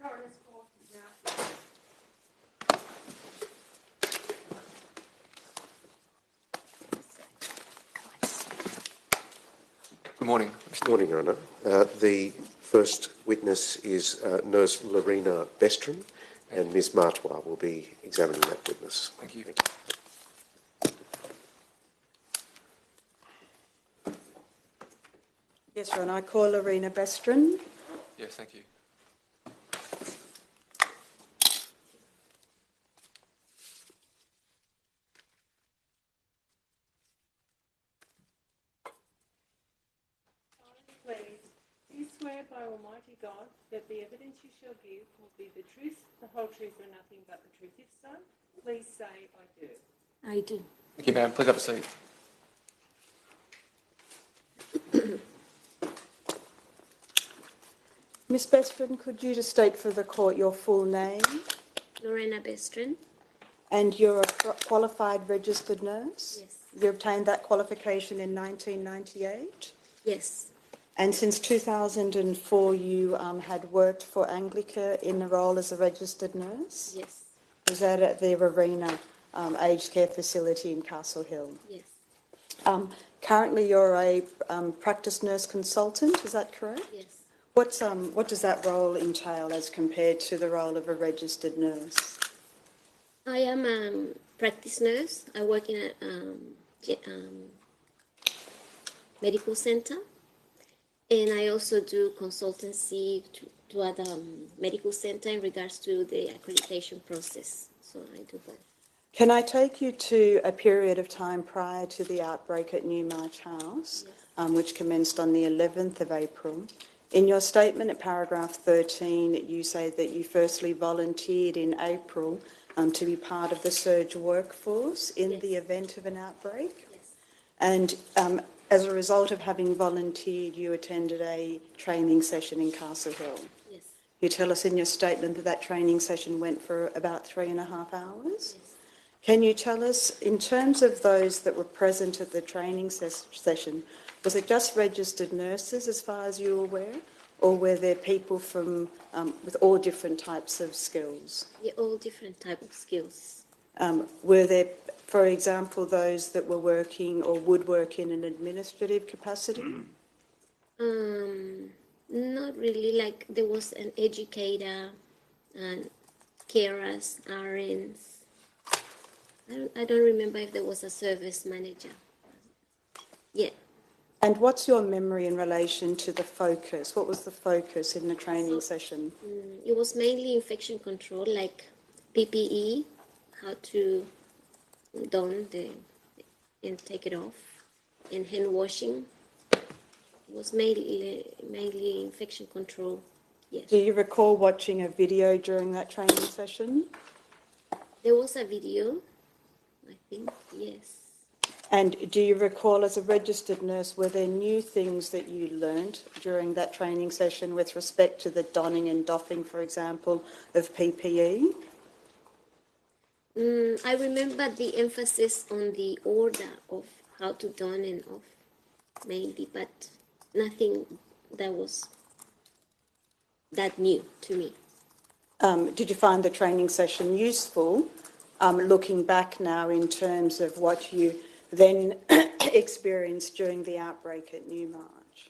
Coroners Court is now. Good morning. Good morning, Your Honour. The first witness is Nurse Lorena Bestrin, and Ms Martois will be examining that witness. Thank you. Yes, Ron, I call Lorena Bestrin. Yes, thank you. Please, do you swear by Almighty God that the evidence you shall give will be the truth, the whole truth, and nothing but the truth? If so, please say, I do. I do. Thank you, ma'am. Please have a seat. Ms Bestrin, could you just state for the court your full name? Lorena Bestrin. And you're a qualified registered nurse? Yes. You obtained that qualification in 1998? Yes. And since 2004 you had worked for Anglica in the role as a registered nurse? Yes. Was that at the Arena aged care facility in Castle Hill? Yes. Currently you're a practice nurse consultant, is that correct? Yes. What does that role entail as compared to the role of a registered nurse? I am a practice nurse. I work in a medical center, and I also do consultancy to other medical center in regards to the accreditation process. So I do both. Can I take you to a period of time prior to the outbreak at Newmarch House, Yes. which commenced on the 11th of April? In your statement at paragraph 13, you say that you firstly volunteered in April to be part of the surge workforce in Yes. the event of an outbreak. Yes. And as a result of having volunteered, you attended a training session in Castle Hill. Yes. You tell us in your statement that that training session went for about 3.5 hours. Yes. Can you tell us, in terms of those that were present at the training session, was it just registered nurses as far as you were aware, or were there people from with all different types of skills? Yeah, all different type of skills. Were there, for example, those that were working or would work in an administrative capacity? Not really. Like there was an educator and carers, RNs. I don't remember if there was a service manager. Yeah. And what's your memory in relation to the focus? What was the focus in the training session? It was mainly infection control, like PPE, how to don and take it off, and hand washing. It was mainly infection control. Yes. Do you recall watching a video during that training session? There was a video, I think, yes. And do you recall, as a registered nurse, were there new things that you learnt during that training session with respect to the donning and doffing, for example, of PPE? I remember the emphasis on the order of how to don and off, mainly, but nothing that was that new to me. Did you find the training session useful, looking back now in terms of what you then experienced during the outbreak at Newmarch?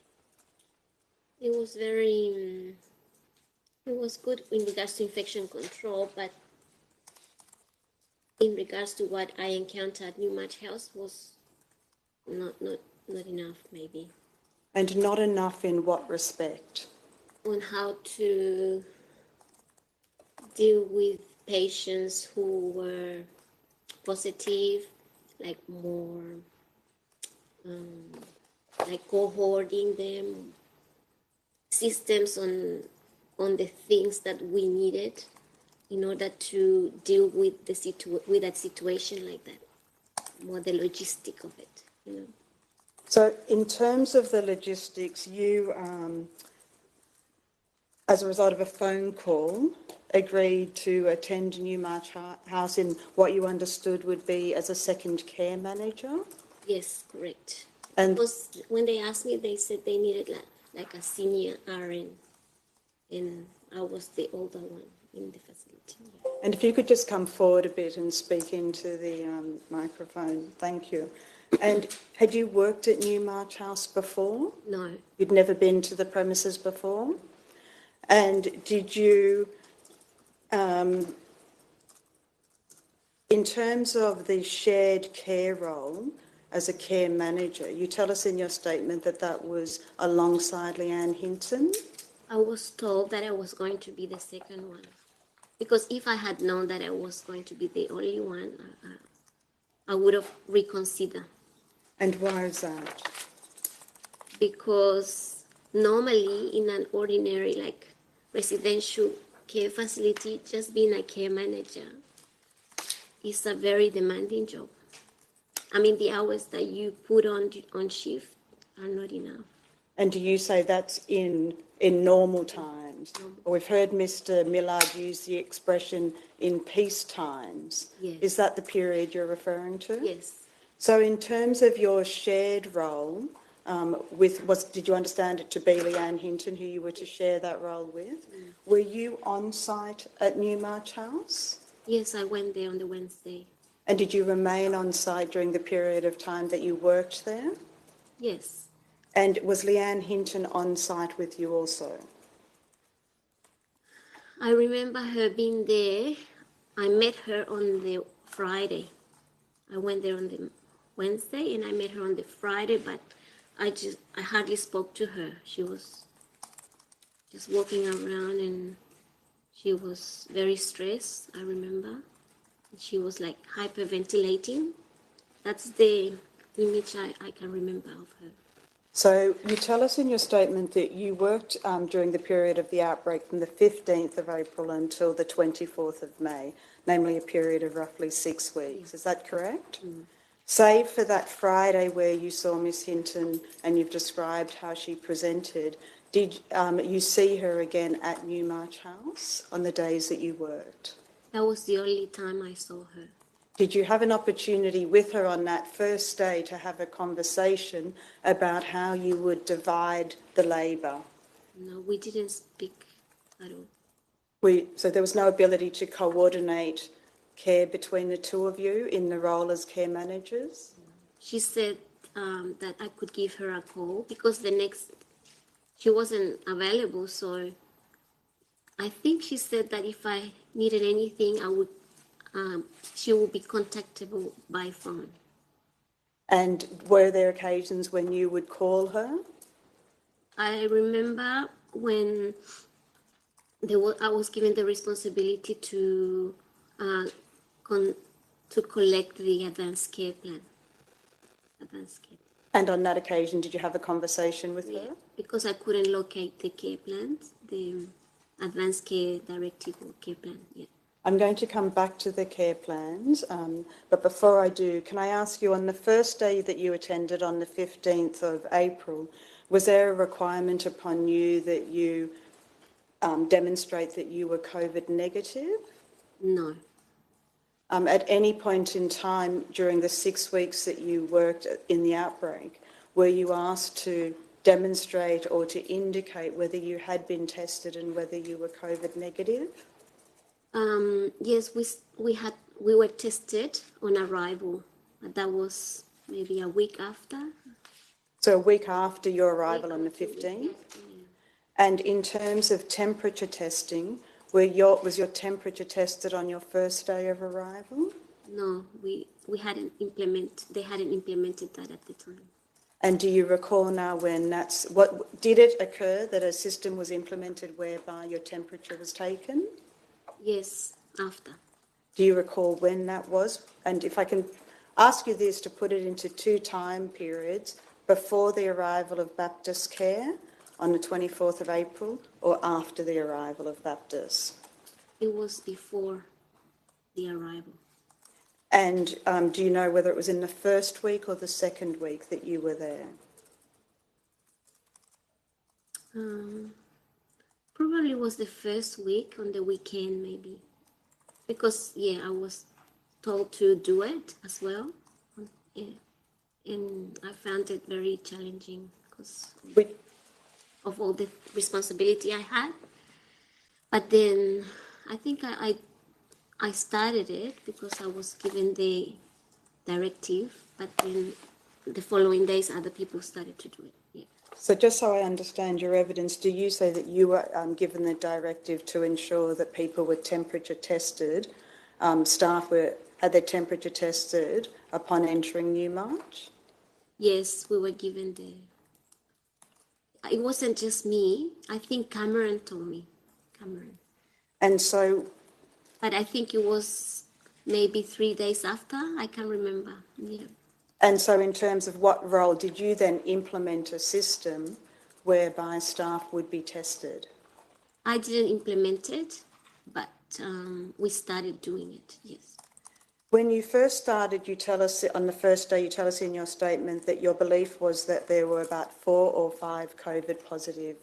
It was it was good in regards to infection control, but in regards to what I encountered at Newmarch House was not enough, maybe. And not enough in what respect? On how to deal with patients who were positive, like more, like cohorting them, systems on the things that we needed in order to deal with with that situation like that, more the logistic of it, you know. So in terms of the logistics, you, as a result of a phone call, agreed to attend Newmarch House in what you understood would be as a second care manager? Yes, correct. And Because when they asked me, they said they needed like a senior RN. and I was the older one in the facility. And if you could just come forward a bit and speak into the microphone, thank you. And had you worked at Newmarch House before? No, You'd never been to the premises before? And did you, in terms of the shared care role as a care manager, you tell us in your statement that that was alongside Leanne Hinton? I was told that I was going to be the second one. Because if I had known that I was going to be the only one, I would have reconsidered. And why is that? Because normally in an ordinary like residential care facility, just being a care manager is a very demanding job. I mean, the hours that you put on shift are not enough. And do you say that's in normal times? We've heard Mr. Millard use the expression in peace times. Yes. Is that the period you're referring to? Yes. So in terms of your shared role, did you understand it to be Leanne Hinton who you were to share that role with? Were you on site at Newmarch House? Yes, I went there on the Wednesday. And did you remain on site during the period of time that you worked there? Yes. And was Leanne Hinton on site with you also? I remember her being there. I met her on the Friday. I went there on the Wednesday and I met her on the Friday, but I hardly spoke to her. She was just walking around and she was very stressed, I remember. She was like hyperventilating. That's the image I can remember of her. So you tell us in your statement that you worked during the period of the outbreak from the 15th of April until the 24th of May, namely a period of roughly 6 weeks. Is that correct? Save for that Friday where you saw Miss Hinton and you've described how she presented, did you see her again at Newmarch House on the days that you worked? That was the only time I saw her. Did you have an opportunity with her on that first day to have a conversation about how you would divide the labour? No, we didn't speak at all. So there was no ability to coordinate care between the two of you in the role as care managers? She said that I could give her a call because she wasn't available, so I think she said that if I needed anything, she would be contactable by phone. And were there occasions when you would call her? I remember when I was given the responsibility to collect the advanced care plan. And on that occasion, did you have a conversation with her? Because I couldn't locate the care plans, the advanced care directive or care plan. Yeah. I'm going to come back to the care plans, but before I do, can I ask you, on the first day that you attended on the 15th of April, was there a requirement upon you that you demonstrate that you were COVID negative? No. At any point in time during the 6 weeks that you worked in the outbreak, were you asked to demonstrate or to indicate whether you had been tested and whether you were COVID negative? Yes, we were tested on arrival. That was maybe a week after. So a week after your arrival on the 15th? And in terms of temperature testing, was your temperature tested on your first day of arrival? No, they hadn't implemented that at the time. And do you recall now when did it occur that a system was implemented whereby your temperature was taken? Yes, after. Do you recall when that was? And if I can ask you this to put it into 2 time periods, before the arrival of Baptist Care on the 24th of April or after the arrival of Baptist? It was before the arrival. And do you know whether it was in the first week or the second week that you were there? Probably was the first week, on the weekend maybe. Because, I was told to do it as well. Yeah. And I found it very challenging because of all the responsibility I had. But then I think I started it because I was given the directive, but then the following days other people started to do it. Yeah. So just so I understand your evidence, do you say that you were given the directive to ensure that people were temperature tested, staff had their temperature tested upon entering Newmarch? Yes, we were given the. It wasn't just me. I think Cameron told me. Cameron. And so, But I think it was maybe 3 days after. I can't remember. Yeah. and so in terms of what role, did you then implement a system whereby staff would be tested? I didn't implement it, but we started doing it. Yes. When you first started, you tell us on the first day, you tell us in your statement that your belief was that there were about 4 or 5 COVID positive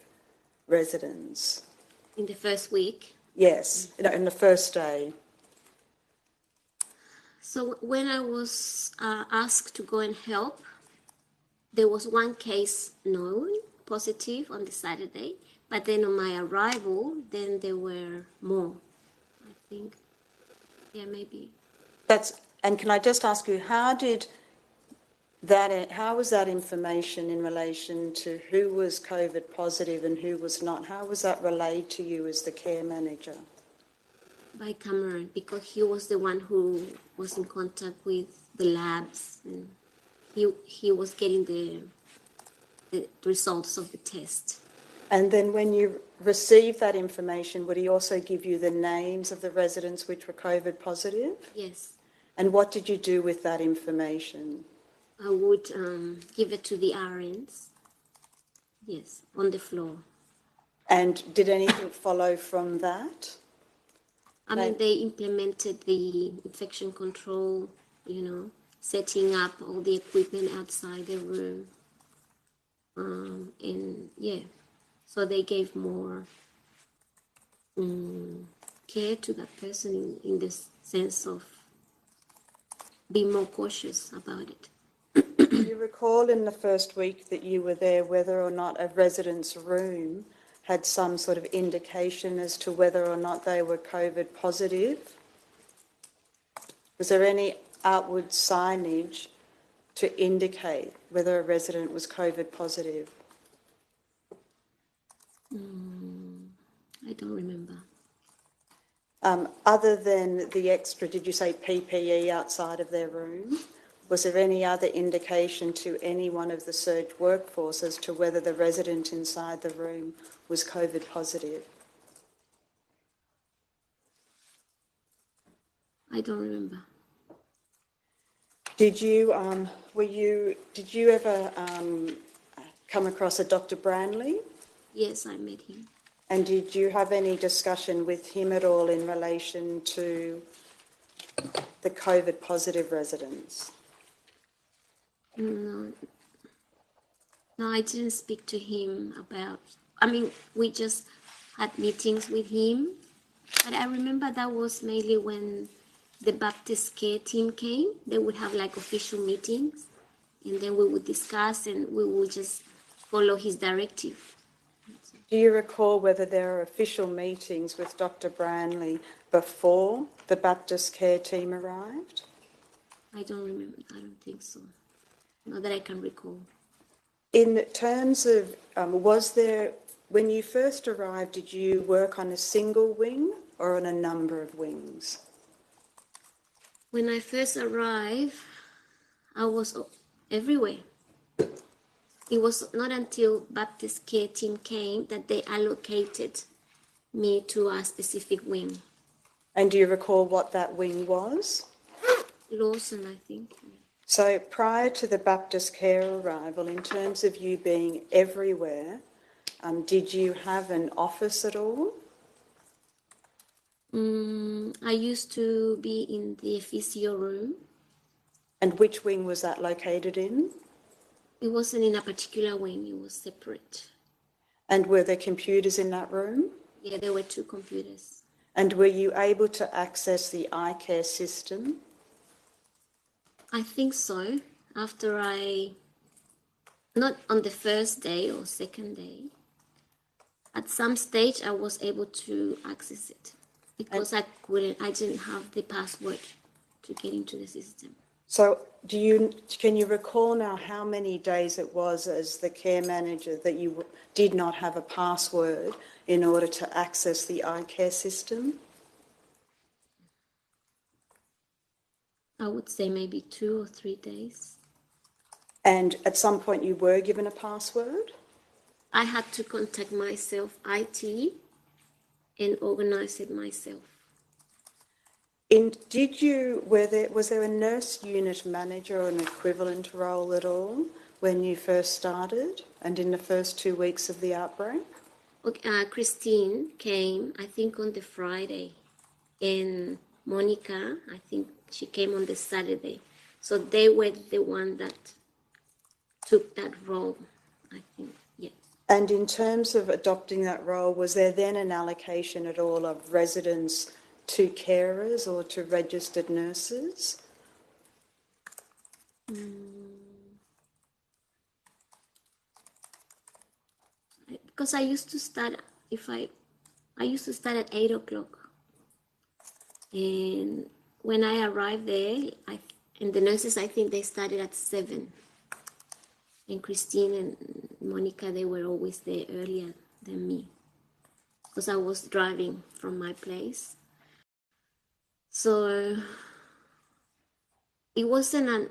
residents. In the first week. Yes, in the first day. So when I was asked to go and help, there was one case known positive on the Saturday, but then on my arrival, then there were more, I think. Yeah, maybe. And can I just ask you, how was that information in relation to who was COVID positive and who was not? How was that relayed to you as the care manager? By Cameron, because he was the one who was in contact with the labs, and he was getting the results of the test. And then when you received that information, would he also give you the names of the residents which were COVID positive? Yes. And what did you do with that information? I would give it to the RNs, yes, on the floor. And did anything follow from that? I mean, they implemented the infection control, setting up all the equipment outside the room. And yeah, so they gave more care to that person in the sense of being more cautious about it. Do you recall in the first week that you were there whether or not a resident's room had some sort of indication as to whether or not they were COVID positive? Was there any outward signage to indicate whether a resident was COVID positive? I don't remember. Other than the extra, did you say PPE outside of their room? Was there any other indication to any one of the surge workforce as to whether the resident inside the room was COVID positive? I don't remember. Did you ever come across a Dr. Branley? Yes, I met him. And did you have any discussion with him at all in relation to the COVID positive residents? No, I didn't speak to him about. We just had meetings with him, but I remember that was mainly when the Baptist care team came. They would have like official meetings, and then we would discuss, and we would just follow his directive. Do you recall whether there are official meetings with Dr. Branley before the Baptist care team arrived? I don't remember. I don't think so. Not that I can recall. In terms of, when you first arrived, did you work on a single wing or on a number of wings? When I first arrived, I was everywhere. It was not until Baptist care team came that they allocated me to a specific wing. And do you recall what that wing was? Lawson, I think. So prior to the Baptist care arrival, in terms of you being everywhere, did you have an office at all? I used to be in the physio room. And which wing was that located in? It wasn't in a particular wing, it was separate. And were there computers in that room? Yeah, there were 2 computers. And were you able to access the eye care system? I think so. Not on the first day or second day, At some stage, I was able to access it because I didn't have the password to get into the system. So can you recall now how many days it was as the care manager that you did not have a password in order to access the iCare system? I would say maybe 2 or 3 days. And at some point you were given a password? I had to contact myself, IT, and organize it myself. Was there a nurse unit manager or an equivalent role at all when you first started and in the first 2 weeks of the outbreak? Christine came, I think, on the Friday, and Monica, I think she came on the Saturday. So they were the one that took that role, I think, yes. And in terms of adopting that role, was there then an allocation at all of residents to carers or to registered nurses? Because I used to start at 8 o'clock. And when I arrived there, and the nurses, I think they started at 7. And Christine and Monica, they were always there earlier than me because I was driving from my place. So it wasn't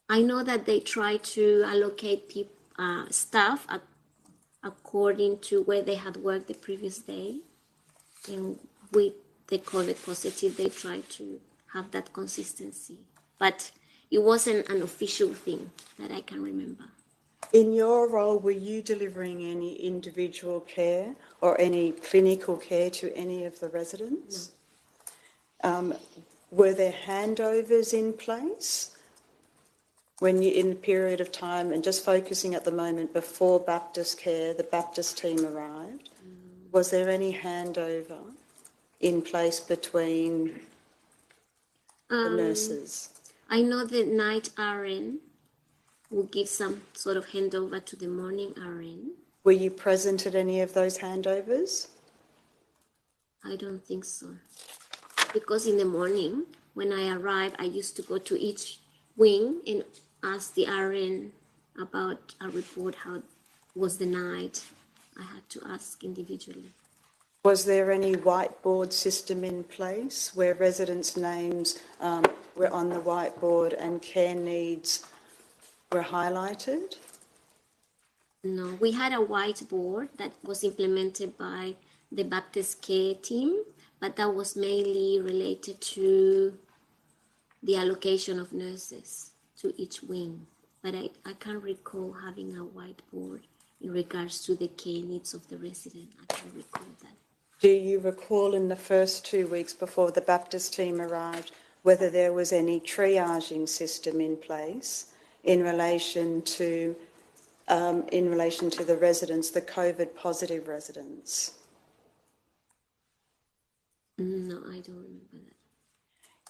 I know that they try to allocate staff according to where they had worked the previous day. And with the COVID positive, they try to have that consistency. But it wasn't an official thing that I can remember. In your role, were you delivering any individual care or any clinical care to any of the residents? No. Were there handovers in place when you, in the period of time, and just focusing at the moment before Baptist Care, the Baptist team arrived, was there any handover in place between the nurses? I know the night RN will give some sort of handover to the morning RN. Were you present at any of those handovers? I don't think so. Because in the morning, when I arrived, I used to go to each wing and ask the RN about a report, how was the night. I had to ask individually. Was there any whiteboard system in place where residents' names were on the whiteboard and care needs were highlighted? No, we had a whiteboard that was implemented by the Baptist Care team, but that was mainly related to the allocation of nurses to each wing. But I can't recall having a whiteboard in regards to the care needs of the resident. I can't recall that. Do you recall in the first 2 weeks before the Baptist team arrived whether there was any triaging system in place in relation to the residents, the COVID positive residents? No, I don't remember that.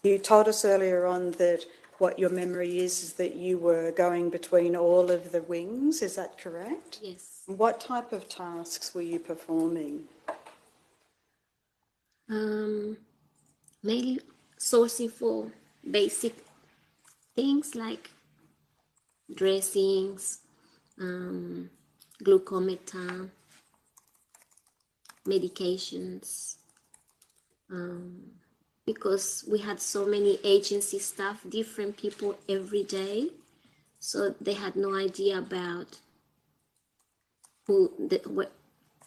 You told us earlier on that what your memory is that you were going between all of the wings, is that correct? Yes. What type of tasks were you performing? Mainly sourcing for basic things like dressings, glucometer, medications, because we had so many agency staff, different people every day, so they had no idea about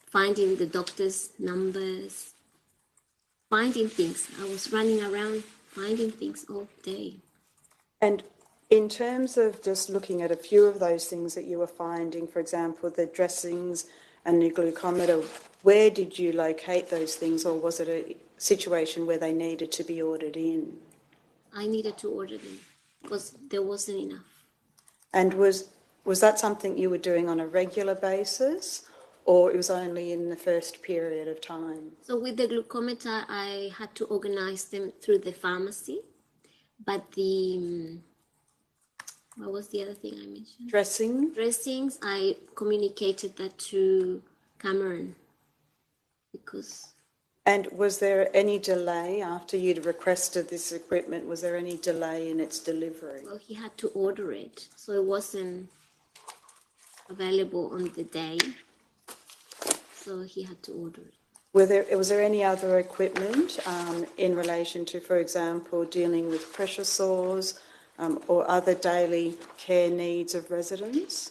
finding the doctor's numbers, finding things. I was running around finding things all day. And in terms of just looking at a few of those things that you were finding, for example, the dressings and the glucometer, where did you locate those things, or was it a situation where they needed to be ordered in? I needed to order them because there wasn't enough. And was that something you were doing on a regular basis, or it was only in the first period of time? So with the glucometer, I had to organize them through the pharmacy, but what was the other thing I mentioned? Dressing? Dressings, I communicated that to Cameron because And was there any delay after you'd requested this equipment? Was there any delay in its delivery? well, he had to order it, so it wasn't available on the day. So he had to order it. Was there any other equipment in relation to, for example, dealing with pressure sores or other daily care needs of residents?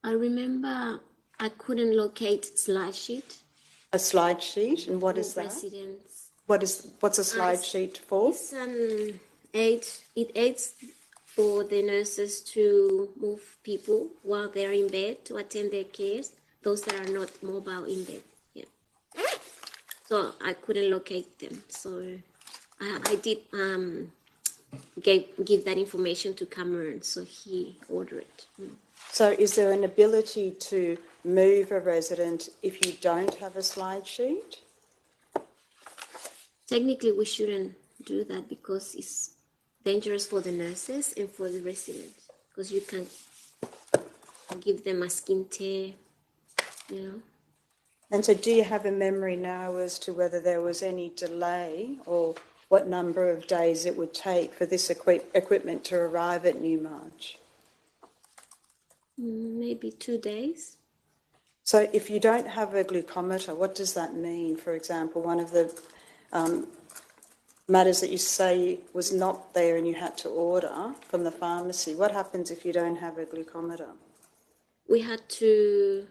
I remember I couldn't locate slide sheet. A slide sheet, and what is for that? Residents. What's a slide sheet for? It's it aids for the nurses to move people while they're in bed to attend their cares, those that are not mobile in bed. Yeah. So I couldn't locate them. So I did give that information to Cameron, so he ordered it. So is there an ability to move a resident if you don't have a slide sheet? Technically, we shouldn't do that because it's dangerous for the nurses and for the residents, because you can give them a skin tear, you know. And so do you have a memory now as to whether there was any delay or what number of days it would take for this equipment to arrive at Newmarch? Maybe 2 days. So if you don't have a glucometer, what does that mean? For example, one of the matters that you say was not there and you had to order from the pharmacy, what happens if you don't have a glucometer? We had to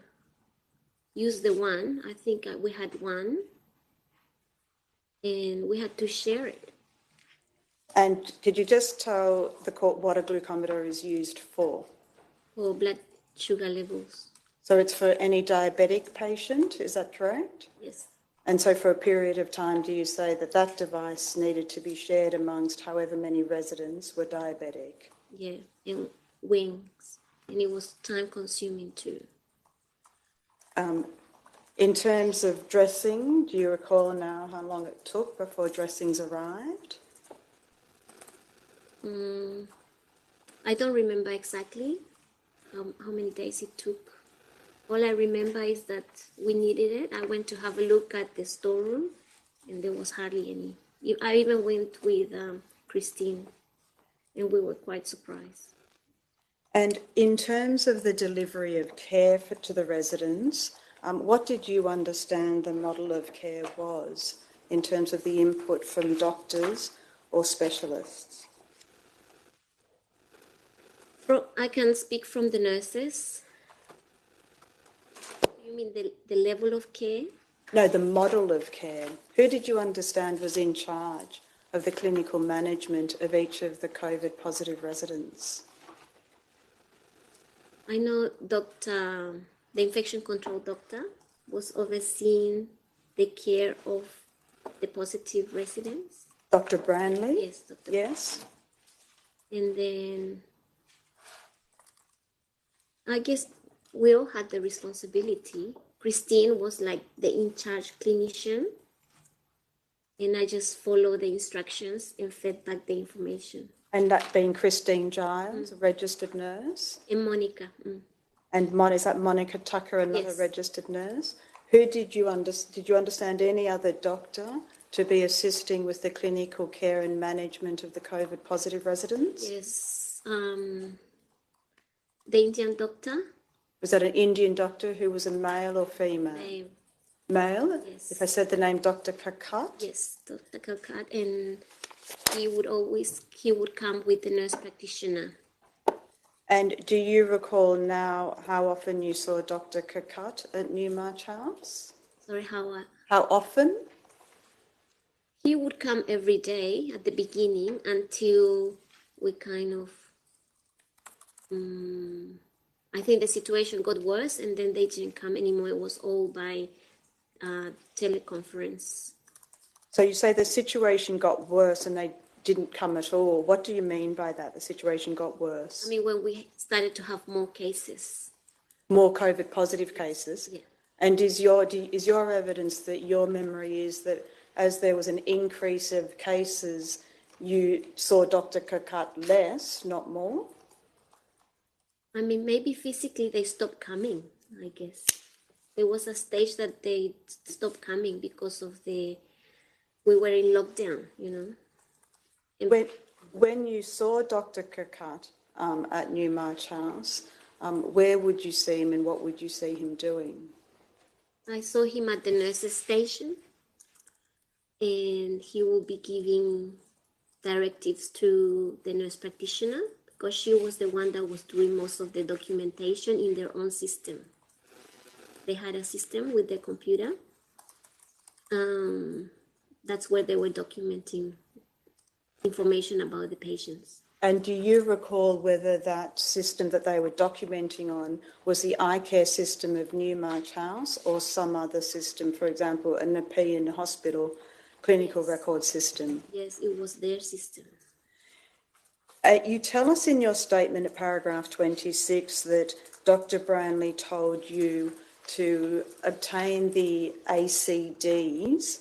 use the one. I think we had one, and we had to share it. And could you just tell the court what a glucometer is used for? For blood sugar levels. So it's for any diabetic patient, is that correct? Yes. And so for a period of time, do you say that that device needed to be shared amongst however many residents were diabetic? Yeah, and wings. And it was time consuming too. In terms of dressing, do you recall now how long it took before dressings arrived? I don't remember exactly how many days it took. All I remember is that we needed it. I went to have a look at the storeroom, and there was hardly any. I even went with Christine, and we were quite surprised. And in terms of the delivery of care to the residents, what did you understand the model of care was in terms of the input from doctors or specialists? I can speak from the nurses. You mean the level of care? No, the model of care. Who did you understand was in charge of the clinical management of each of the COVID positive residents? I know the infection control doctor was overseeing the care of the positive residents. Dr. Branley? Yes, Dr. Yes. And then I guess we all had the responsibility. Christine was like the in-charge clinician, and I just followed the instructions and fed back the information. And that being Christine Giles, a registered nurse? And Monica. And is that Monica Tucker, another Yes. registered nurse? Who did you understand any other doctor to be assisting with the clinical care and management of the COVID positive residents? Yes. The Indian doctor. Was that an Indian doctor who was a male or female? Male? Yes. If I said the name Dr. Kakat? Yes, Dr. Kakat, and he would come with the nurse practitioner. And do you recall now how often you saw Dr. Kakat at Newmarch House? Sorry, How often? He would come every day at the beginning until we kind of, I think the situation got worse, and then they didn't come anymore. It was all by teleconference. So you say the situation got worse and they didn't come at all. What do you mean by that, the situation got worse? I mean, when we started to have more cases. More COVID positive cases? Yeah. And is your evidence that your memory is that as there was an increase of cases, you saw Dr. Kakat less, not more? I mean, maybe physically they stopped coming, I guess. There was a stage that they stopped coming because of we were in lockdown, you know. And When you saw Dr. Kirkut at Newmarch House, where would you see him and what would you see him doing? I saw him at the nurse's station, and he will be giving directives to the nurse practitioner because she was the one that was doing most of the documentation in their own system. They had a system with their computer. That's where they were documenting information about the patients. And do you recall whether that system that they were documenting on was the eye care system of Newmarch House or some other system, for example, a Nepean hospital clinical record system? Yes, it was their system. You tell us in your statement at paragraph 26 that Dr. Branley told you to obtain the ACDs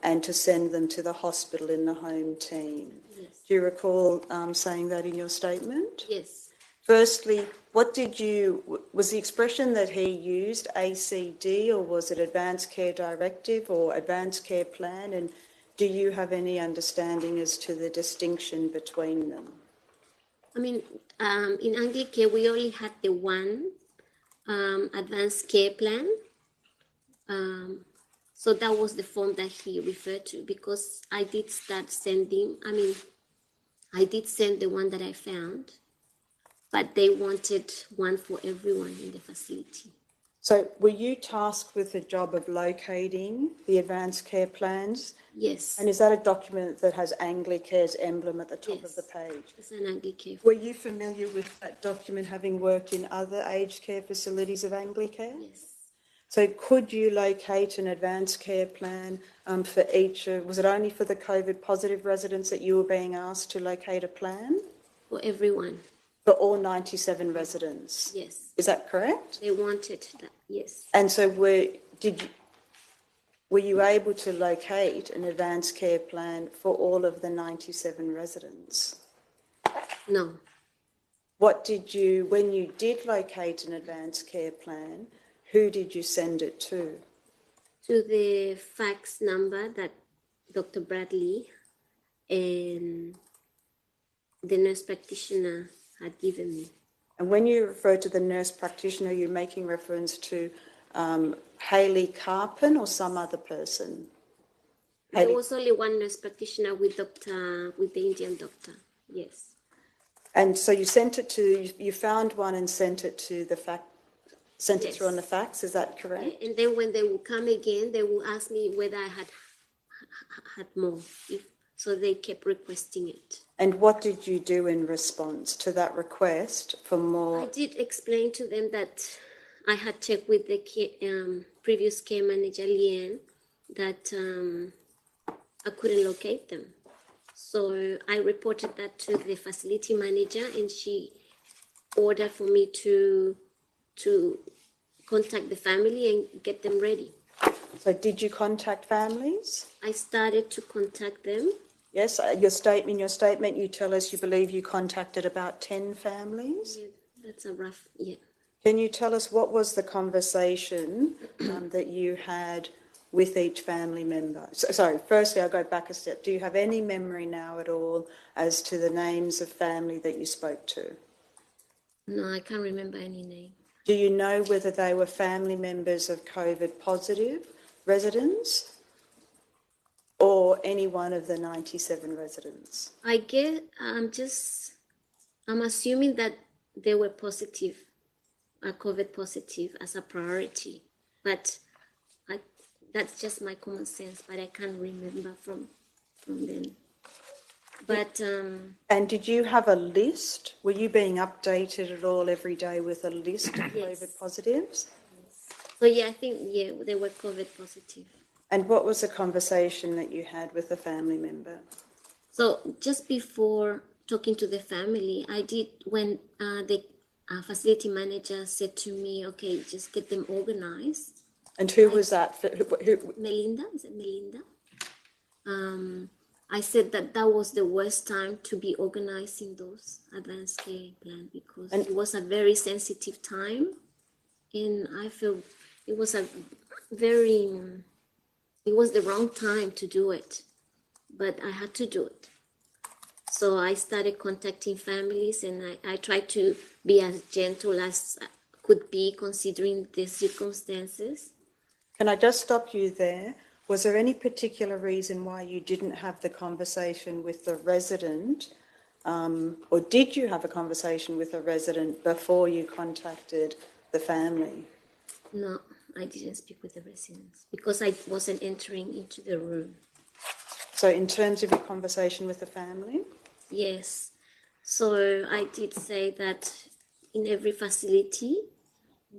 and to send them to the hospital in the home team. Yes. Do you recall saying that in your statement? Yes. Firstly, was the expression that he used ACD, or was it Advanced Care Directive or Advanced Care Plan? And do you have any understanding as to the distinction between them? I mean, in Anglicare, we only had the one advanced care plan. So that was the form that he referred to, because I did start sending, I did send the one that I found, but they wanted one for everyone in the facility. So were you tasked with the job of locating the advanced care plans? Yes. And is that a document that has Anglicare's emblem at the top of the Yes. page? It's an Anglicare. Were you familiar with that document, having worked in other aged care facilities of Anglicare? Yes. So could you locate an advanced care plan for each was it only for the COVID positive residents that you were being asked to locate a plan? For everyone. For all 97 residents? Yes. Is that correct? They wanted that, yes. And so were you able to locate an advanced care plan for all of the 97 residents? No. When you did locate an advanced care plan, who did you send it to? To the fax number that Dr. Bradley and the nurse practitioner had given me. And when you refer to the nurse practitioner, you're making reference to Hayley Carpin or some other person? There was only one nurse practitioner with the Indian doctor, yes. And so you found one and sent it to the sent it through on the fax, is that correct? And then when they will come again, they will ask me whether I had more. So they kept requesting it. And what did you do in response to that request for more? I did explain to them that I had checked with the previous care manager, Leanne, that I couldn't locate them. So I reported that to the facility manager, and she ordered for me to contact the family and get them ready. So did you contact families? I started to contact them. Yes, in your statement you tell us you believe you contacted about 10 families. Yeah, that's a rough, yeah. Can you tell us what was the conversation that you had with each family member? Sorry, firstly, I'll go back a step. Do you have any memory now at all as to the names of family that you spoke to? No, I can't remember any name. Do you know whether they were family members of COVID positive residents or any one of the 97 residents? I'm assuming that they were positive, COVID positive as a priority, but that's just my common sense, but I can't remember from them. But and did you have a list? Were you being updated at all every day with a list of COVID positives? So yeah, I think they were COVID positive. And what was the conversation that you had with the family member? So just before talking to the family, I did when the facility manager said to me, "Okay, just get them organized." And who was that? Melinda, is it Melinda? I said that was the worst time to be organizing those advanced care plans because it was a very sensitive time, and I feel it was a very, it was the wrong time to do it, but I had to do it. So I started contacting families, and I tried to be as gentle as could be considering the circumstances. Can I just stop you there? Was there any particular reason why you didn't have the conversation with the resident, or did you have a conversation with a resident before you contacted the family? No, I didn't speak with the residents because I wasn't entering into the room. So in terms of your conversation with the family? Yes. So I did say that in every facility,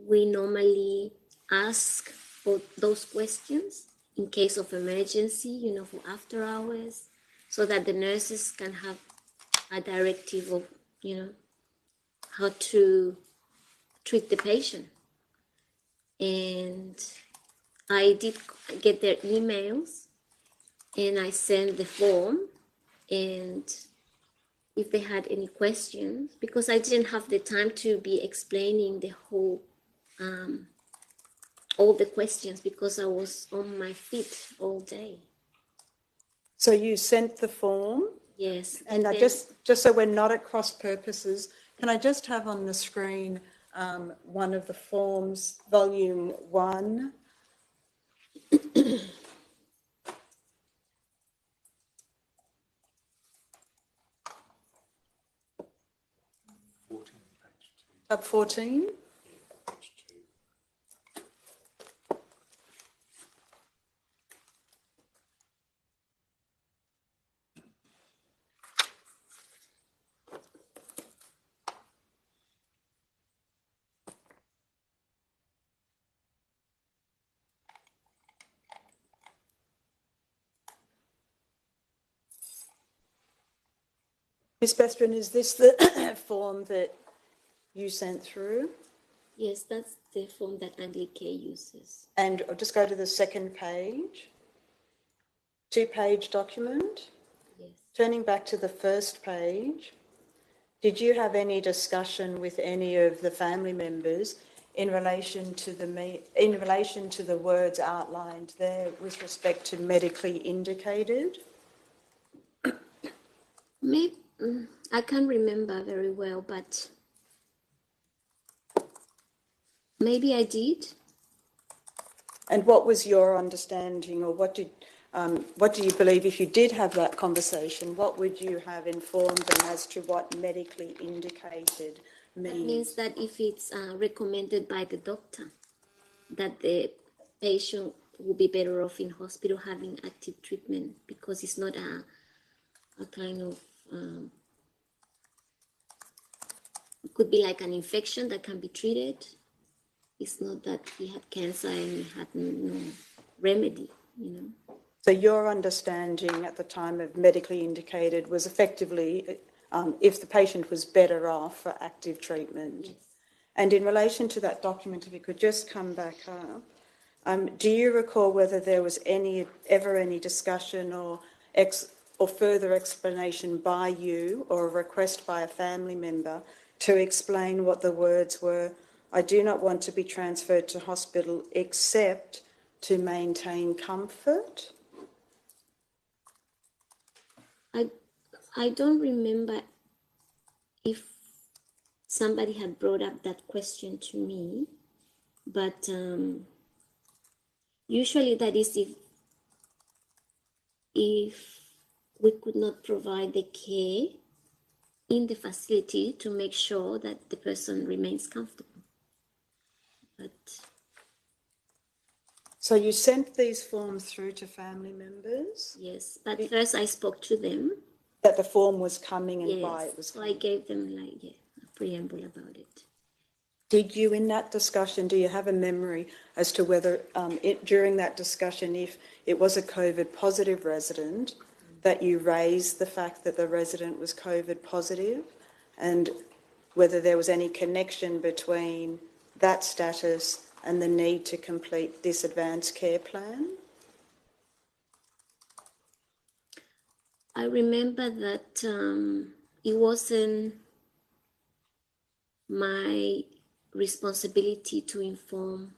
we normally ask for those questions in case of emergency, for after hours, so that the nurses can have a directive of, how to treat the patient. And I did get their emails, and I sent the form, and if they had any questions, because I didn't have the time to be explaining the whole, all the questions, because I was on my feet all day. So you sent the form? Yes. And I just so we're not at cross purposes, can I just have on the screen one of the forms, volume 1? Tab 14? Ms. Bestrin, is this the form that you sent through? Yes, that's the form that Andy K uses. And I'll just go to the second page. 2-page document. Yes. Turning back to the first page, did you have any discussion with any of the family members in relation to the words outlined there with respect to medically indicated? Maybe, I can't remember very well, but maybe I did. And what was your understanding, or what do you believe, if you did have that conversation, what would you have informed them as to what medically indicated means? That means that if it's recommended by the doctor, that the patient will be better off in hospital having active treatment, because it's not a kind of, it could be like an infection that can be treated. It's not that he had cancer and he had no remedy, So your understanding at the time of medically indicated was effectively if the patient was better off for active treatment. Yes. And in relation to that document, if you could just come back up, do you recall whether there was ever any discussion or further explanation by you or a request by a family member to explain what the words were? I do not want to be transferred to hospital except to maintain comfort. I don't remember if somebody had brought up that question to me, but usually that is if we could not provide the care in the facility to make sure that the person remains comfortable. But so you sent these forms through to family members? Yes, but first I spoke to them. That the form was coming and yes, why it was coming. So I gave them a preamble about it. Did you, in that discussion, do you have a memory as to whether during that discussion, if it was a COVID positive resident, that you raised the fact that the resident was COVID positive, and whether there was any connection between that status and the need to complete this advanced care plan? I remember that it wasn't my responsibility to inform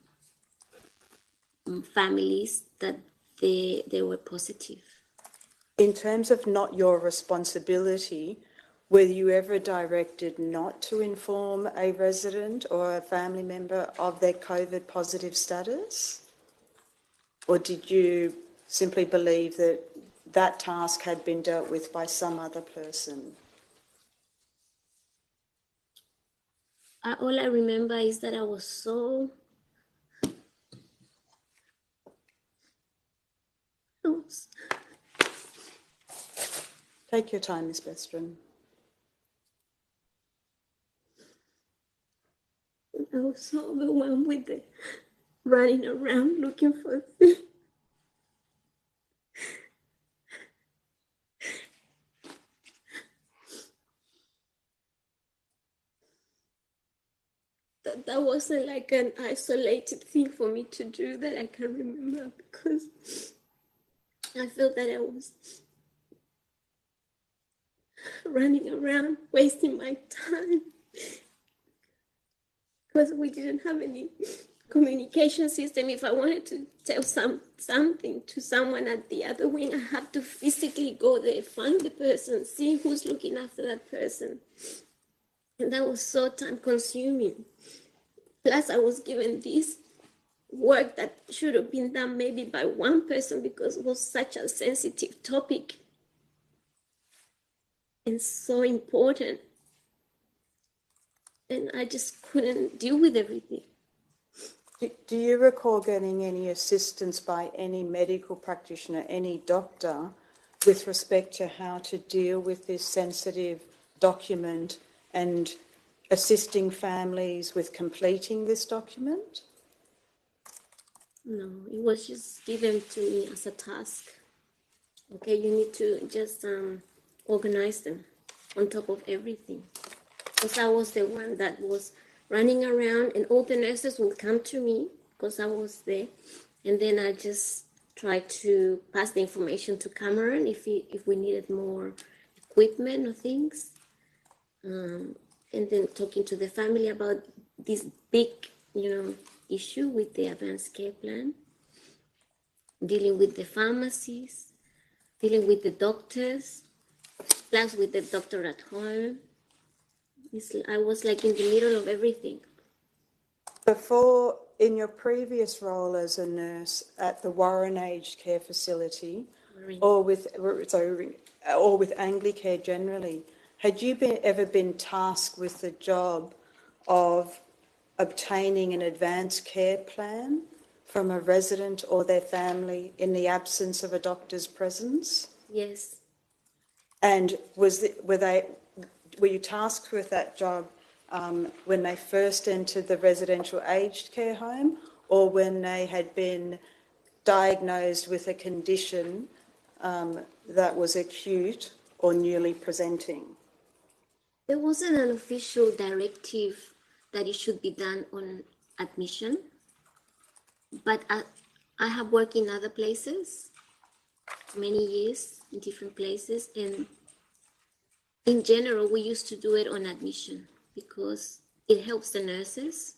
families that they were positive. In terms of not your responsibility, were you ever directed not to inform a resident or a family member of their COVID positive status? Or did you simply believe that that task had been dealt with by some other person? All I remember is that I was so Take your time, Ms. Bestron. I was so overwhelmed with the running around looking for things. That wasn't like an isolated thing for me to do that I can remember, because I felt that I was running around, wasting my time, because we didn't have any communication system. If I wanted to tell something to someone at the other wing, I had to physically go there, find the person, see who's looking after that person. And that was so time consuming. Plus, I was given this work that should have been done maybe by one person because it was such a sensitive topic and so important. And I just couldn't deal with everything. Do you recall getting any assistance by any medical practitioner, any doctor, with respect to how to deal with this sensitive document and assisting families with completing this document? No, it was just given to me as a task. Okay, you need to just organize them on top of everything. Because I was the one that was running around, and all the nurses would come to me because I was there. And then I just tried to pass the information to Cameron if we needed more equipment or things. And then talking to the family about this big, issue with the advanced care plan, dealing with the pharmacies, dealing with the doctors, plus with the doctor at home. I was like in the middle of everything. Before, in your previous role as a nurse at the Warren Aged Care Facility, or with Anglicare generally, had you ever been tasked with the job of obtaining an advanced care plan from a resident or their family in the absence of a doctor's presence? Yes. And were you tasked with that job when they first entered the residential aged care home, or when they had been diagnosed with a condition that was acute or newly presenting? There wasn't an official directive that it should be done on admission, but I have worked in other places, many years in different places, and in general, we used to do it on admission because it helps the nurses.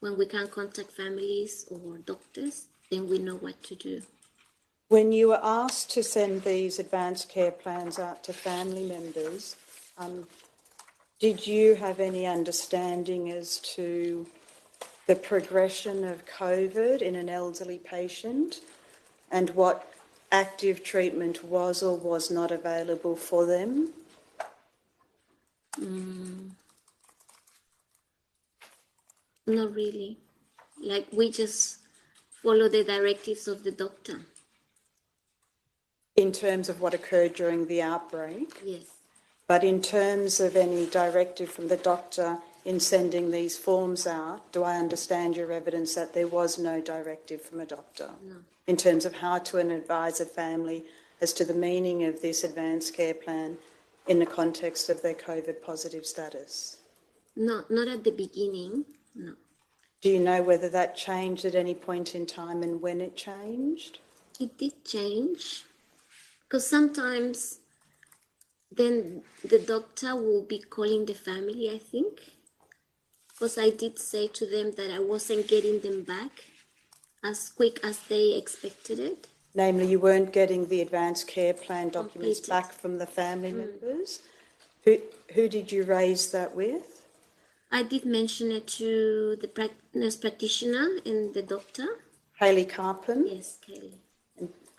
When we can't contact families or doctors, then we know what to do. When you were asked to send these advanced care plans out to family members, did you have any understanding as to the progression of COVID in an elderly patient and what active treatment was or was not available for them? Not really. Like, we just follow the directives of the doctor. In terms of what occurred during the outbreak? Yes. But in terms of any directive from the doctor in sending these forms out, do I understand your evidence that there was no directive from a doctor? No. In terms of how to advise a family as to the meaning of this advanced care plan in the context of their COVID positive status? No, not at the beginning, no. Do you know whether that changed at any point in time and when it changed? It did change, because sometimes then the doctor will be calling the family, I think, because I did say to them that I wasn't getting them back as quick as they expected it. Namely, you weren't getting the advanced care plan documents Completed. back from the family members. Who did you raise that with? I did mention it to the nurse practitioner and the doctor. Hayley Carpin? Yes, Kelly.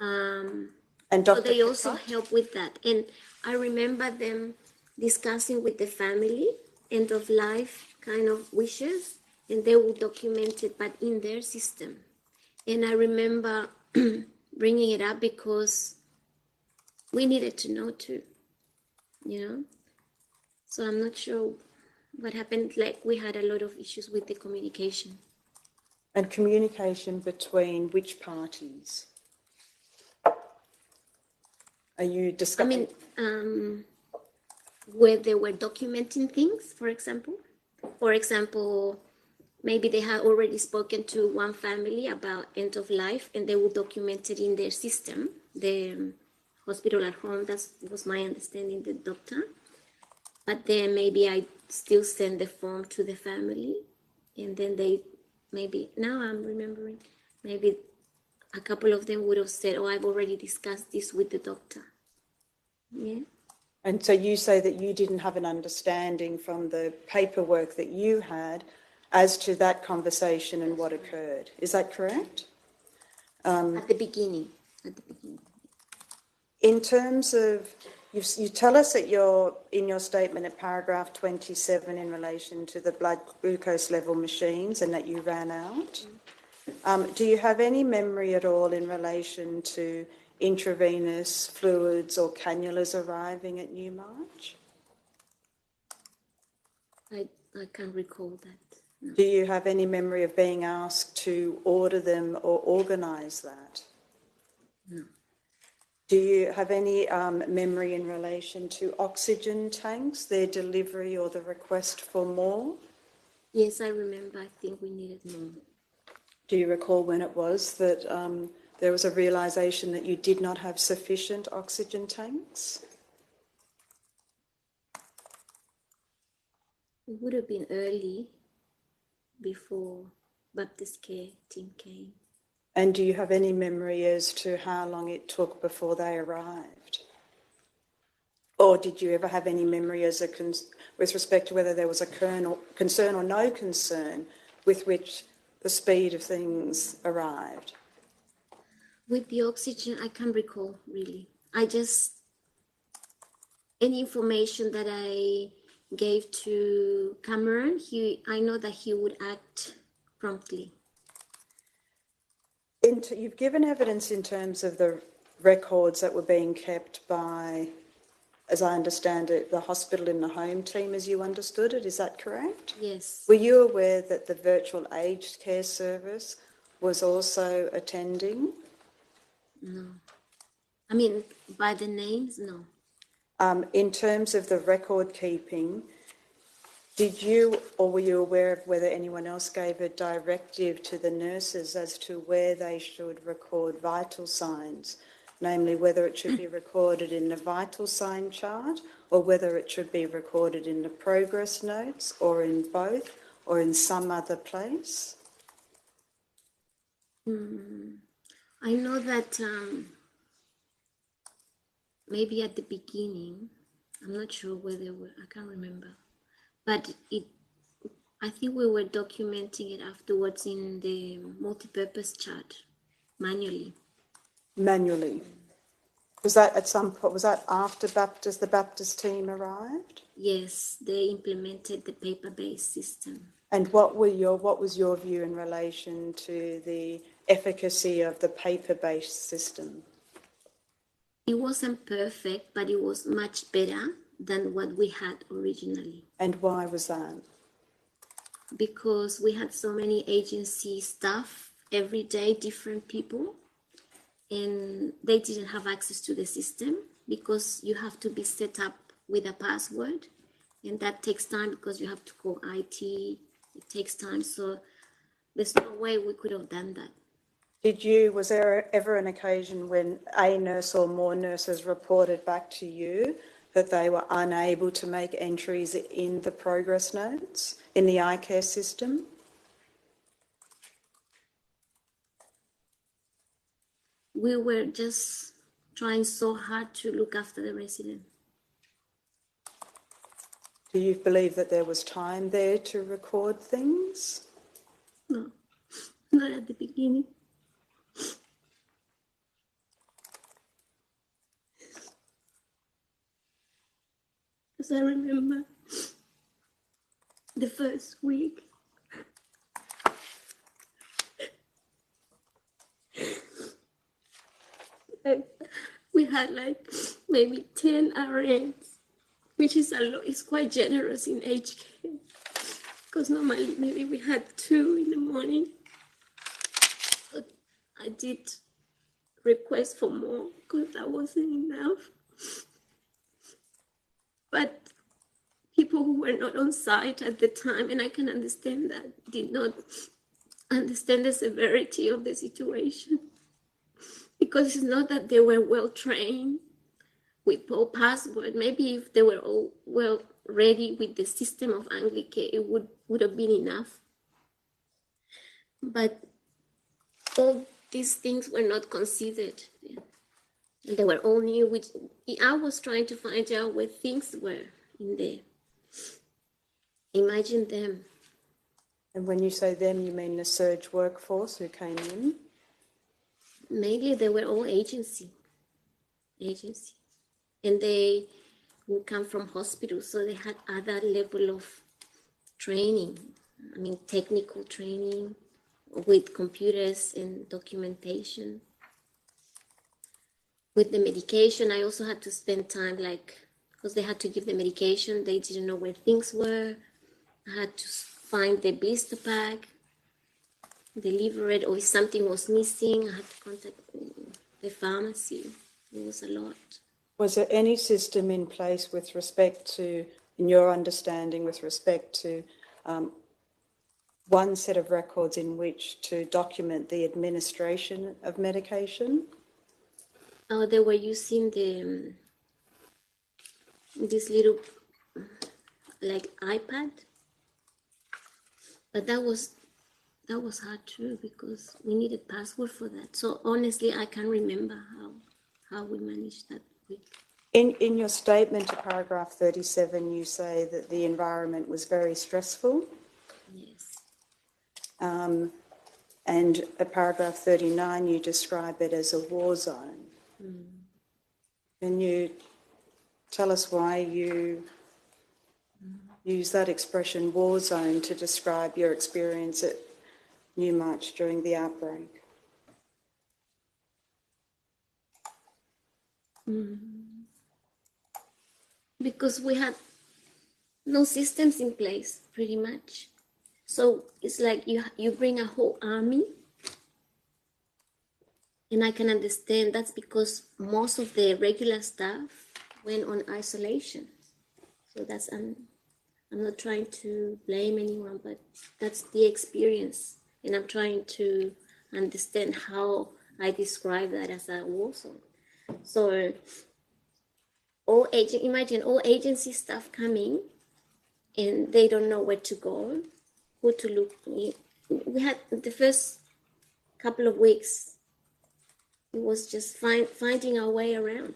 And So Dr. they also Caputt? help with that. And I remember them discussing with the family end of life kind of wishes, and they will document it, but in their system. And I remember bringing it up because we needed to know too, you know. So I'm not sure what happened. Like, we had a lot of issues with the communication. And communication between which parties? Are you I discussing? mean, where they were documenting things, for example. For example, maybe they had already spoken to one family about end of life, and they would document it in their system, the hospital at home. That was my understanding, the doctor. But then maybe I still send the form to the family, and then they maybe, now I'm remembering, maybe a couple of them would have said, oh, I've already discussed this with the doctor. Yeah. And so you say that you didn't have an understanding from the paperwork that you had as to that conversation and what occurred. Is that correct? At the beginning. In terms of, you tell us that in your statement at paragraph 27 in relation to the blood glucose level machines and that you ran out. Do you have any memory at all in relation to intravenous fluids or cannulas arriving at Newmarch? I can't recall that. No. Do you have any memory of being asked to order them or organise that? No. Do you have any memory in relation to oxygen tanks, their delivery or the request for more? Yes, I remember. I think we needed more. Do you recall when it was that there was a realisation that you did not have sufficient oxygen tanks? It would have been early, before Baptist Care team came. And do you have any memory as to how long it took before they arrived? Or did you ever have any memory as with respect to whether there was a concern or no concern with which the speed of things arrived? With the oxygen, I can't recall, really. Any information that I gave to Cameron, I know that he would act promptly. You've given evidence in terms of the records that were being kept by, as I understand it, the hospital in the home team, as you understood it. Is that correct? Yes. Were you aware that the virtual aged care service was also attending? No. I mean, by the names, no. In terms of the record keeping, did you or were you aware of whether anyone else gave a directive to the nurses as to where they should record vital signs, namely whether it should be recorded in the vital sign chart or whether it should be recorded in the progress notes or in both or in some other place? I know that maybe at the beginning, I'm not sure where they were, I can't remember. But I think we were documenting it afterwards in the multi-purpose chart, manually. Manually. Was that at some point, was that after the Baptist team arrived? Yes, they implemented the paper-based system. And what was your view in relation to the efficacy of the paper-based system? It wasn't perfect, but it was much better than what we had originally. And why was that? Because we had so many agency staff every day, different people, and they didn't have access to the system because you have to be set up with a password, and that takes time because you have to call IT. It takes time, so there's no way we could have done that. Was there ever an occasion when a nurse or more nurses reported back to you that they were unable to make entries in the progress notes in the iCare system? we were just trying so hard to look after the resident. Do you believe that there was time there to record things? No, not at the beginning. Because I remember the first week, we had like maybe 10 RNs, which is a lot. It's quite generous in aged care, because normally maybe we had 2 in the morning. But I did request for more because that wasn't enough. But people who were not on site at the time, and I can understand that, did not understand the severity of the situation. Because it's not that they were well trained with all password. Maybe if they were all well ready with the system of Anglicare, it would have been enough. But all these things were not considered. They were all new, which I was trying to find out where things were in there. Imagine them. And when you say them, you mean the surge workforce who came in? Mainly they were all agency. And they would come from hospitals, so they had other level of training. I mean, technical training with computers and documentation. With the medication, I also had to spend time, because they had to give the medication, they didn't know where things were. I had to find the blister pack, deliver it, or if something was missing, I had to contact the pharmacy. It was a lot. Was there any system in place with respect to, in your understanding, with respect to one set of records in which to document the administration of medication? They were using this little iPad, but that was hard too, because we needed password for that. So honestly, I can't remember how we managed that week. In your statement to paragraph 37, you say that the environment was very stressful. Yes. And at paragraph 39, you describe it as a war zone. Can you tell us why you use that expression, war zone, to describe your experience at Newmarch during the outbreak? Because we had no systems in place, pretty much. So it's like you bring a whole army. And I can understand that's because most of the regular staff went on isolation. So I'm not trying to blame anyone, but that's the experience. And I'm trying to understand how I describe that as a war zone. So imagine all agency staff coming and they don't know where to go, who to look. We had the first couple of weeks, it was just finding our way around.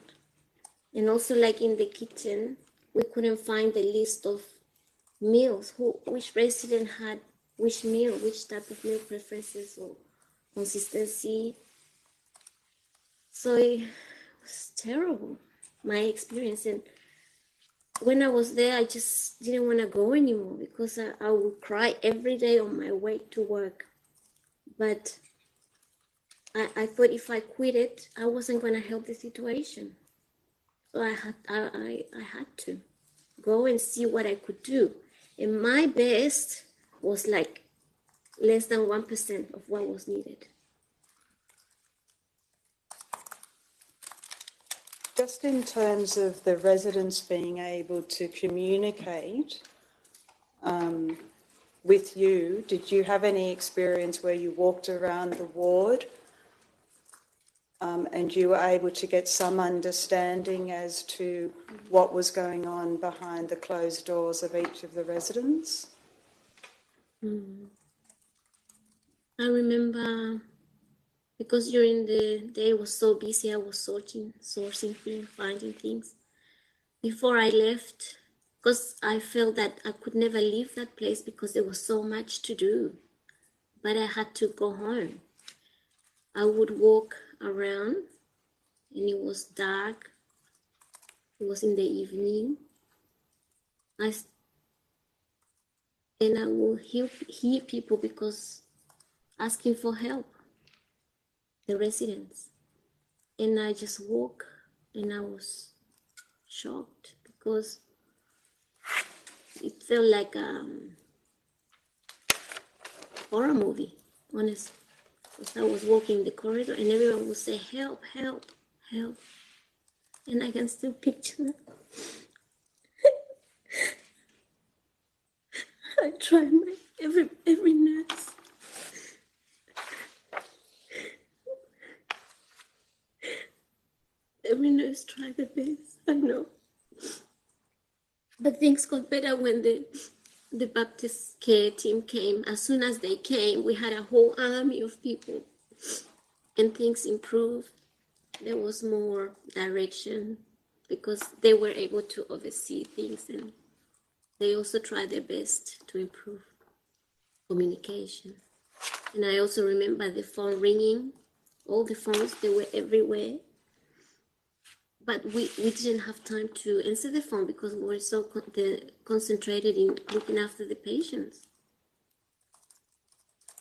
And also like in the kitchen, we couldn't find the list of meals, which resident had which meal, which type of meal preferences or consistency. So it was terrible, my experience. And when I was there, I just didn't want to go anymore because I would cry every day on my way to work. But I thought if I quit it, I wasn't going to help the situation. So I had to go and see what I could do. And my best was like less than 1% of what was needed. Just in terms of the residents being able to communicate with you, did you have any experience where you walked around the ward and you were able to get some understanding as to what was going on behind the closed doors of each of the residents? I remember because during the day I was so busy. I was sourcing things, finding things. Before I left, because I felt that I could never leave that place because there was so much to do, but I had to go home. I would walk around and it was dark. It was in the evening. And I will hear people because asking for help, the residents. And I just walk and I was shocked because it felt like a horror movie, honestly. Because I was walking the corridor and everyone would say, help, help, help. And I can still picture it. I tried my every nurse. Every nurse tried their best, I know. But things got better when the Baptist care team came. As soon as they came, we had a whole army of people and things improved. There was more direction because they were able to oversee things and they also tried their best to improve communication. And I also remember the phone ringing, all the phones, they were everywhere. But we didn't have time to answer the phone because we were so concentrated in looking after the patients.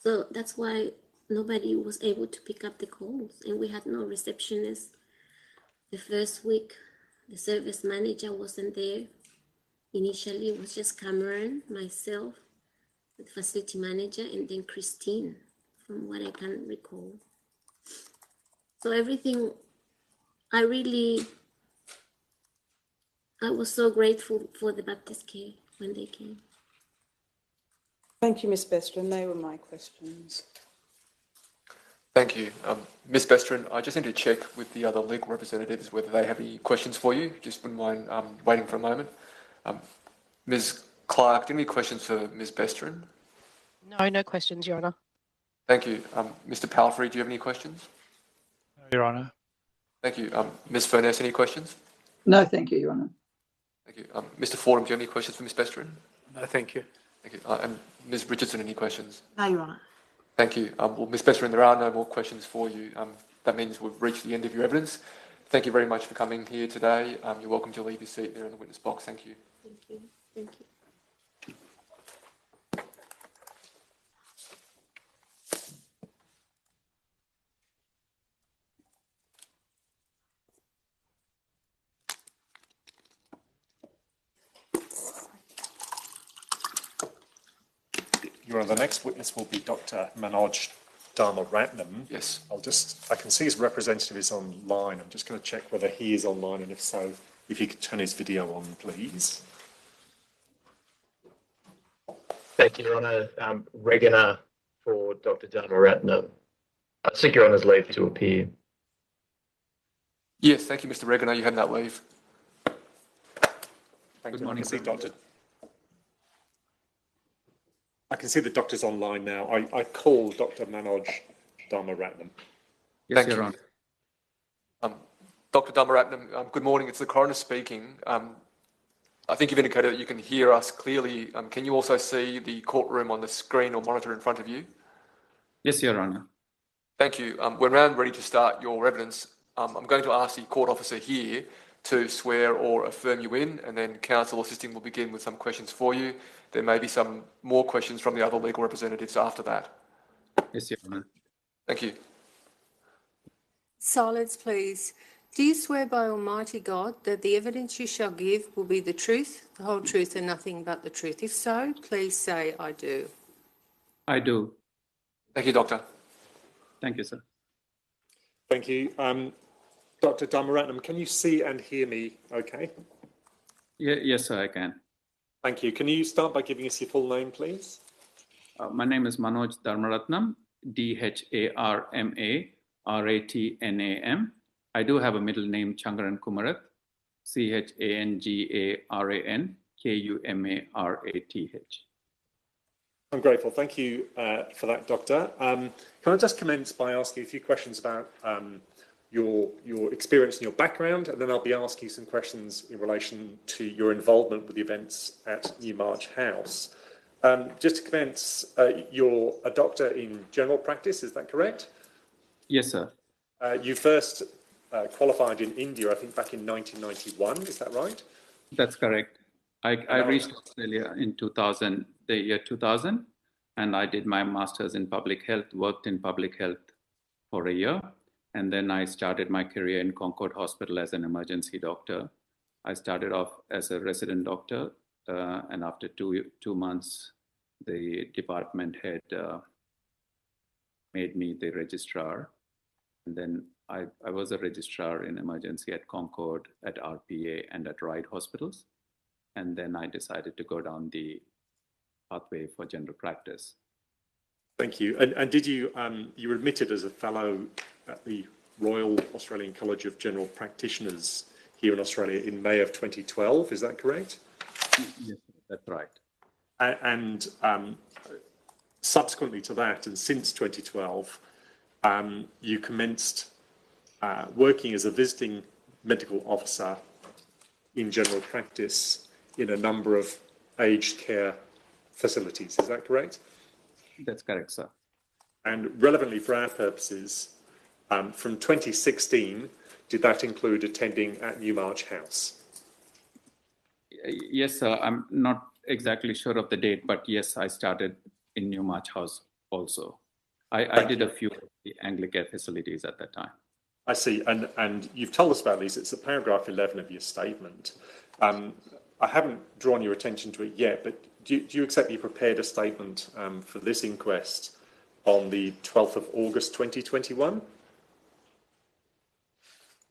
So that's why nobody was able to pick up the calls and we had no receptionist. The first week, the service manager wasn't there. Initially, it was just Cameron, myself, the facility manager, and then Christine, from what I can recall. So everything, I was so grateful for the Baptist care when they came. Thank you, Ms. Bestron. They were my questions. Thank you. Ms. Bestron, I just need to check with the other legal representatives whether they have any questions for you. Just wouldn't mind waiting for a moment. Ms. Clark, do you have any questions for Ms. Bestron? No, no questions, Your Honour. Thank you. Mr. Palfrey, do you have any questions? No, Your Honour. Thank you. Ms. Furness, any questions? No, thank you, Your Honour. Thank you. Mr. Fordham, do you have any questions for Ms. Bestron? No, thank you. Thank you. And Ms. Richardson, any questions? No, Your Honour. Thank you. Well, Ms. Bestron, there are no more questions for you. That means we've reached the end of your evidence. Thank you very much for coming here today. You're welcome to leave your seat there in the witness box. Thank you. Thank you. Thank you. Your Honour, the next witness will be Dr. Manoj Dharmaratnam. Yes. I can see his representative is online. I'm just going to check whether he is online, and if so, if he could turn his video on, please. Thank you, Your Honour. Regana for Dr. Dharmaratnam. I seek Your Honour's leave to appear. Yes, thank you, Mr. Regana. You have that leave. Good morning. I can see the doctor's online now. I call Dr. Manoj Dharmaratnam. Yes, Thank Your you. Honour. Dr. Dharmaratnam, good morning. It's the coroner speaking. I think you've indicated that you can hear us clearly. Can you also see the courtroom on the screen or monitor in front of you? Yes, Your Honour. Thank you. We're now ready to start your evidence. I'm going to ask the court officer here to swear or affirm you in, and then counsel assisting will begin with some questions for you. There may be some more questions from the other legal representatives after that. Yes, Your Honour. Thank you. Silence, please. Do you swear by Almighty God that the evidence you shall give will be the truth, the whole truth, and nothing but the truth? If so, please say, I do. I do. Thank you, Doctor. Thank you, sir. Thank you. Dr. Dharmaratnam, can you see and hear me okay? Yes, sir, I can. Thank you. Can you start by giving us your full name, please? My name is Manoj Dharmaratnam, Dharmaratnam. I do have a middle name, Changaran Kumarat, Changaran Kumarat. I'm grateful. Thank you for that, Doctor. Can I just commence by asking a few questions about your experience and your background, and then I'll be asking some questions in relation to your involvement with the events at Newmarch House. Just to commence, you're a doctor in general practice, is that correct? Yes, sir. You first qualified in India, I think, back in 1991, is that right? That's correct. I reached Australia in 2000, the year 2000, and I did my master's in public health, worked in public health for a year, and then I started my career in Concord Hospital as an emergency doctor. I started off as a resident doctor, and after two months, the department head made me the registrar. And then I was a registrar in emergency at Concord, at RPA, and at Ryde Hospitals. And then I decided to go down the pathway for general practice. Thank you. And did you you were admitted as a fellow at the Royal Australian College of General Practitioners here in Australia in May of 2012, is that correct? Yes, that's right. And subsequently to that, and since 2012, you commenced working as a visiting medical officer in general practice in a number of aged care facilities. Is that correct? That's correct, sir. And relevantly for our purposes, from 2016, did that include attending at Newmarch House? Yes, sir. I'm not exactly sure of the date, but yes, I started in Newmarch House also. I did a few of the Anglicare facilities at that time. I see, and you've told us about these. It's at paragraph 11 of your statement. I haven't drawn your attention to it yet, but do you accept you prepared a statement for this inquest on the 12th of August 2021?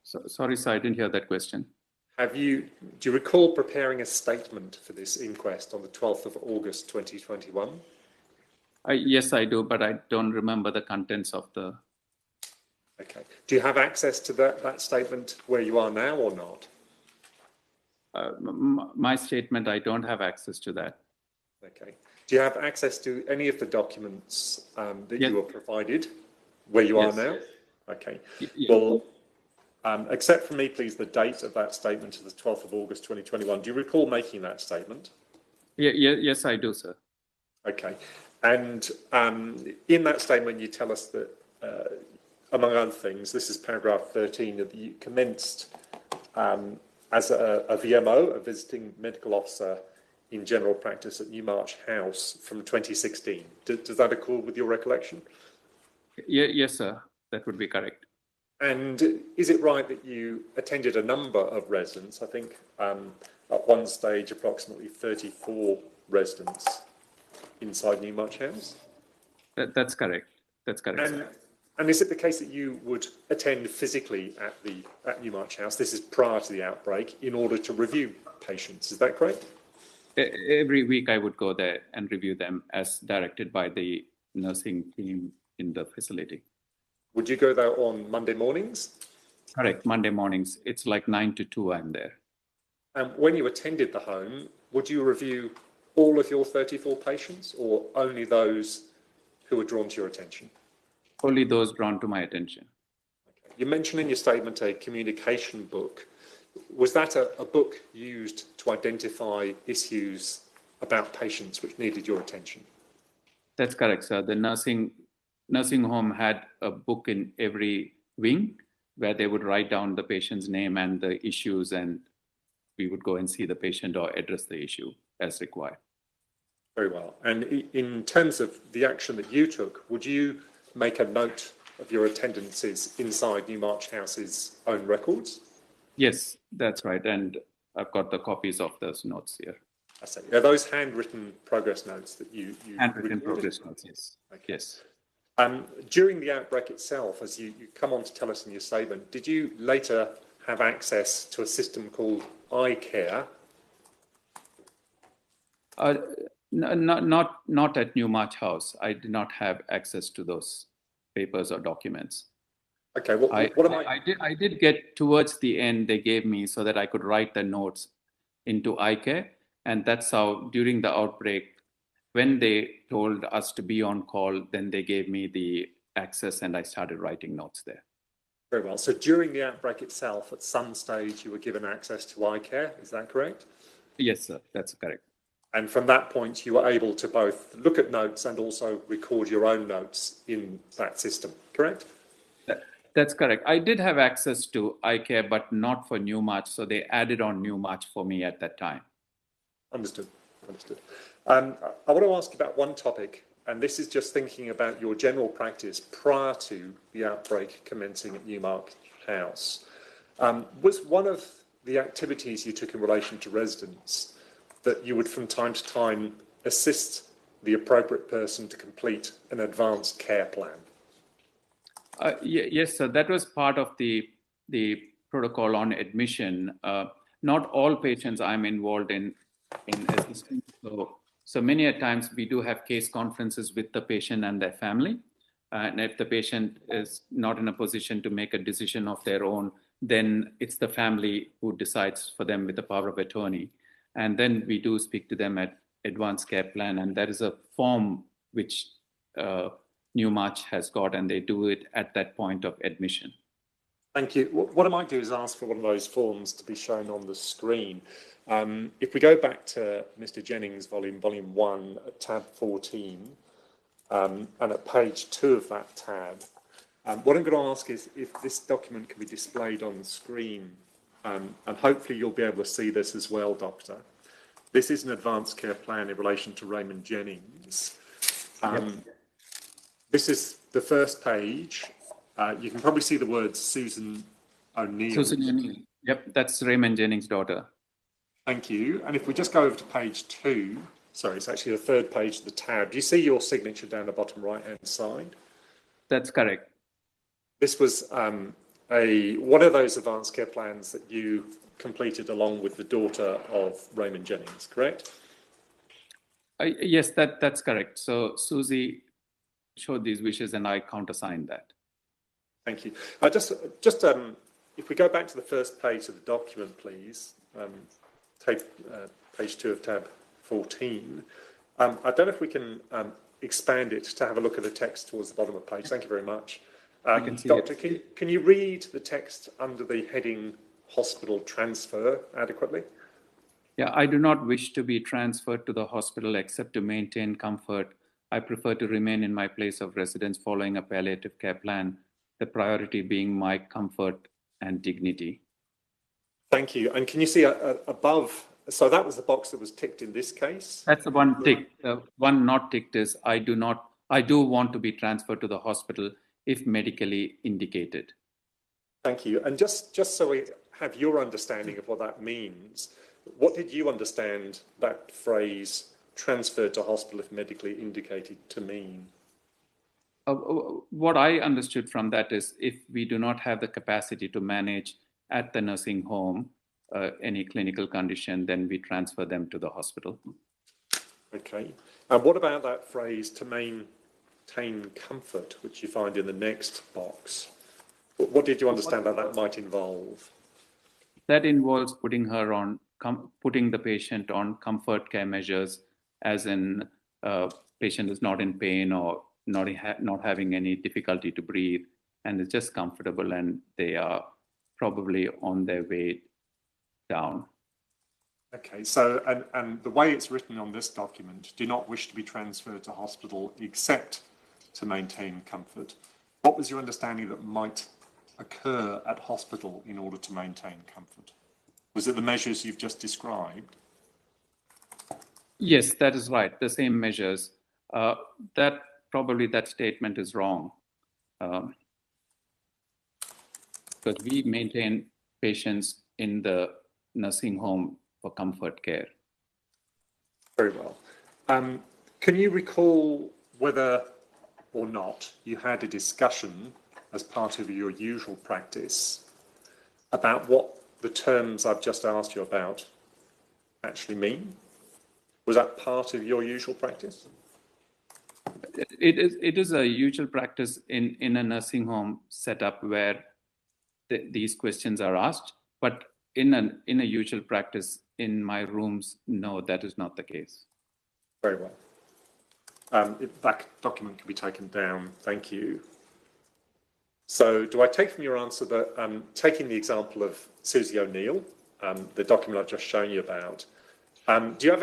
Sorry, sir, I didn't hear that question. Do you recall preparing a statement for this inquest on the 12th of August 2021? Yes, I do, but I don't remember the contents of the... Okay. Do you have access to that statement where you are now or not? My statement, I don't have access to that. Okay. Do you have access to any of the documents that Yes. you were provided where you Yes. are now? Okay. Yeah. Well, accept from me, please, the date of that statement to the 12th of August 2021. Do you recall making that statement? Yes, I do, sir. Okay. And in that statement, you tell us that, among other things, this is paragraph 13, that you commenced as a VMO, a visiting medical officer in general practice at Newmarch House from 2016. Does that accord with your recollection? Yes, sir. That would be correct. And is it right that you attended a number of residents? I think at one stage, approximately 34 residents inside Newmarch House? That's correct. That's correct, sir. And is it the case that you would attend physically at Newmarch House, this is prior to the outbreak, in order to review patients? Is that correct? Every week I would go there and review them as directed by the nursing team in the facility. Would you go there on Monday mornings? Correct, Monday mornings. It's like 9 to 2 I'm there. And when you attended the home, would you review all of your 34 patients or only those who were drawn to your attention? Only those drawn to my attention. Okay. You mentioned in your statement a communication book. Was that a book used to identify issues about patients which needed your attention? That's correct, sir. The nursing home had a book in every wing where they would write down the patient's name and the issues, and we would go and see the patient or address the issue as required. Very well. And in terms of the action that you took, would you make a note of your attendances inside Newmarch House's own records? Yes, that's right. And I've got the copies of those notes here. I see. Are those handwritten progress notes that you Handwritten recorded? progress notes, yes. Okay. Yes. During the outbreak itself, as you come on to tell us in your statement, did you later have access to a system called iCare? Not at Newmarch House. I did not have access to those papers or documents. Okay, what am I? I did get towards the end, they gave me so that I could write the notes into iCare. And that's how, during the outbreak, when they told us to be on call, then they gave me the access and I started writing notes there. Very well. So during the outbreak itself, at some stage, you were given access to iCare, is that correct? Yes, sir, that's correct. And from that point, you were able to both look at notes and also record your own notes in that system, correct? That's correct. I did have access to iCare, but not for Newmarch. So they added on Newmarch for me at that time. Understood. Understood. I want to ask about one topic, and this is just thinking about your general practice prior to the outbreak commencing at Newmarch House. Was one of the activities you took in relation to residents that you would from time to time assist the appropriate person to complete an advanced care plan? Yes, sir. That was part of the protocol on admission. Not all patients I'm involved in assisting. So many a times we do have case conferences with the patient and their family. And if the patient is not in a position to make a decision of their own, then it's the family who decides for them with the power of attorney. And then we do speak to them at advanced care plan. And that is a form which Newmarch has got, and they do it at that point of admission. Thank you. What I might do is ask for one of those forms to be shown on the screen. If we go back to Mr. Jennings' volume 1, at tab 14, and at page 2 of that tab, what I'm going to ask is if this document can be displayed on the screen, and hopefully you'll be able to see this as well, Doctor. This is an advanced care plan in relation to Raymond Jennings. This is the first page. You can probably see the words Susan O'Neill. Susan O'Neill. Yep, that's Raymond Jennings' daughter. Thank you. And if we just go over to page 2, sorry, it's actually the third page of the tab. Do you see your signature down the bottom right-hand side? That's correct. This was one of those advanced care plans that you completed along with the daughter of Raymond Jennings, correct? Yes, that's correct. So Susie showed these wishes and I countersigned that. Thank you. Just if we go back to the first page of the document, please, take page 2 of tab 14. I don't know if we can expand it to have a look at the text towards the bottom of the page. Thank you very much. Doctor, can you read the text under the heading hospital transfer adequately? Yeah, I do not wish to be transferred to the hospital except to maintain comfort. I prefer to remain in my place of residence following a palliative care plan, the priority being my comfort and dignity. Thank you. And can you see above, so that was the box that was ticked in this case? That's the one ticked. The one not ticked is I do want to be transferred to the hospital if medically indicated. Thank you. And just so we have your understanding of what that means, what did you understand that phrase transferred to hospital if medically indicated to mean? What I understood from that is if we do not have the capacity to manage at the nursing home any clinical condition, then we transfer them to the hospital. Okay. And what about that phrase to maintain comfort, which you find in the next box? What did you understand that might involve? That involves putting the patient on comfort care measures, as in patient is not in pain or not having any difficulty to breathe and is just comfortable and they are probably on their way down. Okay, so and the way it's written on this document, do not wish to be transferred to hospital except to maintain comfort. What was your understanding that might occur at hospital in order to maintain comfort? Was it the measures you've just described? Yes, that is right. The same measures. That statement is wrong. Because we maintain patients in the nursing home for comfort care. Very well. Can you recall whether or not you had a discussion as part of your usual practice about what the terms I've just asked you about actually mean? Was that part of your usual practice? It is a usual practice in a nursing home setup where these questions are asked, but in a usual practice in my rooms, no, that is not the case. Very well. if that document can be taken down, thank you. So do I take from your answer that, taking the example of Susie O'Neill, the document I've just shown you about, do you have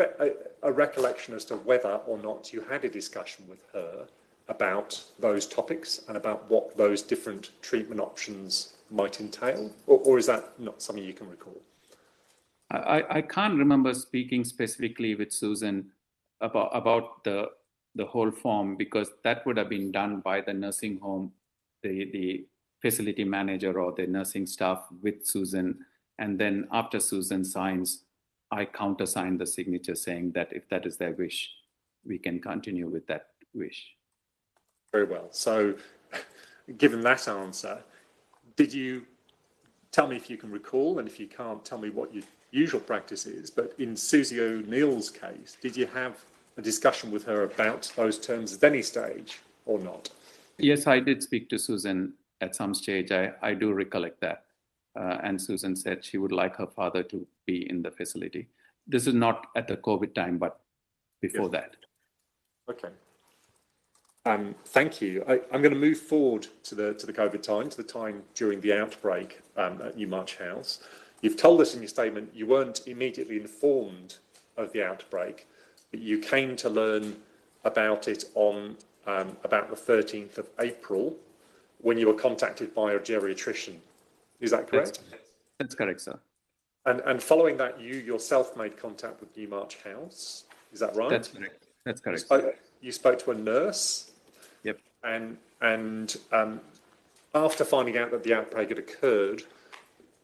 a recollection as to whether or not you had a discussion with her about those topics and about what those different treatment options might entail? Or is that not something you can recall? I can't remember speaking specifically with Susan about the whole form, because that would have been done by the nursing home, the facility manager or the nursing staff with Susan. And then after Susan signs, I countersign the signature saying that if that is their wish, we can continue with that wish. Very well. So given that answer, did you tell me if you can recall, and if you can't, tell me what your usual practice is, but in Susie O'Neill's case, did you have a discussion with her about those terms at any stage or not? Yes, I did speak to Susan at some stage. I do recollect that. And Susan said she would like her father to be in the facility. This is not at the COVID time, but before that. Okay. Thank you. I'm going to move forward to the COVID time, to the time during the outbreak at Newmarch House. You've told us in your statement you weren't immediately informed of the outbreak, but you came to learn about it on about the 13th of April when you were contacted by a geriatrician. Is that correct? That's correct, sir. And following that, you yourself made contact with Newmarch House. Is that right? That's correct. That's correct. You spoke to a nurse. Yep. And after finding out that the outbreak had occurred,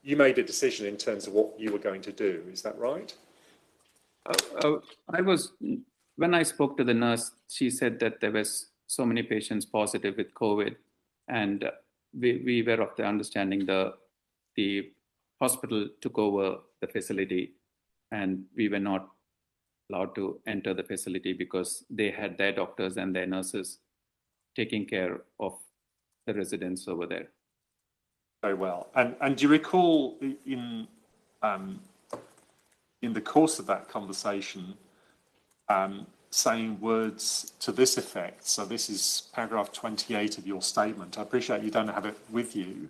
you made a decision in terms of what you were going to do. Is that right? When I spoke to the nurse, she said that there was so many patients positive with COVID, and we were of the understanding the hospital took over the facility, and we were not allowed to enter the facility because they had their doctors and their nurses taking care of the residents over there. Very well. And do you recall in the course of that conversation saying words to this effect? So this is paragraph 28 of your statement. I appreciate you don't have it with you.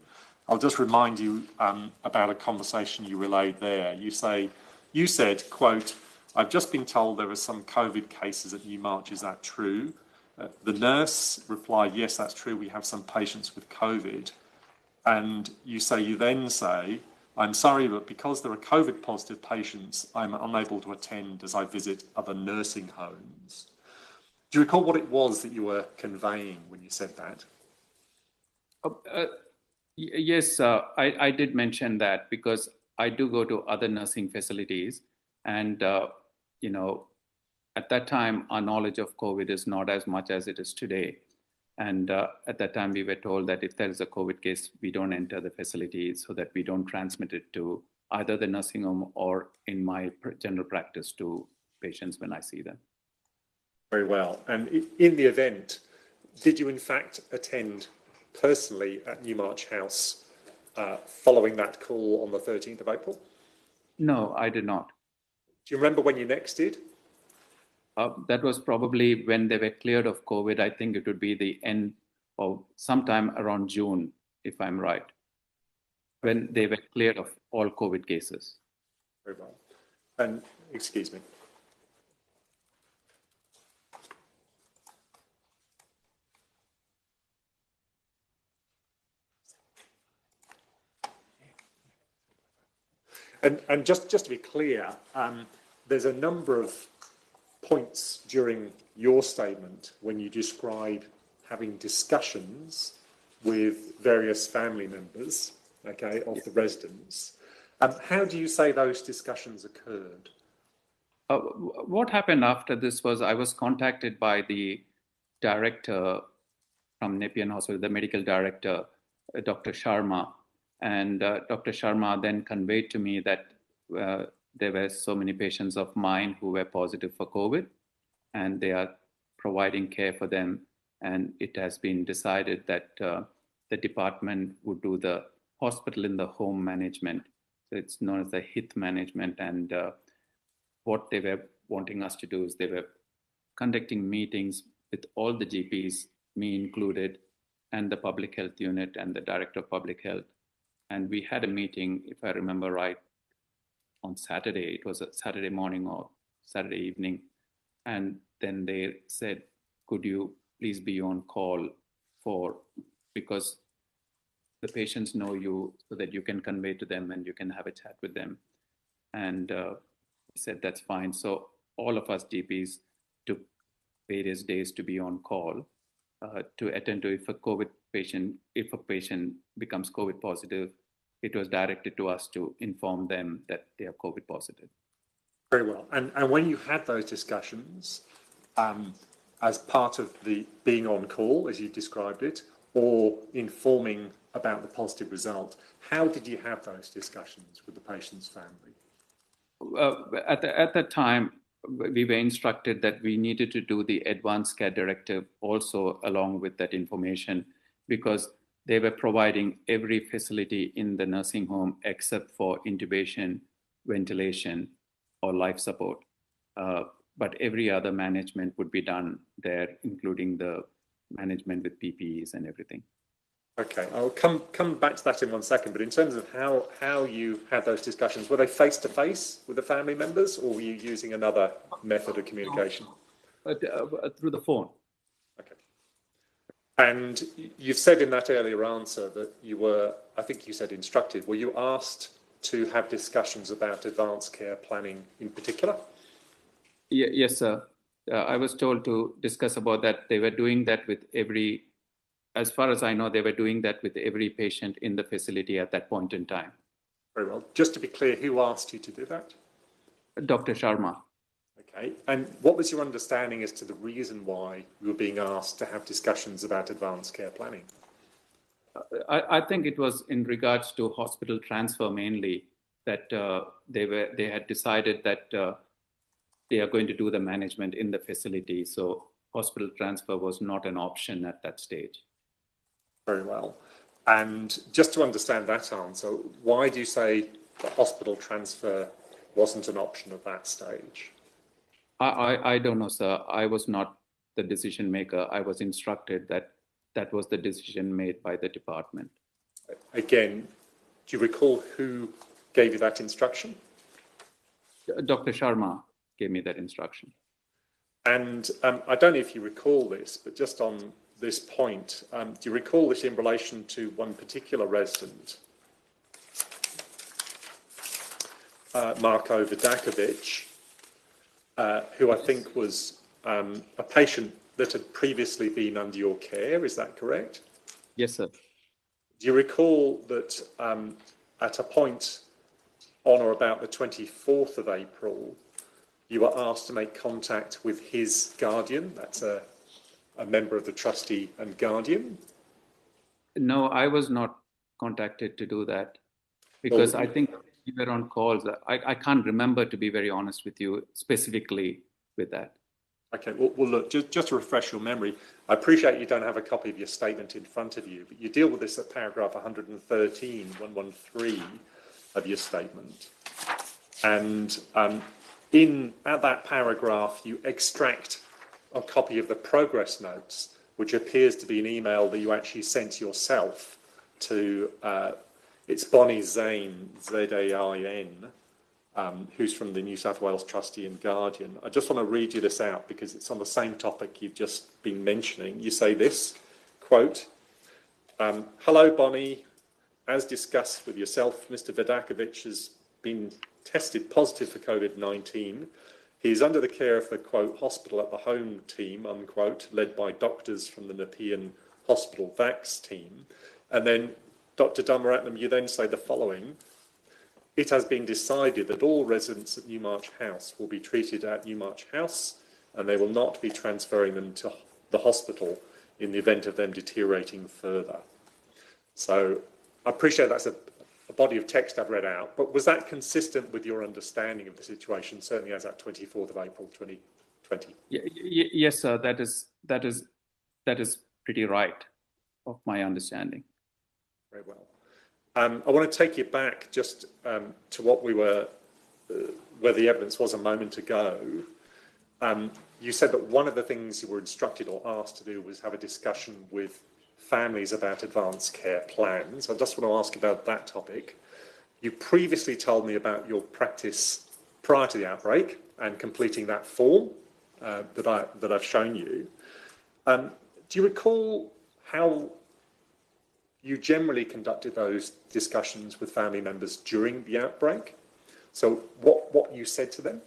I'll just remind you about a conversation you relayed there. You said, quote, "I've just been told there are some COVID cases at Newmarch. Is that true?" The nurse replied, "Yes, that's true. We have some patients with COVID." And you then say, "I'm sorry, but because there are COVID positive patients, I'm unable to attend as I visit other nursing homes." Do you recall what it was that you were conveying when you said that? Yes, I did mention that because I do go to other nursing facilities, and at that time, our knowledge of COVID is not as much as it is today. And at that time, we were told that if there is a COVID case, we don't enter the facility so that we don't transmit it to either the nursing home or in my general practice to patients when I see them. Very well. And in the event, did you in fact attend personally at Newmarch House following that call on the 13th of April? No, I did not. Do you remember when you next did? That was probably when they were cleared of COVID. I think it would be the end of sometime around June, if I'm right, when they were cleared of all COVID cases. Very well. And excuse me. And just to be clear, there's a number of points during your statement when you describe having discussions with various family members, okay, of the residents. How do you say those discussions occurred? What happened after this was I was contacted by the director from Nepean Hospital, the medical director, Dr. Sharma. And Dr. Sharma then conveyed to me that there were so many patients of mine who were positive for COVID, and they are providing care for them. And it has been decided that the department would do the hospital in the home management. So it's known as the HIT management. And what they were wanting us to do is they were conducting meetings with all the GPs, me included, and the public health unit and the director of public health. And we had a meeting, if I remember right, on Saturday. It was a Saturday morning or Saturday evening. And then they said, could you please be on call because the patients know you, so that you can convey to them and you can have a chat with them. And he said, that's fine. So all of us GPs took various days to be on call to attend to if a patient becomes COVID positive. It was directed to us to inform them that they are COVID positive. Very well. And when you had those discussions, as part of the being on call, as you described it, or informing about the positive result, how did you have those discussions with the patient's family? At the time, we were instructed that we needed to do the advanced care directive also along with that information, because they were providing every facility in the nursing home except for intubation, ventilation, or life support. But every other management would be done there, including the management with PPEs and everything. Okay, I'll come back to that in 1 second. But in terms of how you had those discussions, were they face-to-face with the family members, or were you using another method of communication? Through the phone. Okay. And you've said in that earlier answer that you were, I think you said instructed. Were you asked to have discussions about advanced care planning in particular? Yes, sir. I was told to discuss about that. They were doing that with as far as I know, they were doing that with every patient in the facility at that point in time. Very well. Just to be clear, who asked you to do that? Dr. Sharma. Okay. And what was your understanding as to the reason why you were being asked to have discussions about advanced care planning? I think it was in regards to hospital transfer mainly, that they had decided that they are going to do the management in the facility. So hospital transfer was not an option at that stage. Very well. And just to understand that answer, why do you say the hospital transfer wasn't an option at that stage? I don't know, sir. I was not the decision maker. I was instructed that was the decision made by the department. Again, do you recall who gave you that instruction? Dr. Sharma gave me that instruction. And I don't know if you recall this, but just on this point, do you recall this in relation to one particular resident, Marko Vidakovic, who I think was a patient that had previously been under your care, is that correct? Yes, sir. Do you recall that at a point on or about the 24th of April, you were asked to make contact with his guardian? That's a member of the trustee and guardian? No, I was not contacted to do that, because I think you were on calls. I can't remember, to be very honest with you, specifically with that. Okay, well look, just to refresh your memory, I appreciate you don't have a copy of your statement in front of you, but you deal with this at paragraph 113 of your statement. And at that paragraph, you extract a copy of the progress notes, which appears to be an email that you actually sent yourself to, it's Bonnie Zain, Z-A-I-N, who's from the New South Wales Trustee and Guardian. I just want to read you this out because it's on the same topic you've just been mentioning. You say this, quote, hello, Bonnie. As discussed with yourself, Mr. Vidakovic has been tested positive for COVID-19. He is under the care of the, quote, hospital at the home team, unquote, led by doctors from the Nepean Hospital Vax team. And then, Dr. Dhammaratnam, you then say the following: it has been decided that all residents at Newmarch House will be treated at Newmarch House, and they will not be transferring them to the hospital in the event of them deteriorating further. So I appreciate that's a body of text I've read out, but was that consistent with your understanding of the situation, certainly as at 24th of April 2020? Yes, sir. That is pretty right of my understanding. Very well. I want to take you back just to what we were, where the evidence was a moment ago. you said that one of the things you were instructed or asked to do was have a discussion with families about advanced care plans. I just want to ask about that topic. You previously told me about your practice prior to the outbreak and completing that form that I've shown you. Do you recall how you generally conducted those discussions with family members during the outbreak? So what you said to them?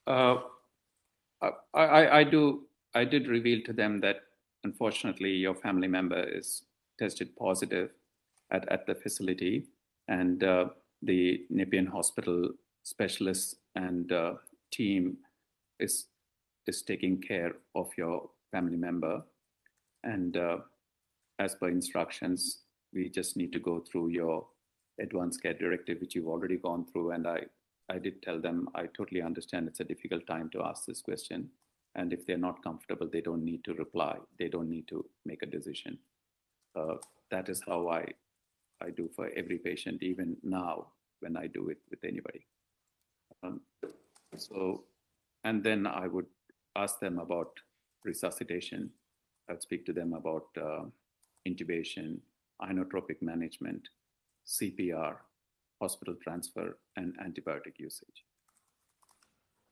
I did reveal to them that unfortunately your family member is tested positive at the facility, and the Nepean Hospital specialists and team is taking care of your family member, and as per instructions, we just need to go through your advanced care directive, which you've already gone through. And I did tell them, I totally understand it's a difficult time to ask this question. And if they're not comfortable, they don't need to reply. They don't need to make a decision. That is how I do for every patient, even now when I do it with anybody. And then I would ask them about resuscitation. I'd speak to them about intubation, inotropic management, CPR, hospital transfer, and antibiotic usage.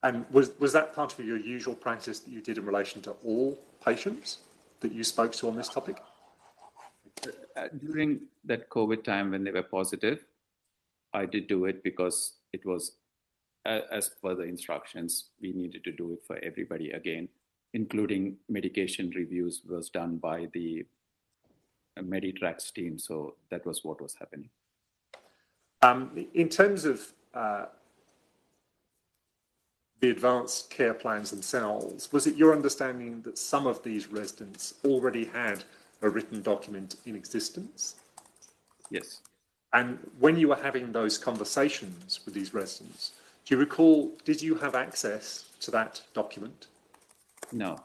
And was that part of your usual practice that you did in relation to all patients that you spoke to on this topic? During that COVID time when they were positive, I did do it because it was, as per the instructions, we needed to do it for everybody again, including medication reviews was done by the Meditrax team. So that was what was happening. In terms of the advanced care plans themselves, was it your understanding that some of these residents already had a written document in existence? Yes. And when you were having those conversations with these residents, do you recall, did you have access to that document? No.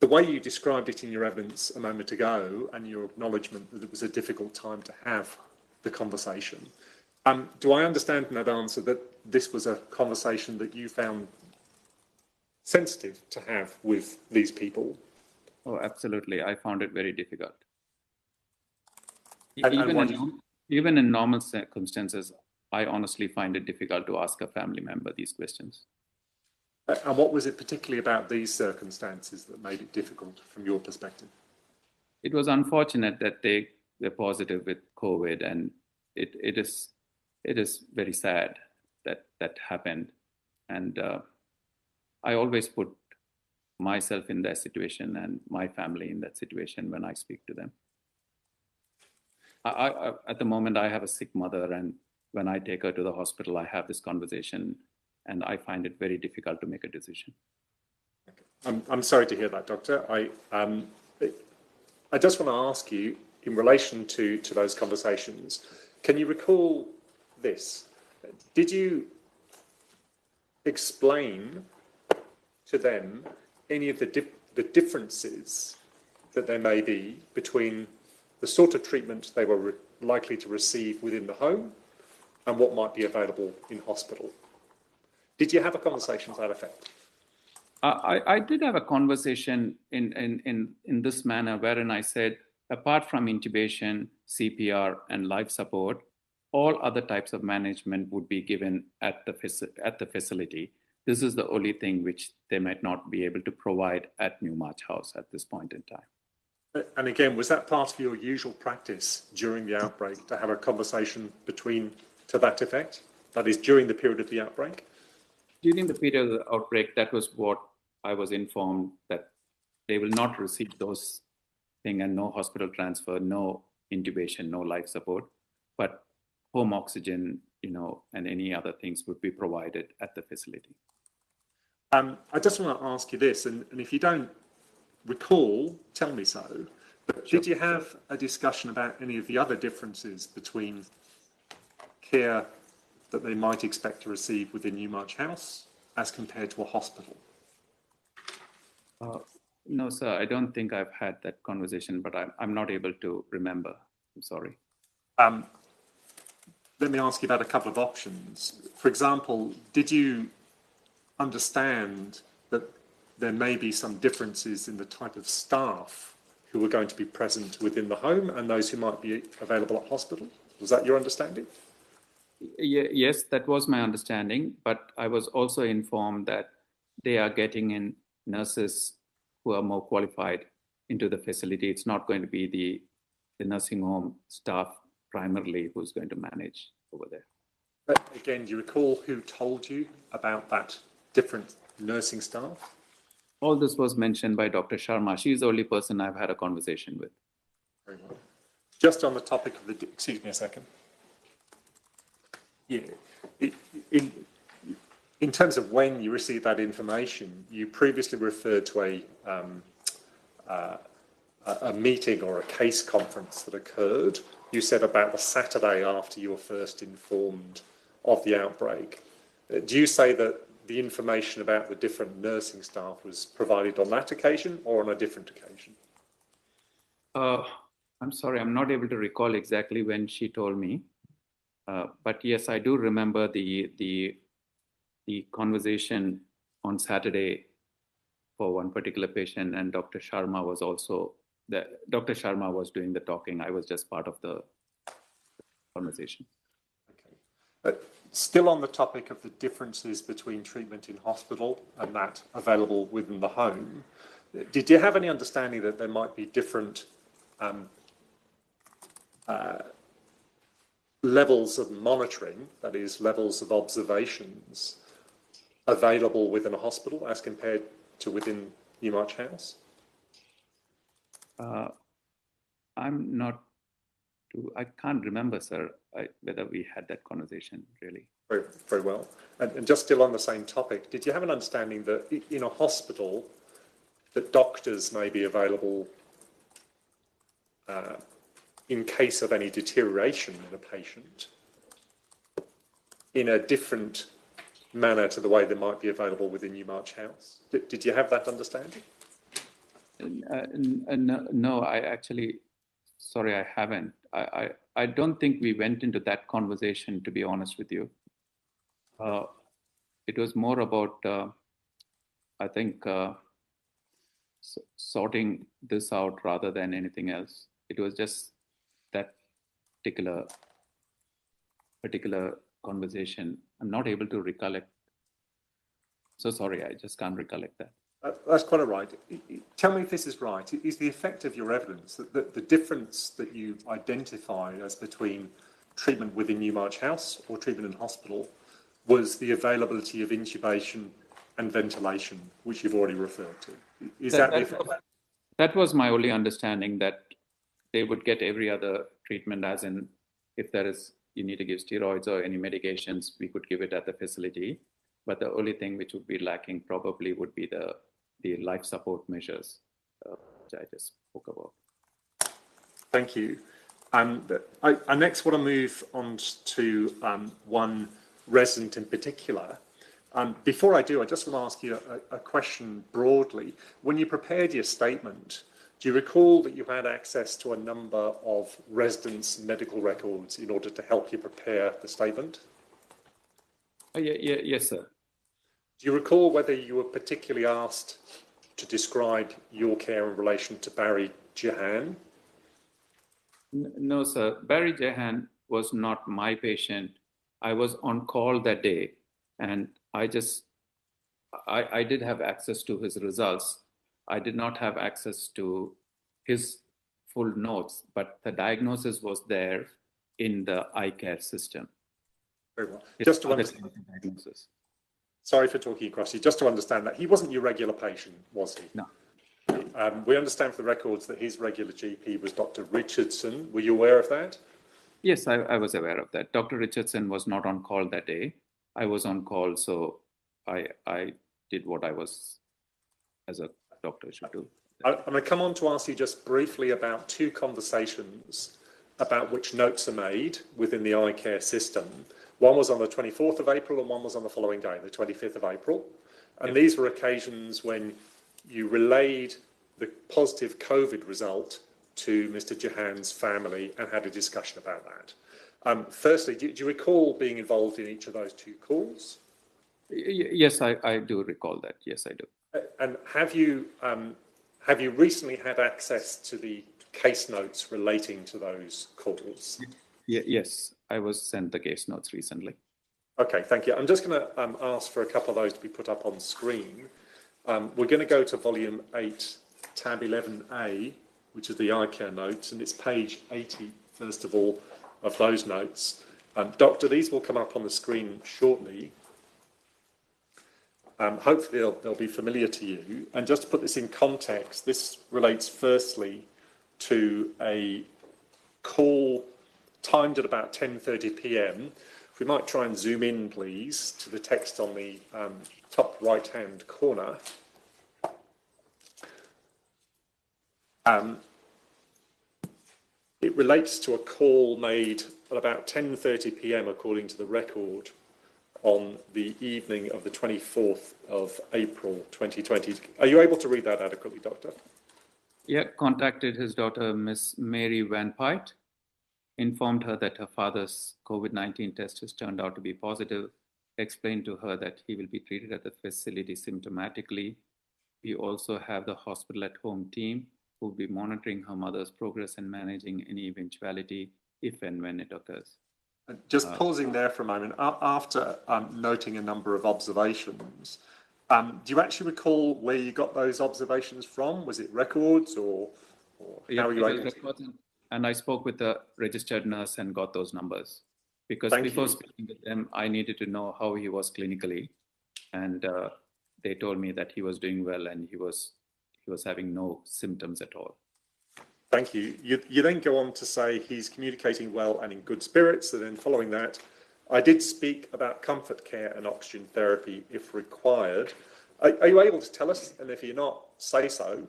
The way you described it in your evidence a moment ago and your acknowledgement that it was a difficult time to have the conversation, do I understand from that answer that this was a conversation that you found sensitive to have with these people? Oh, absolutely. I found it very difficult. And even in normal circumstances, I honestly find it difficult to ask a family member these questions. And what was it particularly about these circumstances that made it difficult from your perspective? It was unfortunate that they were positive with COVID, and it is very sad that happened. And I always put myself in that situation and my family in that situation when I speak to them. At the moment, I have a sick mother, and when I take her to the hospital, I have this conversation, and I find it very difficult to make a decision. I'm sorry to hear that, Doctor. I just want to ask you, in relation to those conversations, can you recall this? Did you explain to them any of the differences that there may be between the sort of treatment they were likely to receive within the home and what might be available in hospital? Did you have a conversation to that effect? I did have a conversation in this manner, wherein I said, apart from intubation, CPR, and life support, all other types of management would be given at the facility. This is the only thing which they might not be able to provide at Newmarch House at this point in time. And again, was that part of your usual practice during the outbreak to have a conversation to that effect? That is, during the period of the outbreak? During the period of the outbreak, that was what I was informed, that they will not receive those things, and no hospital transfer, no intubation, no life support, but home oxygen, and any other things would be provided at the facility. I just want to ask you this, and if you don't recall, tell me so, but did you have a discussion about any of the other differences between care that they might expect to receive within Newmarch House as compared to a hospital? No, sir, I don't think I've had that conversation, but I'm not able to remember. I'm sorry. let me ask you about a couple of options. For example, did you understand that there may be some differences in the type of staff who are going to be present within the home and those who might be available at hospital? Was that your understanding? Yes, that was my understanding, but I was also informed that they are getting in nurses who are more qualified into the facility. It's not going to be the nursing home staff primarily who's going to manage over there. But again, do you recall who told you about that different nursing staff? All this was mentioned by Dr. Sharma. She's the only person I've had a conversation with. Very well. Just on the topic of the, excuse me a second. Yeah, in terms of when you received that information, you previously referred to a meeting or a case conference that occurred. You said about the Saturday after you were first informed of the outbreak. Do you say that the information about the different nursing staff was provided on that occasion or on a different occasion? I'm sorry, I'm not able to recall exactly when she told me. But yes, I do remember the conversation on Saturday for one particular patient, and Dr. Sharma was also there. Dr. Sharma was doing the talking. I was just part of the conversation. Okay. But still on the topic of the differences between treatment in hospital and that available within the home, did you have any understanding that there might be different levels of monitoring, that is, levels of observations available within a hospital as compared to within Newmarch House? I can't remember, sir, whether we had that conversation, really. Very, very well. And just still on the same topic, did you have an understanding that in a hospital that doctors may be available in case of any deterioration in a patient in a different manner to the way they might be available within Newmarch House? Did you have that understanding? No, I actually, sorry, I haven't. I don't think we went into that conversation, to be honest with you. It was more about, I think, sorting this out rather than anything else. It was just that particular conversation. I'm not able to recollect. So sorry, I just can't recollect that. That's quite all right. Tell me if this is right. Is the effect of your evidence that the difference that you identify as between treatment within Newmarch House or treatment in hospital was the availability of intubation and ventilation, which you've already referred to? Is that the effect? That was my only understanding, that they would get every other treatment, as in if you need to give steroids or any medications, we could give it at the facility. But the only thing which would be lacking probably would be the life support measures, which I just spoke about. Thank you. I next want to move on to one resident in particular. Before I do, I just want to ask you a question broadly. When you prepared your statement, do you recall that you had access to a number of residents' medical records in order to help you prepare the statement? Yes, sir. Do you recall whether you were particularly asked to describe your care in relation to Barry Jahan? No, sir. Barry Jahan was not my patient. I was on call that day, and I did have access to his results. I did not have access to his full notes, but the diagnosis was there in the eye care system. Very well. Just to understand, diagnosis. Sorry for talking across you. Just to understand that, he wasn't your regular patient, was he? No. We understand from the records that his regular GP was Dr. Richardson. Were you aware of that? Yes, I was aware of that. Dr. Richardson was not on call that day. I was on call, so I did what I was as a doctor should do. I'm going to come on to ask you just briefly about two conversations about which notes are made within the eye care system. One was on the 24th of April and one was on the following day, the 25th of April. And these were occasions when you relayed the positive COVID result to Mr. Jahan's family and had a discussion about that. Firstly, do you recall being involved in each of those two calls? Yes, I do recall that. Yes, I do. And have you recently had access to the case notes relating to those calls? Yes, I was sent the case notes recently. Okay, thank you. I'm just going to ask for a couple of those to be put up on screen. We're going to go to volume 8, tab 11A, which is the eye care notes, and it's page 80, first of all, of those notes. Doctor, these will come up on the screen shortly. Hopefully they'll be familiar to you. And just to put this in context, this relates firstly to a call timed at about 10:30 p.m. If we might try and zoom in, please, to the text on the top right-hand corner. It relates to a call made at about 10:30 p.m. according to the record on the evening of the 24th of April 2020. Are you able to read that adequately, Doctor? Yeah, contacted his daughter, Miss Mary Van Pite, informed her that her father's COVID-19 test has turned out to be positive, explained to her that he will be treated at the facility symptomatically. We also have the hospital at home team who will be monitoring her mother's progress and managing any eventuality if and when it occurs. Just pausing there for a moment, after noting a number of observations, do you actually recall where you got those observations from? Was it records or how are you able to? And I spoke with the registered nurse and got those numbers. Because before speaking with them, I needed to know how he was clinically. And they told me that he was doing well and he was having no symptoms at all. Thank you. You then go on to say he's communicating well and in good spirits. And then following that, I did speak about comfort care and oxygen therapy if required. Are you able to tell us, and if you're not, say so,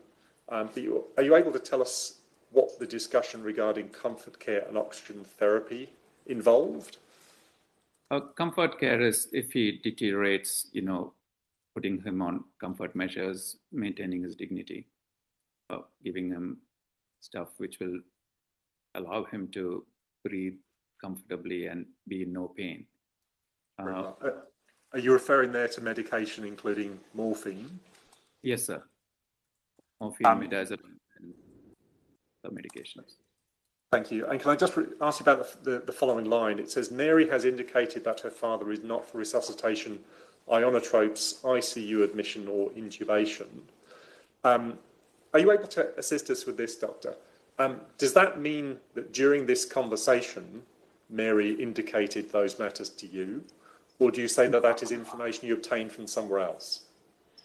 are you able to tell us what the discussion regarding comfort care and oxygen therapy involved? Comfort care is if he deteriorates, putting him on comfort measures, maintaining his dignity, giving him stuff which will allow him to breathe comfortably and be in no pain. Are you referring there to medication including morphine? Yes, sir. Morphine, midazolam, and the medications. Thank you. And can I just ask you about the following line? It says, Mary has indicated that her father is not for resuscitation, ionotropes, ICU admission or intubation. Are you able to assist us with this, Doctor? Does that mean that during this conversation, Mary indicated those matters to you? Or do you say that that is information you obtained from somewhere else?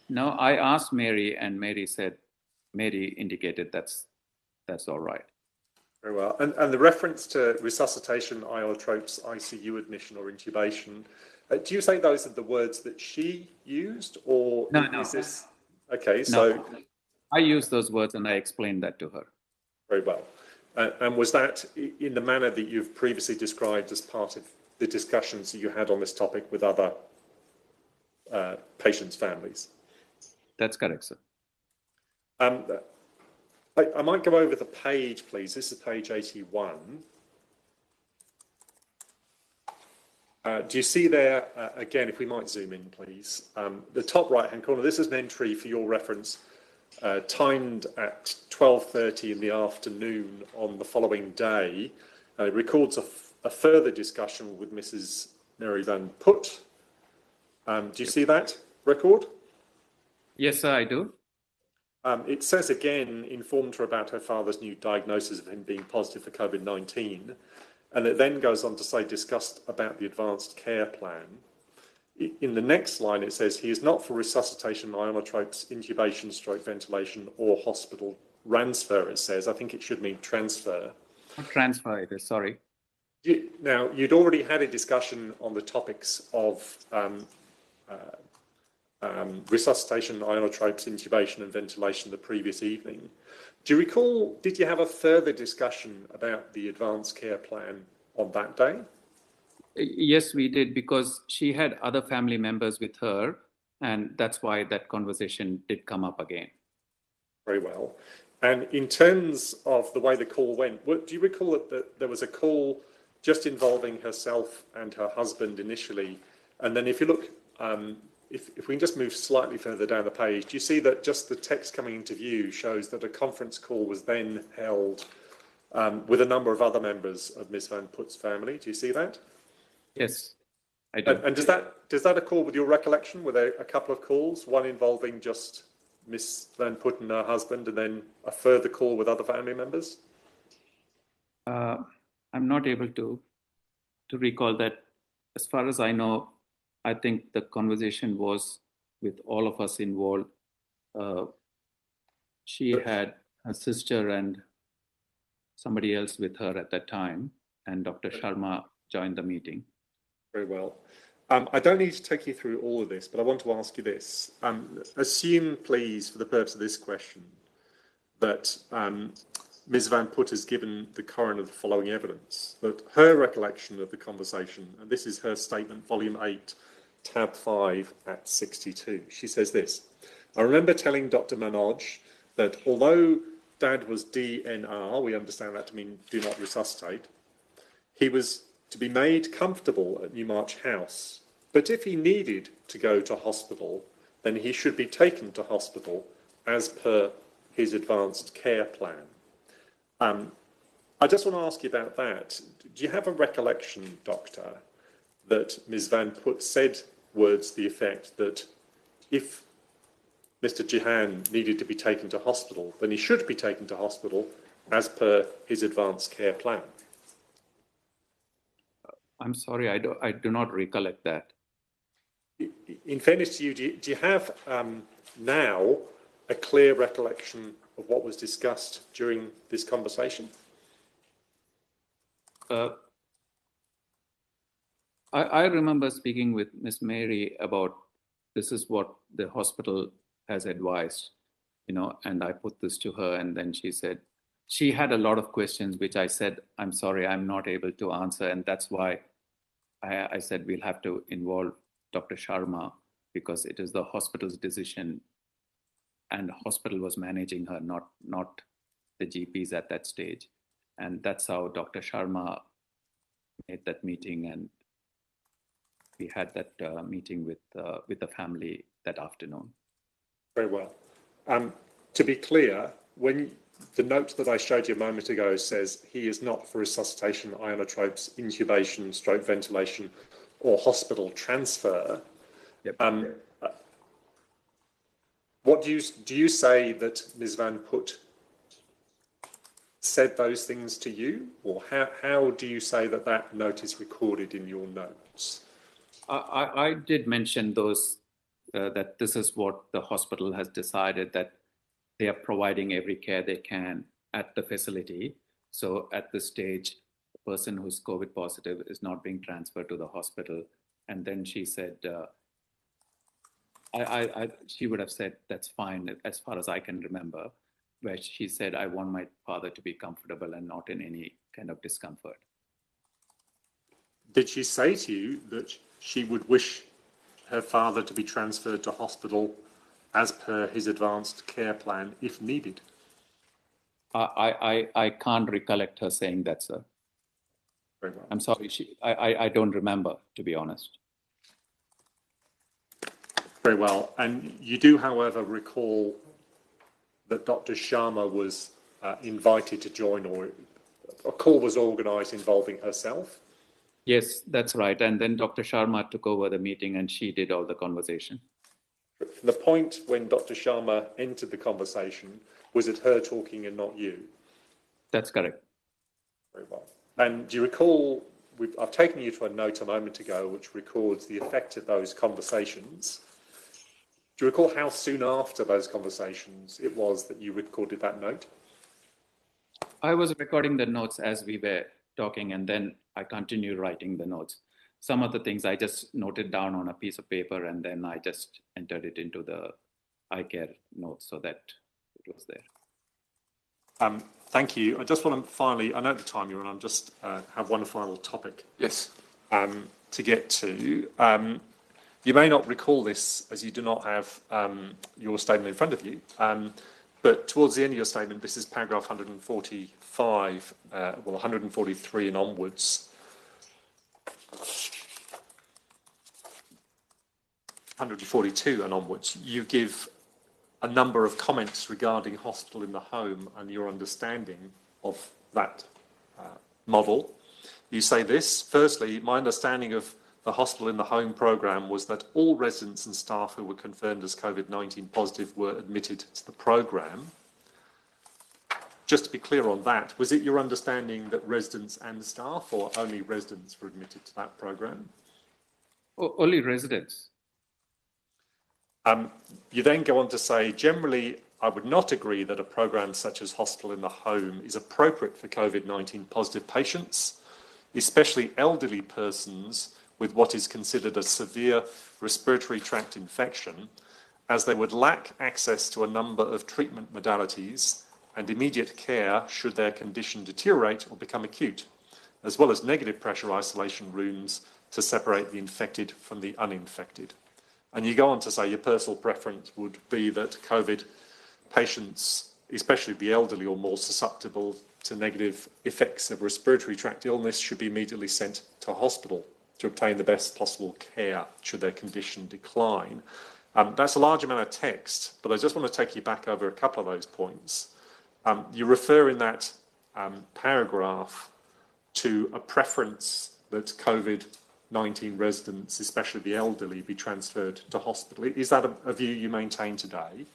No, I asked Mary and Mary indicated that's all right. Very well. And the reference to resuscitation, ionotropes, ICU admission or intubation, do you say those are the words that she used or is this... Okay, so... No, I used those words and I explained that to her. Very well. And was that in the manner that you've previously described as part of the discussions that you had on this topic with other patients' families? That's correct, sir. I might go over the page, please. This is page 81. Do you see there, again, if we might zoom in, please, the top right-hand corner, this is an entry for your reference, timed at 12:30 in the afternoon on the following day. It records a further discussion with Mrs. Mary Van Put. Do you see that record? Yes, sir, I do. It says again, informed her about her father's new diagnosis of him being positive for COVID-19. And it then goes on to say, discussed about the advanced care plan. In the next line, it says, he is not for resuscitation, ionotropes, intubation, stroke ventilation, or hospital transfer, it says. I think it should mean transfer. Transfer, it is, sorry. Now, you'd already had a discussion on the topics of resuscitation, ionotropes, intubation, and ventilation the previous evening. Do you recall, did you have a further discussion about the advanced care plan on that day? Yes, we did, because she had other family members with her, and that's why that conversation did come up again. Very well. And in terms of the way the call went, do you recall that there was a call just involving herself and her husband initially. And then if you look, if we can just move slightly further down the page, do you see that just the text coming into view shows that a conference call was then held with a number of other members of Ms. Van Put's family? Do you see that? Yes, I do. And does that accord with your recollection? Were there a couple of calls, one involving just Ms. Van Put and her husband, and then a further call with other family members? I'm not able to recall that. As far as I know, I think the conversation was with all of us involved. She had her sister and somebody else with her at that time, and Dr. Sharma joined the meeting. Very well. I don't need to take you through all of this, but I want to ask you this. Assume, please, for the purpose of this question, that Ms. Van Put has given the coroner the following evidence, that her recollection of the conversation, and this is her statement, volume 8, tab 5 at 62. She says this: I remember telling Dr. Manoj that although Dad was DNR, we understand that to mean do not resuscitate, he was to be made comfortable at Newmarch House, but if he needed to go to hospital, then he should be taken to hospital as per his advanced care plan. I just want to ask you about that. Do you have a recollection, Doctor, that Ms. Van Put said words to the effect that if Mr. Jihan needed to be taken to hospital, then he should be taken to hospital as per his advanced care plan? I'm sorry, I do not recollect that. In fairness to you, do you have now a clear recollection of what was discussed during this conversation? I remember speaking with Miss Mary about this is what the hospital has advised, and I put this to her, and then she said, she had a lot of questions, which I said, I'm sorry, I'm not able to answer. And that's why I said we'll have to involve Dr. Sharma, because it is the hospital's decision, and the hospital was managing her, not the GPs at that stage. And that's how Dr. Sharma made that meeting, and we had that meeting with the family that afternoon. Very well. To be clear, when the note that I showed you a moment ago says he is not for resuscitation, ionotropes, intubation, stroke ventilation, or hospital transfer, yep. What do you say that Ms. Van Put said those things to you, or how do you say that note is recorded in your notes? I did mention those, that this is what the hospital has decided, that they are providing every care they can at the facility. So at this stage, the person who's COVID positive is not being transferred to the hospital. And then she said, she would have said, that's fine, as far as I can remember, where she said, I want my father to be comfortable and not in any kind of discomfort. Did she say to you that she would wish her father to be transferred to hospital as per his advanced care plan if needed? I can't recollect her saying that, sir. Very well. I'm sorry, I don't remember, to be honest. Very well. And you do, however, recall that Dr. Sharma was invited to join, or a call was organised involving herself? Yes, that's right. And then Dr. Sharma took over the meeting and she did all the conversation. From the point when Dr. Sharma entered the conversation, was it her talking and not you? That's correct. Very well. And do you recall, I've taken you to a note a moment ago which records the effect of those conversations. Do you recall how soon after those conversations it was that you recorded that note? I was recording the notes as we were talking, and then I continued writing the notes. Some of the things I just noted down on a piece of paper, and then I just entered it into the iCare notes so that it was there. Thank you. I just want to finally, I know the time you're on, I'm just have one final topic. Yes. To get to. You may not recall this as you do not have your statement in front of you, but towards the end of your statement, this is paragraph 145, 143 and onwards. 142 and onwards, you give a number of comments regarding hospital in the home and your understanding of that model. You say this: firstly, my understanding of the hospital in the home programme was that all residents and staff who were confirmed as COVID-19 positive were admitted to the programme. Just to be clear on that, was it your understanding that residents and staff, or only residents, were admitted to that programme? Only residents. You then go on to say, generally, I would not agree that a programme such as hospital in the home is appropriate for COVID-19 positive patients, especially elderly persons with what is considered a severe respiratory tract infection, as they would lack access to a number of treatment modalities and immediate care should their condition deteriorate or become acute, as well as negative pressure isolation rooms to separate the infected from the uninfected. And you go on to say your personal preference would be that COVID patients, especially the elderly or more susceptible to negative effects of respiratory tract illness, should be immediately sent to hospital to obtain the best possible care should their condition decline. That's a large amount of text, but I just want to take you back over a couple of those points. You refer in that paragraph to a preference that COVID-19 residents, especially the elderly, be transferred to hospital. Is that a view you maintain today?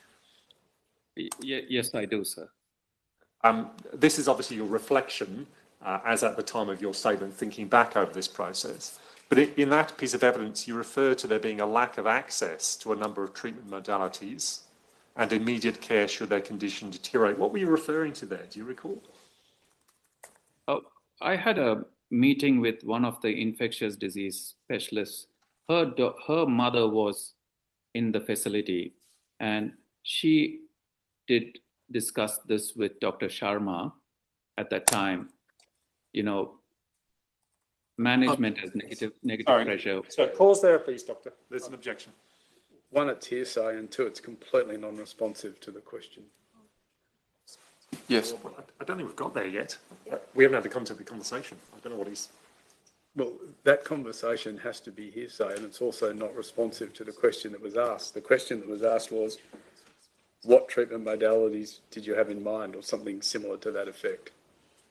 Yes, I do, sir. This is obviously your reflection as at the time of your statement, thinking back over this process. But in that piece of evidence, you refer to there being a lack of access to a number of treatment modalities and immediate care should their condition deteriorate. What were you referring to there? Do you recall? Oh, I had a meeting with one of the infectious disease specialists. Her mother was in the facility, and she did discuss this with Dr. Sharma at that time. You know, management has negative pressure. So pause there, please, Doctor. There's an objection. One, it's hearsay, and two, it's completely non-responsive to the question. Yes. I don't think we've got there yet. We haven't had the content of the conversation. I don't know what he's... Well, that conversation has to be hearsay, and it's also not responsive to the question that was asked. The question that was asked was, what treatment modalities did you have in mind, or something similar to that effect?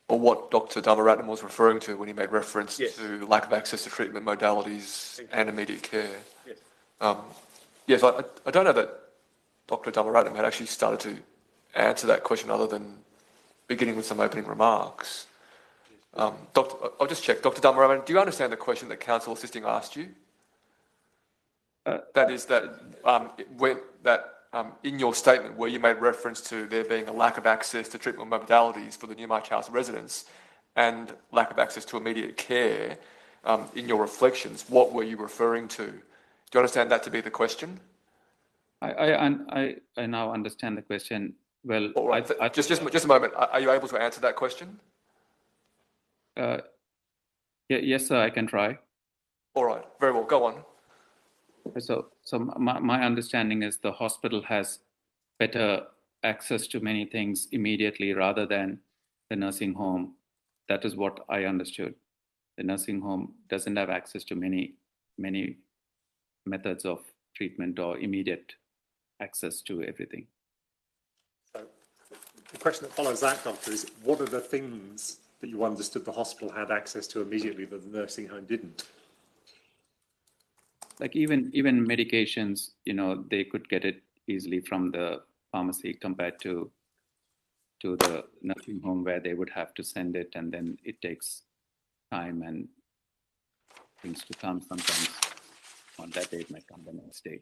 Or what Dr. Dhammaratnam was referring to when he made reference Yes. to lack of access to treatment modalities and immediate care. Yes. Yes, I don't know that Dr. Dhammaratnam had actually started to answer that question other than beginning with some opening remarks. I'll just check. Dr. Dhammaratnam, do you understand the question that counsel assisting asked you? That is that in your statement where you made reference to there being a lack of access to treatment modalities for the Newmarch House residents and lack of access to immediate care, in your reflections, what were you referring to? Do you understand that to be the question? I now understand the question. Well, all right. Just a moment. Are you able to answer that question? Yes, sir, I can try. All right. Very well. Go on. So my understanding is the hospital has better access to many things immediately rather than the nursing home. That is what I understood. The nursing home doesn't have access to many methods of treatment or immediate access to everything. So the question that follows that, Doctor, is what are the things that you understood the hospital had access to immediately that the nursing home didn't? Like even medications, you know, they could get it easily from the pharmacy compared to the nursing home where they would have to send it, and then it takes time and things to come. Sometimes on that day it might come the next day.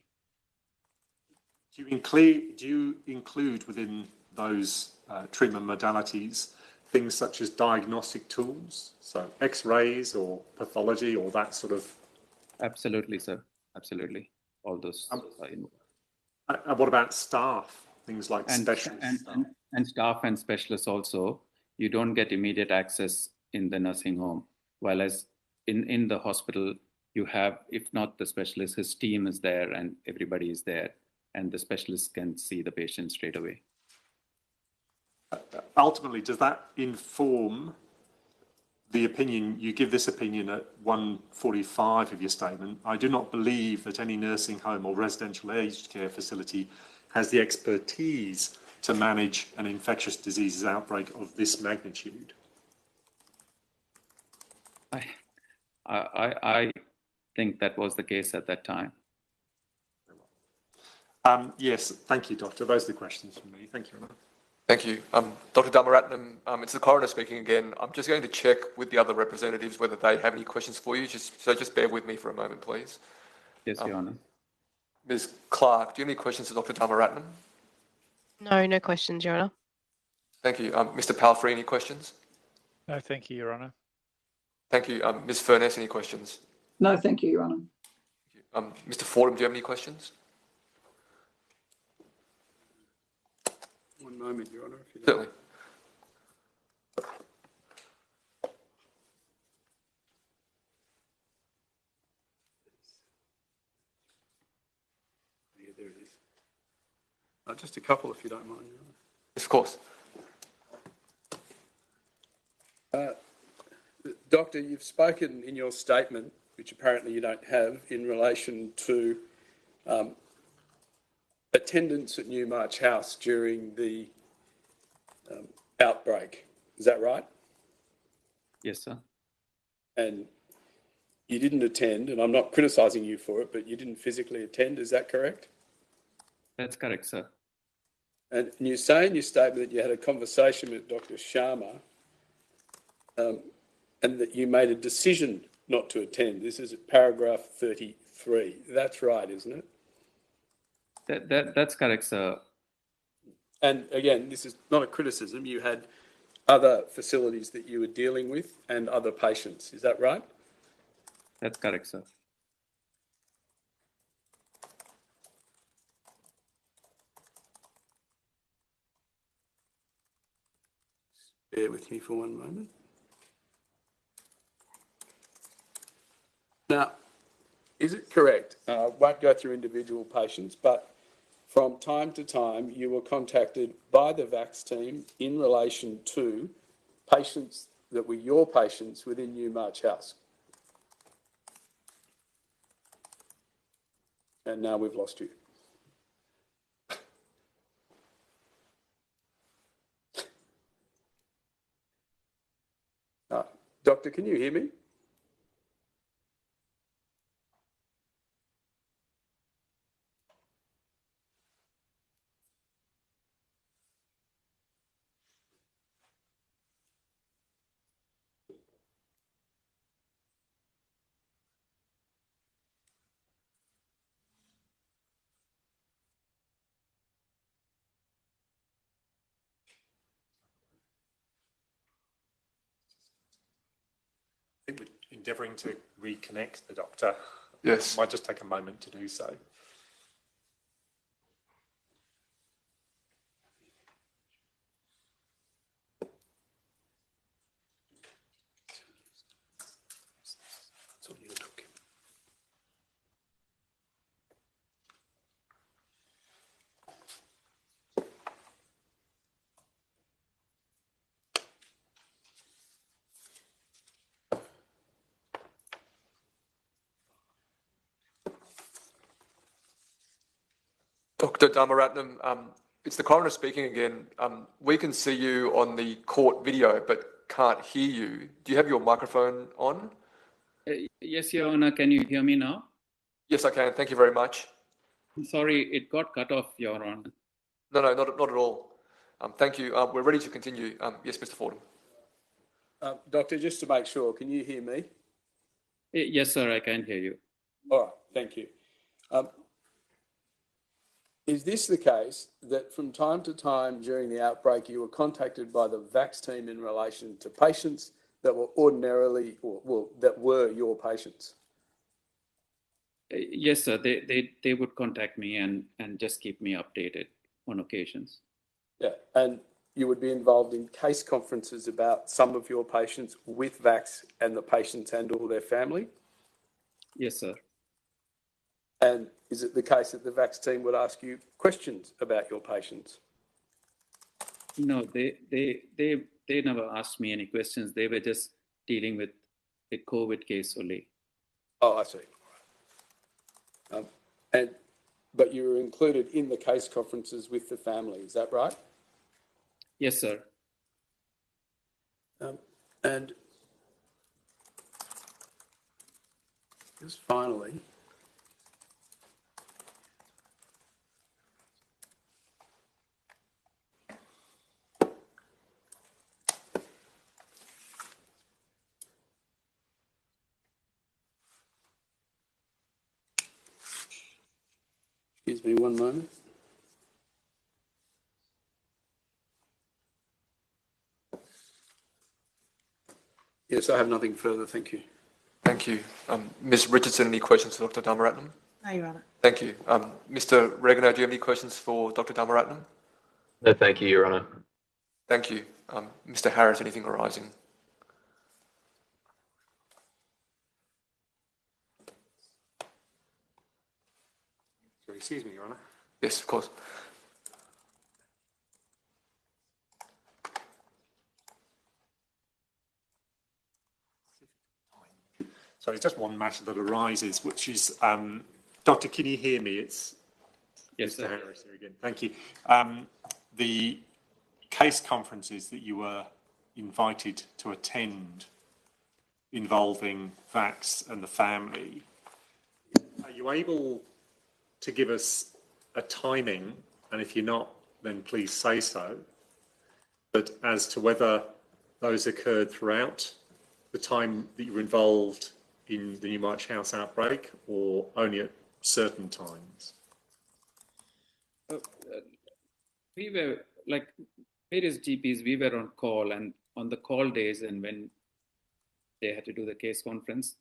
Do you include within those treatment modalities things such as diagnostic tools, so X-rays or pathology or that sort of? Absolutely, sir. Absolutely, all those. And what about staff? Things like specialists and staff and specialists also. You don't get immediate access in the nursing home, while as in the hospital you have, if not the specialist, his team is there and everybody is there, and the specialist can see the patient straight away. Ultimately, does that inform the opinion, you give this opinion at 1:45 of your statement. I do not believe that any nursing home or residential aged care facility has the expertise to manage an infectious diseases outbreak of this magnitude. I think that was the case at that time. Yes, thank you, Doctor. Those are the questions from me. Thank you, Anna. Thank you. Dr. Dhammaratnam, it's the coroner speaking again. I'm just going to check with the other representatives whether they have any questions for you. Just bear with me for a moment, please. Yes, Your Honour. Ms. Clark, do you have any questions for Dr. Dhammaratnam? No, no questions, Your Honour. Thank you. Mr. Palfrey, any questions? No, thank you, Your Honour. Thank you. Ms. Furness, any questions? No, thank you, Your Honour. Mr. Fordham, do you have any questions? One moment, Your Honour, if you Certainly. Yeah, there it is. Just a couple, if you don't mind, Your Honour. Yes, of course. Doctor, you've spoken in your statement, which apparently you don't have, in relation to attendance at Newmarch House during the outbreak. Is that right? Yes, sir. And you didn't attend, and I'm not criticising you for it, but you didn't physically attend. Is that correct? That's correct, sir. And you say in your statement that you had a conversation with Dr. Sharma and that you made a decision not to attend. This is at paragraph 33. That's right, isn't it? That's correct, sir. And again, this is not a criticism. You had other facilities that you were dealing with and other patients. Is that right? That's correct, sir. Bear with me for one moment. Now, is it correct? I won't go through individual patients, but from time to time you were contacted by the VAX team in relation to patients that were your patients within Newmarch House. And now we've lost you. Doctor, can you hear me? I think we're endeavouring to reconnect the doctor. Yes. Might just take a moment to do so. Dr. Dhammaratnam, it's the coroner speaking again. We can see you on the court video, but can't hear you. Do you have your microphone on? Yes, Your Honour. Can you hear me now? Yes, I can. Thank you very much. Sorry, it got cut off, Your Honour. No, not at all. Thank you. We're ready to continue. Yes, Mr. Fordham. Doctor, just to make sure, can you hear me? Yes, sir, I can hear you. All right, thank you. Is this the case that from time to time during the outbreak you were contacted by the VAX team in relation to patients that were ordinarily, that were your patients? Yes, sir. They would contact me and just keep me updated on occasions. Yeah, and you would be involved in case conferences about some of your patients with VAX and the patients and or their family? Yes, sir. And is it the case that the VAX team would ask you questions about your patients? No, they never asked me any questions. They were just dealing with the COVID case only. Oh, I see. But you were included in the case conferences with the family, is that right? Yes, sir. And just finally, excuse me one moment. Yes, I have nothing further, thank you. Thank you. Ms Richardson, any questions for Dr Dhammaratnam? No, Your Honour. Thank you. Mr Regano, do you have any questions for Dr Dhammaratnam? No, thank you, Your Honour. Thank you. Mr Harris, anything arising? Sorry, excuse me, Your Honour. Yes, of course. So it's just one matter that arises, which is, Doctor, can you hear me? It's Yes, Mr. sir. Harris here again. Thank you. The case conferences that you were invited to attend involving Vax and the family, are you able to give us a timing? And if you're not, then please say so. But as to whether those occurred throughout the time that you were involved in the Newmarch House outbreak, or only at certain times? We were like various GPs, we were on call, and on the call days and when they had to do the case conference,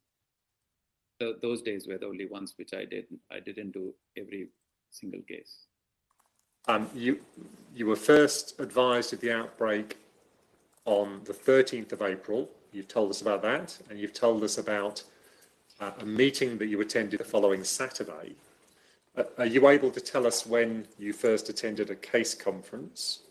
those days were the only ones which I did. I didn't do every single case. You were first advised of the outbreak on the 13th of April. You've told us about that, and you've told us about a meeting that you attended the following Saturday. Are you able to tell us when you first attended a case conference,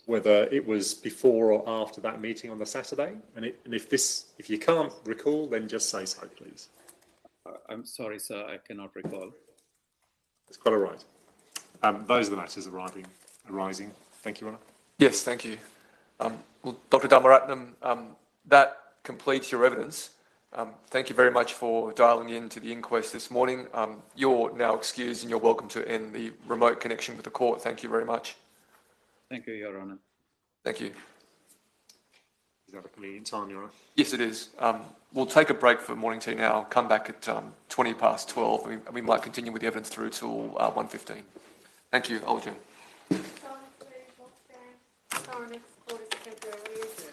whether it was before or after that meeting on the Saturday? And if you can't recall, then just say so, please. I'm sorry, sir, I cannot recall. That's quite all right. Those are the matters arising. Thank you, Honour. Yes, thank you. Well, Dr Dhammaratnam, that completes your evidence. Thank you very much for dialling in to the inquest this morning. You're now excused and you're welcome to end the remote connection with the court. Thank you very much. Thank you, Your Honour. Thank you. Is that a convenient time, Your Honour? Yes, it is. We'll take a break for morning tea now, come back at 20 past 12, and we might continue with the evidence through till 1:15. Thank you. I'll adjourn. Coroners Court is temporarily adjourned.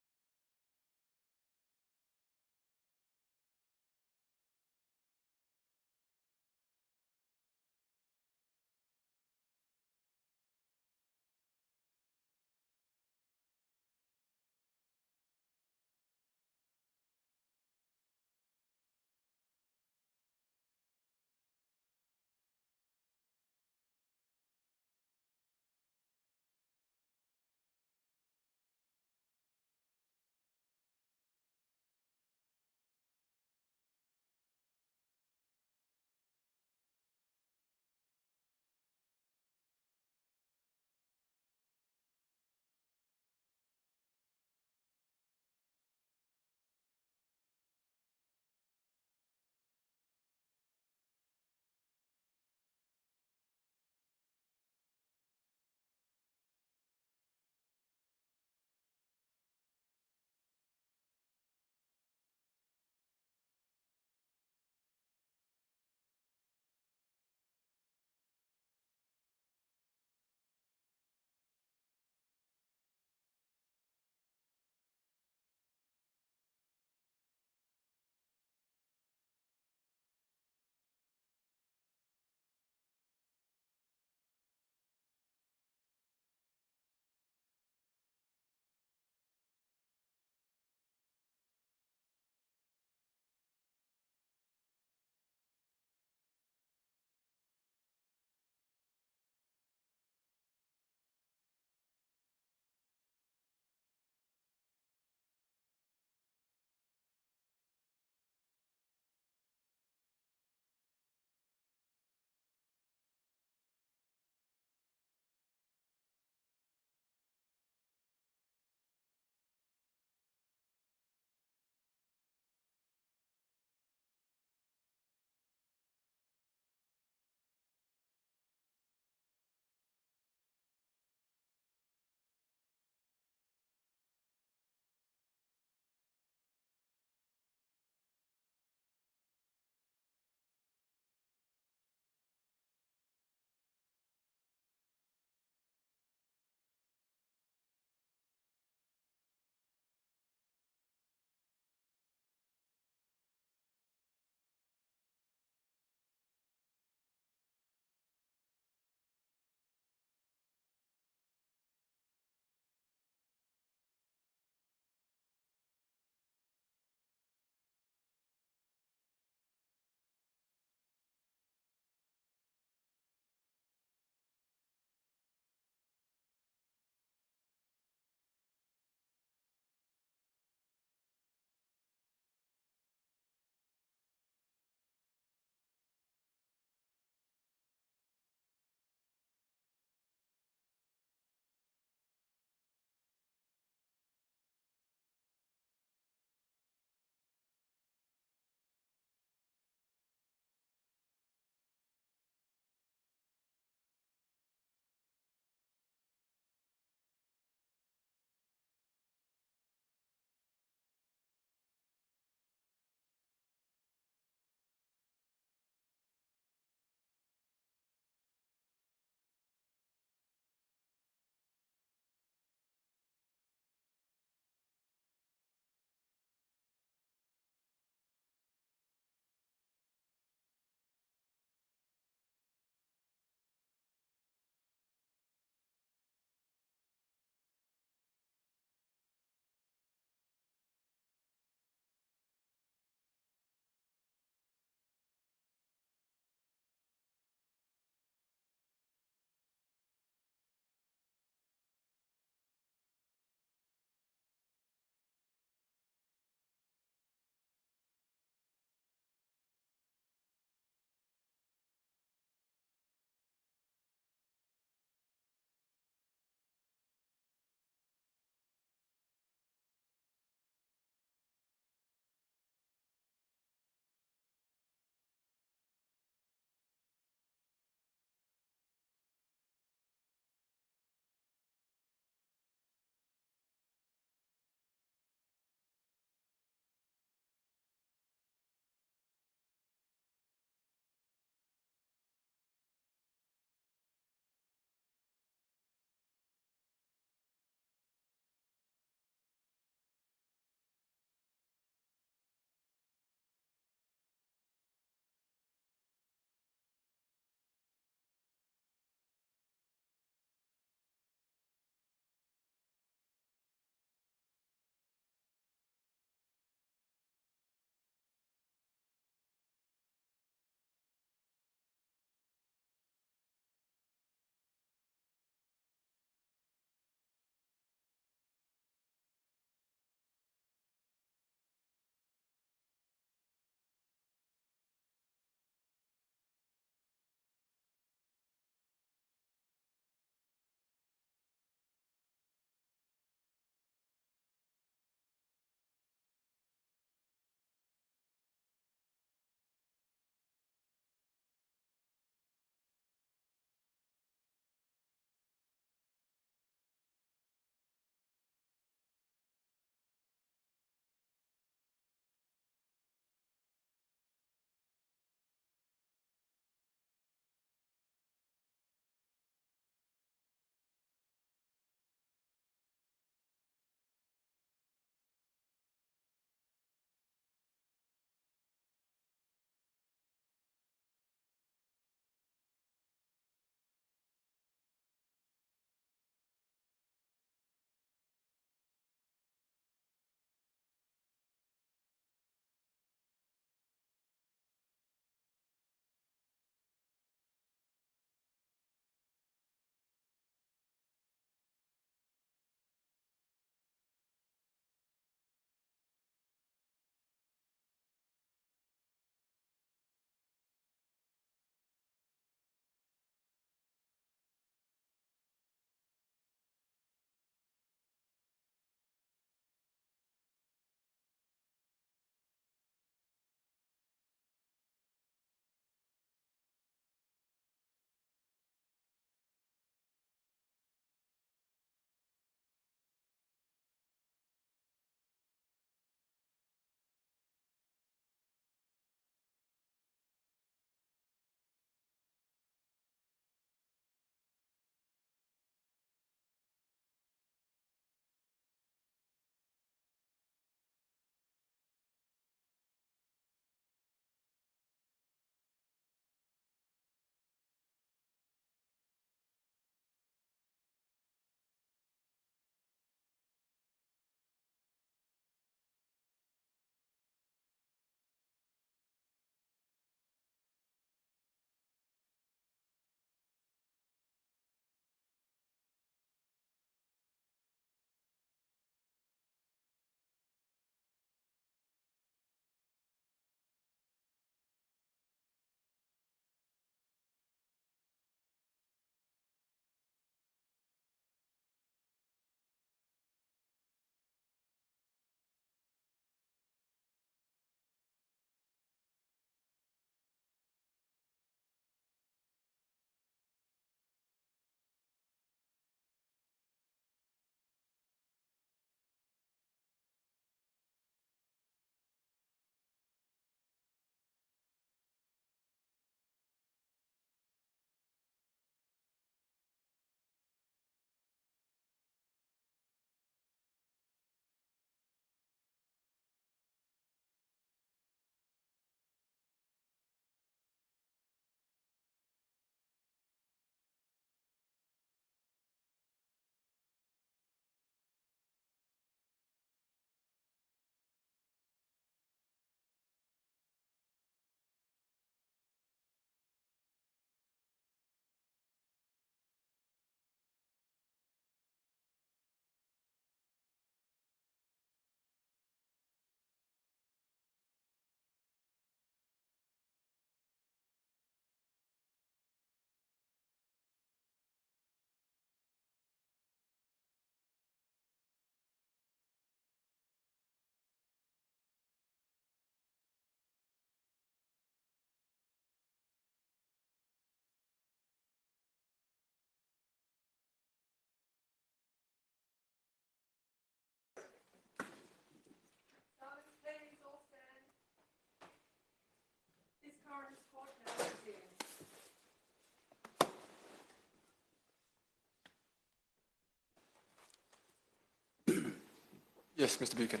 Yes, Mr. Buchan.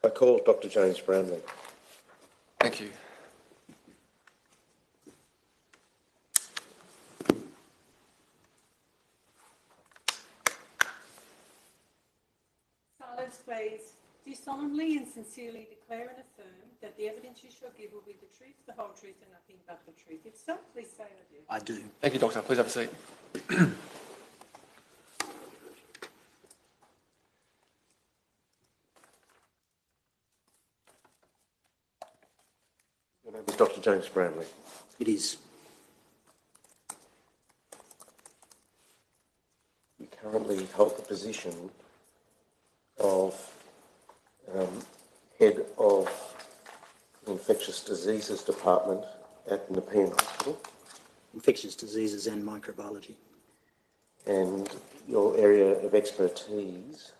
I call Dr. James Brownlee. Thank you. Silence, please. Do you solemnly and sincerely declare and affirm that the evidence you shall give will be the truth, the whole truth, and nothing but the truth? If so, please say I do. I do. Thank you, Doctor. Please have a seat. Your name is Dr. James Brownlee. It is. You currently hold the position of head of the Infectious Diseases Department at Nepean Hospital. Infectious diseases and microbiology. And your area of expertise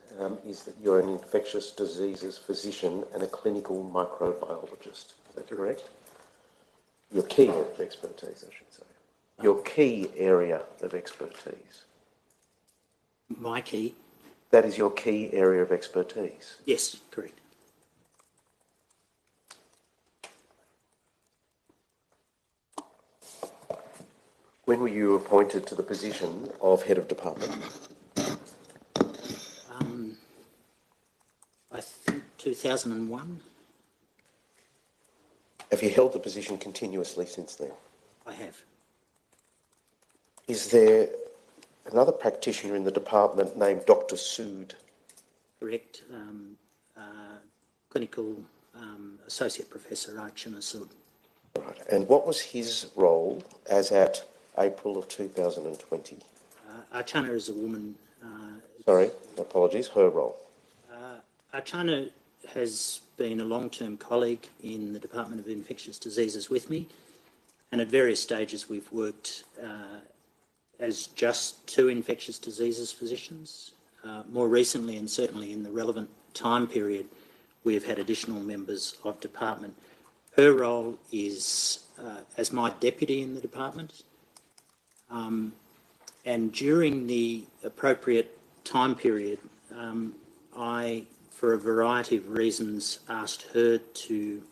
is that you're an infectious diseases physician and a clinical microbiologist. Is that correct? Your key area of expertise, I should say. Your key area of expertise. My key? That is your key area of expertise. Yes, correct. When were you appointed to the position of head of department? I think 2001. Have you held the position continuously since then? I have. Is there another practitioner in the department named Dr. Sood? Correct. Clinical Associate Professor Archana Sood. Right. And what was his role as at April of 2020? Archana is a woman. Sorry, apologies, her role. Archana has been a long-term colleague in the Department of Infectious Diseases with me, and at various stages we've worked as just two infectious diseases physicians. More recently, and certainly in the relevant time period, we have had additional members of department. Her role is as my deputy in the department, and during the appropriate time period, I, for a variety of reasons, asked her to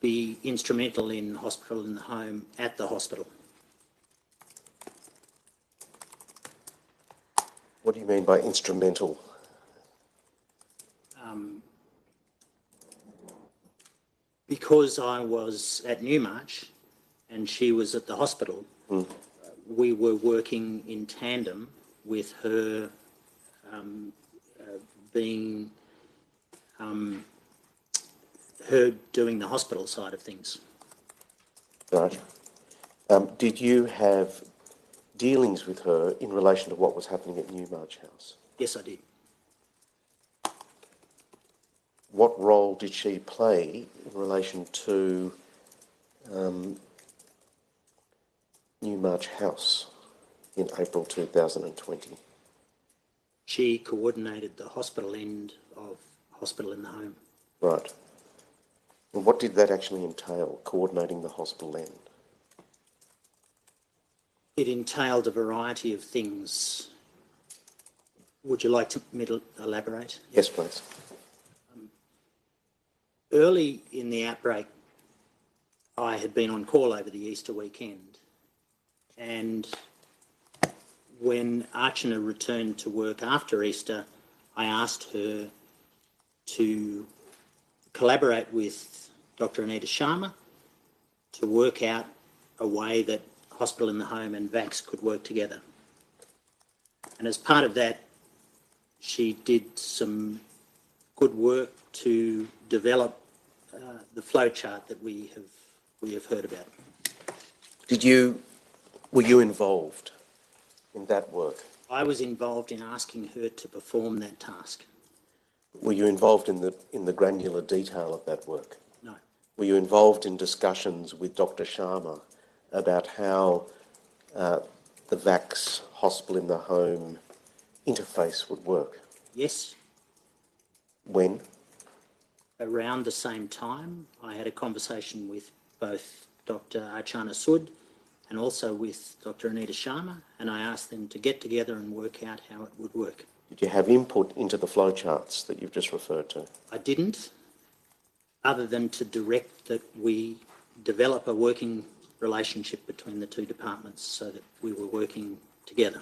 be instrumental in hospital in the home at the hospital. What do you mean by instrumental? Because I was at Newmarch and she was at the hospital, we were working in tandem with her being her doing the hospital side of things. Right. Did you have dealings with her in relation to what was happening at Newmarch House? Yes, I did. What role did she play in relation to Newmarch House in April 2020? She coordinated the hospital end of hospital in the home. Right. And what did that actually entail, coordinating the hospital end? It entailed a variety of things. Would you like me to elaborate? Yes, please. Early in the outbreak, I had been on call over the Easter weekend, and when Archana returned to work after Easter, I asked her to collaborate with Dr. Anita Sharma to work out a way that hospital in the home and VACS could work together. And as part of that, she did some good work to develop the flow chart that we have heard about. Were you involved in that work? I was involved in asking her to perform that task. Were you involved in the granular detail of that work? No. Were you involved in discussions with Dr. Sharma about how the VACS hospital in the home interface would work? Yes. When? Around the same time, I had a conversation with both Dr. Archana Sood and also with Dr. Anita Sharma, and I asked them to get together and work out how it would work. Did you have input into the flowcharts that you've just referred to? I didn't, other than to direct that we develop a working relationship between the two departments so that we were working together.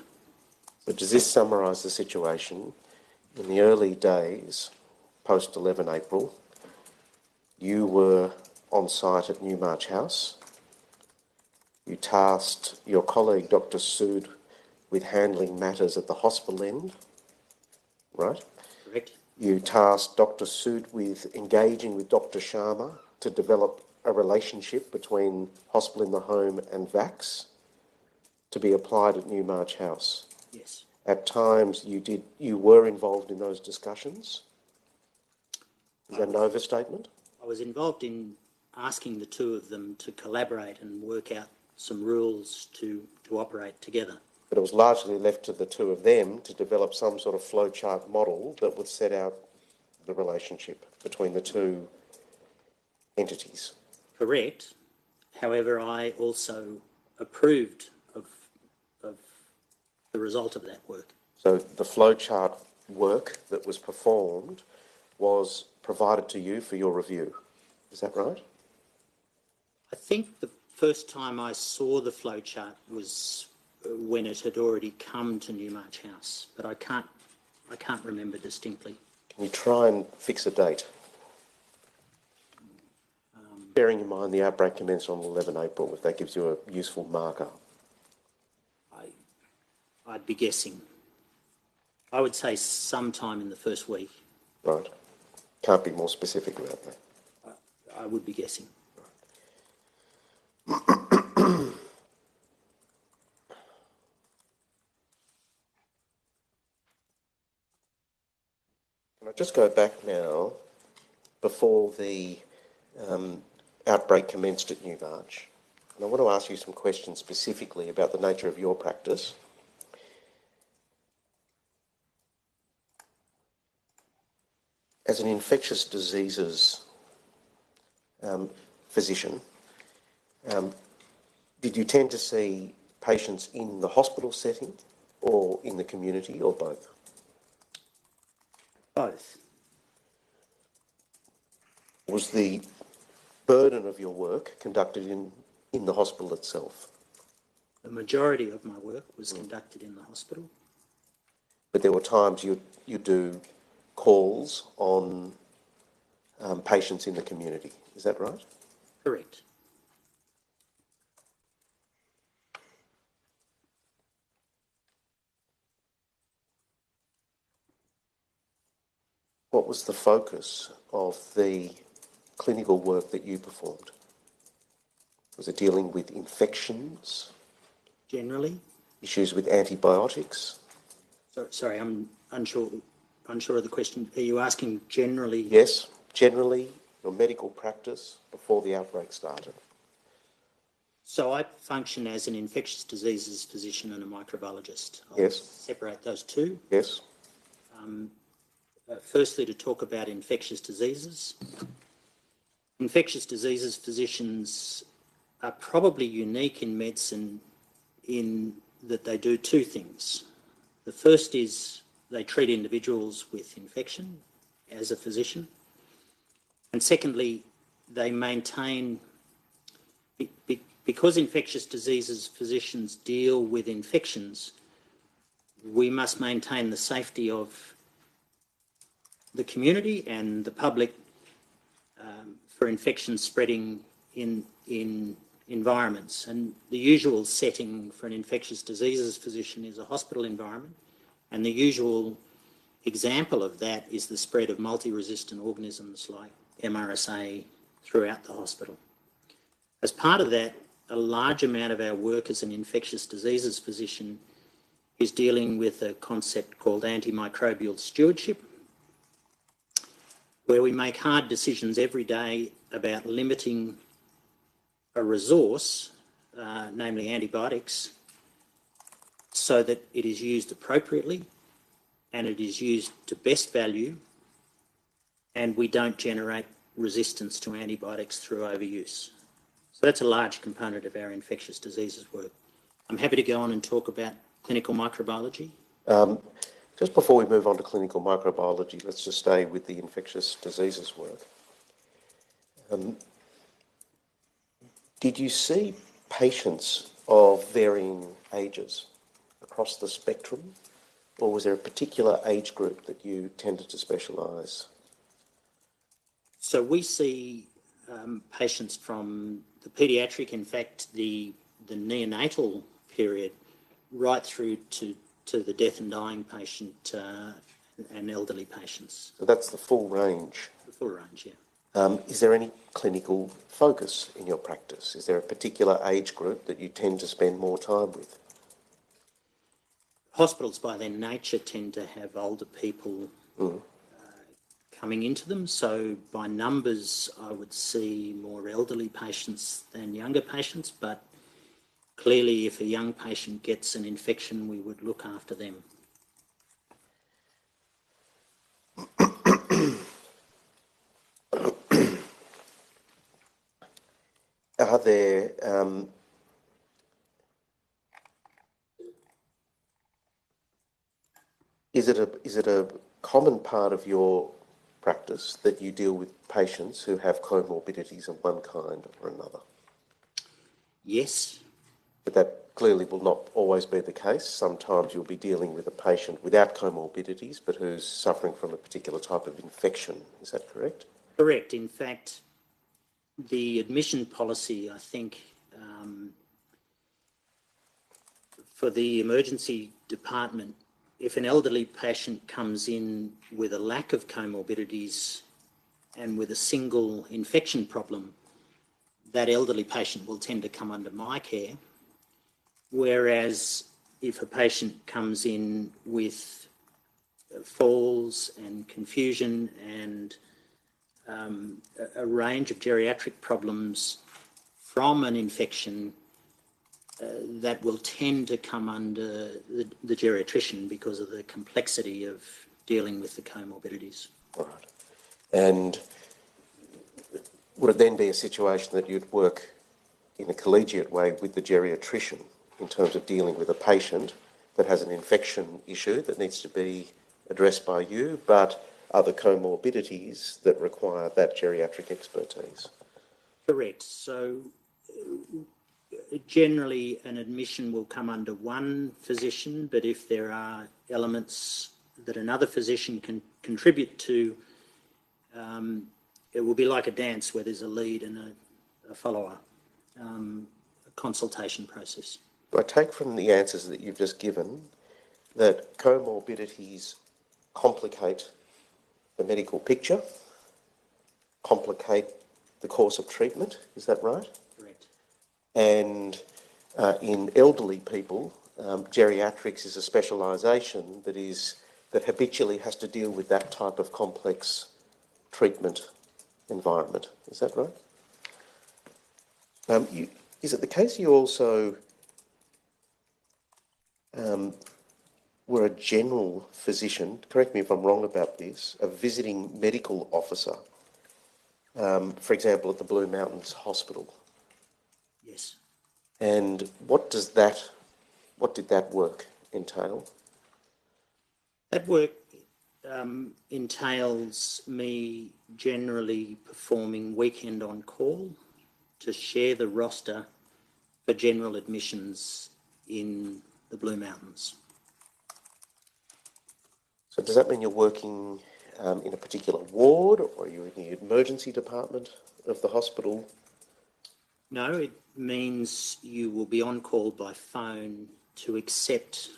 But does this summarise the situation? In the early days, post 11 April, you were on site at Newmarch House. You tasked your colleague, Dr. Sood, with handling matters at the hospital end, right? Correct. You tasked Dr. Sood with engaging with Dr. Sharma to develop a relationship between hospital in the home and VACS to be applied at Newmarch House. Yes. At times you were involved in those discussions. Is that an overstatement? I was involved in asking the two of them to collaborate and work out some rules to operate together. But it was largely left to the two of them to develop some sort of flowchart model that would set out the relationship between the two entities. Correct. However, I also approved of the result of that work. So the flowchart work that was performed was provided to you for your review. Is that right? I think the first time I saw the flowchart was when it had already come to Newmarch House, but I can't remember distinctly. Can you try and fix a date? Bearing in mind the outbreak commenced on 11 April, if that gives you a useful marker. I'd be guessing. I would say sometime in the first week. Right. Can't be more specific about that. I would be guessing. Can I just go back now, before the outbreak commenced at Newmarch, and I want to ask you some questions specifically about the nature of your practice. As an infectious diseases physician, did you tend to see patients in the hospital setting or in the community, or both? Both. Was the burden of your work conducted in the hospital itself? The majority of my work was conducted in the hospital. But there were times you do calls on patients in the community. Is that right? Correct. What was the focus of the clinical work that you performed? Was it dealing with infections? Generally. Issues with antibiotics? Sorry, I'm unsure of the question. Are you asking generally? Yes, generally, your medical practice before the outbreak started. So I function as an infectious diseases physician and a microbiologist. I'll Yes. separate those two. Yes. Firstly, to talk about infectious diseases. Infectious diseases physicians are probably unique in medicine in that they do two things. The first is they treat individuals with infection as a physician. And secondly, they maintain, because infectious diseases physicians deal with infections, we must maintain the safety of the community and the public for infections spreading in environments. And the usual setting for an infectious diseases physician is a hospital environment. And the usual example of that is the spread of multi-resistant organisms like MRSA throughout the hospital. As part of that, a large amount of our work as an infectious diseases physician is dealing with a concept called antimicrobial stewardship, where we make hard decisions every day about limiting a resource, namely antibiotics, so that it is used appropriately and it is used to best value, and we don't generate resistance to antibiotics through overuse. So that's a large component of our infectious diseases work. I'm happy to go on and talk about clinical microbiology. Just before we move on to clinical microbiology, let's just stay with the infectious diseases work. Did you see patients of varying ages across the spectrum, or was there a particular age group that you tended to specialise? So we see patients from the paediatric, in fact, the neonatal period, right through to the death and dying patient and elderly patients. So that's the full range. The full range, yeah. Is there any clinical focus in your practice? Is there a particular age group that you tend to spend more time with? Hospitals, by their nature, tend to have older people coming into them. So by numbers, I would see more elderly patients than younger patients. But clearly, if a young patient gets an infection, we would look after them. Are there is it a common part of your practice that you deal with patients who have comorbidities of one kind or another? Yes. But that clearly will not always be the case. Sometimes you'll be dealing with a patient without comorbidities but who's suffering from a particular type of infection. Is that correct? Correct. In fact, the admission policy, I think, for the emergency department, if an elderly patient comes in with a lack of comorbidities and with a single infection problem, that elderly patient will tend to come under my care. Whereas if a patient comes in with falls and confusion and a range of geriatric problems from an infection, that will tend to come under the geriatrician because of the complexity of dealing with the comorbidities. Right. And would it then be a situation that you'd work in a collegiate way with the geriatrician in terms of dealing with a patient that has an infection issue that needs to be addressed by you, but other comorbidities that require that geriatric expertise? Correct. So generally an admission will come under one physician, but if there are elements that another physician can contribute to, it will be like a dance where there's a lead and a follower, a consultation process. I take from the answers that you've just given that comorbidities complicate the medical picture, complicate the course of treatment. Is that right? Correct. And in elderly people, geriatrics is a specialisation that habitually has to deal with that type of complex treatment environment. Is that right? Is it the case you also were a general physician, correct me if I'm wrong about this, a visiting medical officer, for example, at the Blue Mountains Hospital? Yes. And what did that work entail? That work entails me generally performing weekend on call to share the roster for general admissions in the Blue Mountains. So does that mean you're working in a particular ward, or are you in the emergency department of the hospital? No, it means you will be on call by phone to accept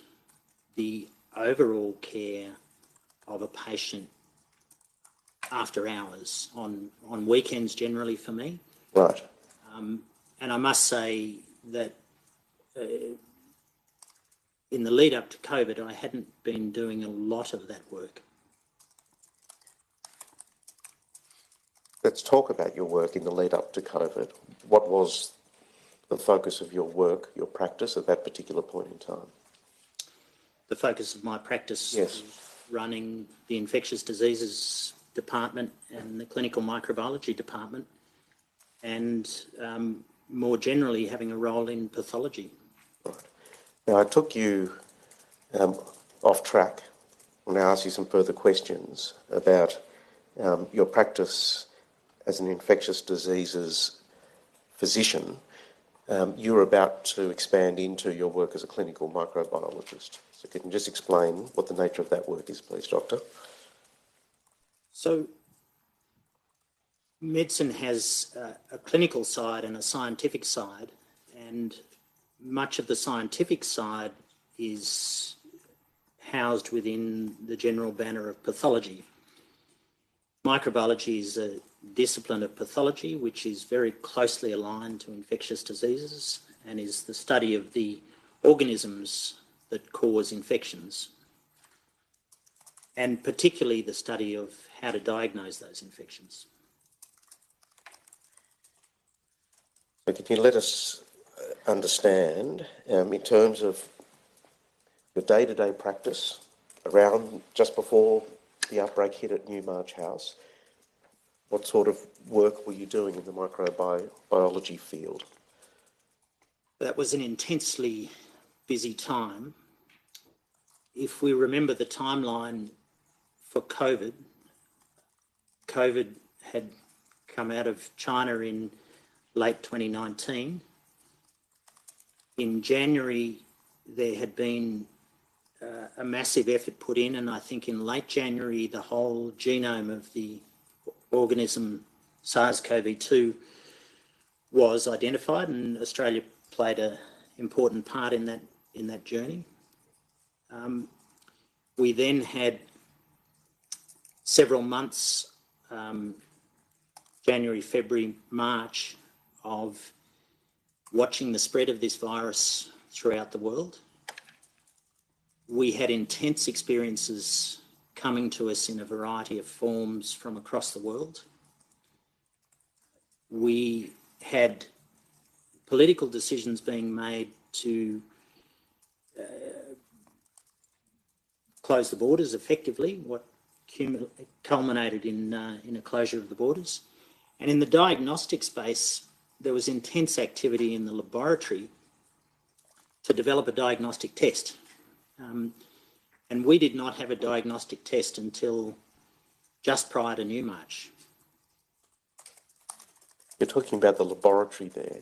the overall care of a patient after hours, on weekends generally for me. Right. And I must say that in the lead up to COVID, I hadn't been doing a lot of that work. Let's talk about your work in the lead up to COVID. What was the focus of your work, your practice at that particular point in time? The focus of my practice Yes. was running the infectious diseases department and the clinical microbiology department, and more generally having a role in pathology. Right. Now, I took you off track I'll now ask you some further questions about your practice as an infectious diseases physician. You're about to expand into your work as a clinical microbiologist. So can you just explain what the nature of that work is, please, Doctor? So medicine has a clinical side and a scientific side, and much of the scientific side is housed within the general banner of pathology. Microbiology is a discipline of pathology which is very closely aligned to infectious diseases and is the study of the organisms that cause infections, and particularly the study of how to diagnose those infections. So can you let us understand, in terms of your day-to-day practice around just before the outbreak hit at Newmarch House, what sort of work were you doing in the microbiology field? That was an intensely busy time. If we remember the timeline for COVID, COVID had come out of China in late 2019. In January, there had been a massive effort put in, and I think in late January, the whole genome of the organism SARS-CoV-2 was identified, and Australia played an important part in that journey. We then had several months, January, February, March, of watching the spread of this virus throughout the world. We had intense experiences coming to us in a variety of forms from across the world. We had political decisions being made to close the borders effectively, what culminated in a closure of the borders. And in the diagnostic space, there was intense activity in the laboratory to develop a diagnostic test. And we did not have a diagnostic test until just prior to Newmarch. You're talking about the laboratory there.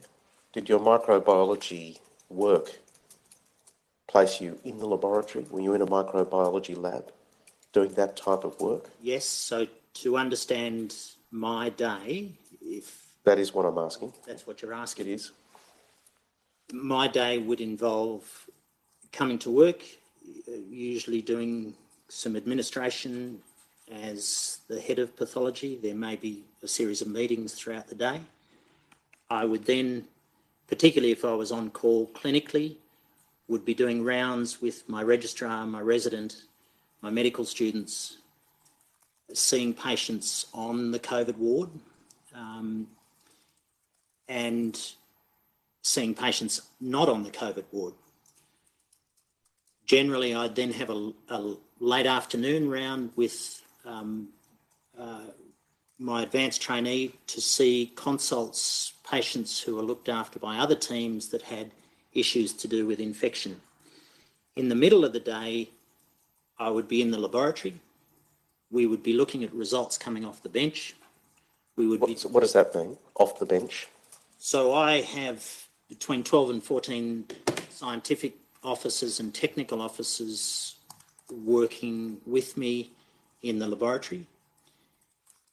Did your microbiology work place you in the laboratory? Were you in a microbiology lab doing that type of work? Yes, so to understand my day, if that is what I'm asking. That's what you're asking. It is. My day would involve coming to work, usually doing some administration as the head of pathology. There may be a series of meetings throughout the day. I would then, particularly if I was on call clinically, would be doing rounds with my registrar, my resident, my medical students, seeing patients on the COVID ward, and seeing patients not on the COVID ward. Generally, I'd then have a late afternoon round with my advanced trainee to see consults, patients who are looked after by other teams that had issues to do with infection. In the middle of the day, I would be in the laboratory. We would be looking at results coming off the bench. What does that mean, off the bench? So I have between 12 and 14 scientific officers and technical officers working with me in the laboratory.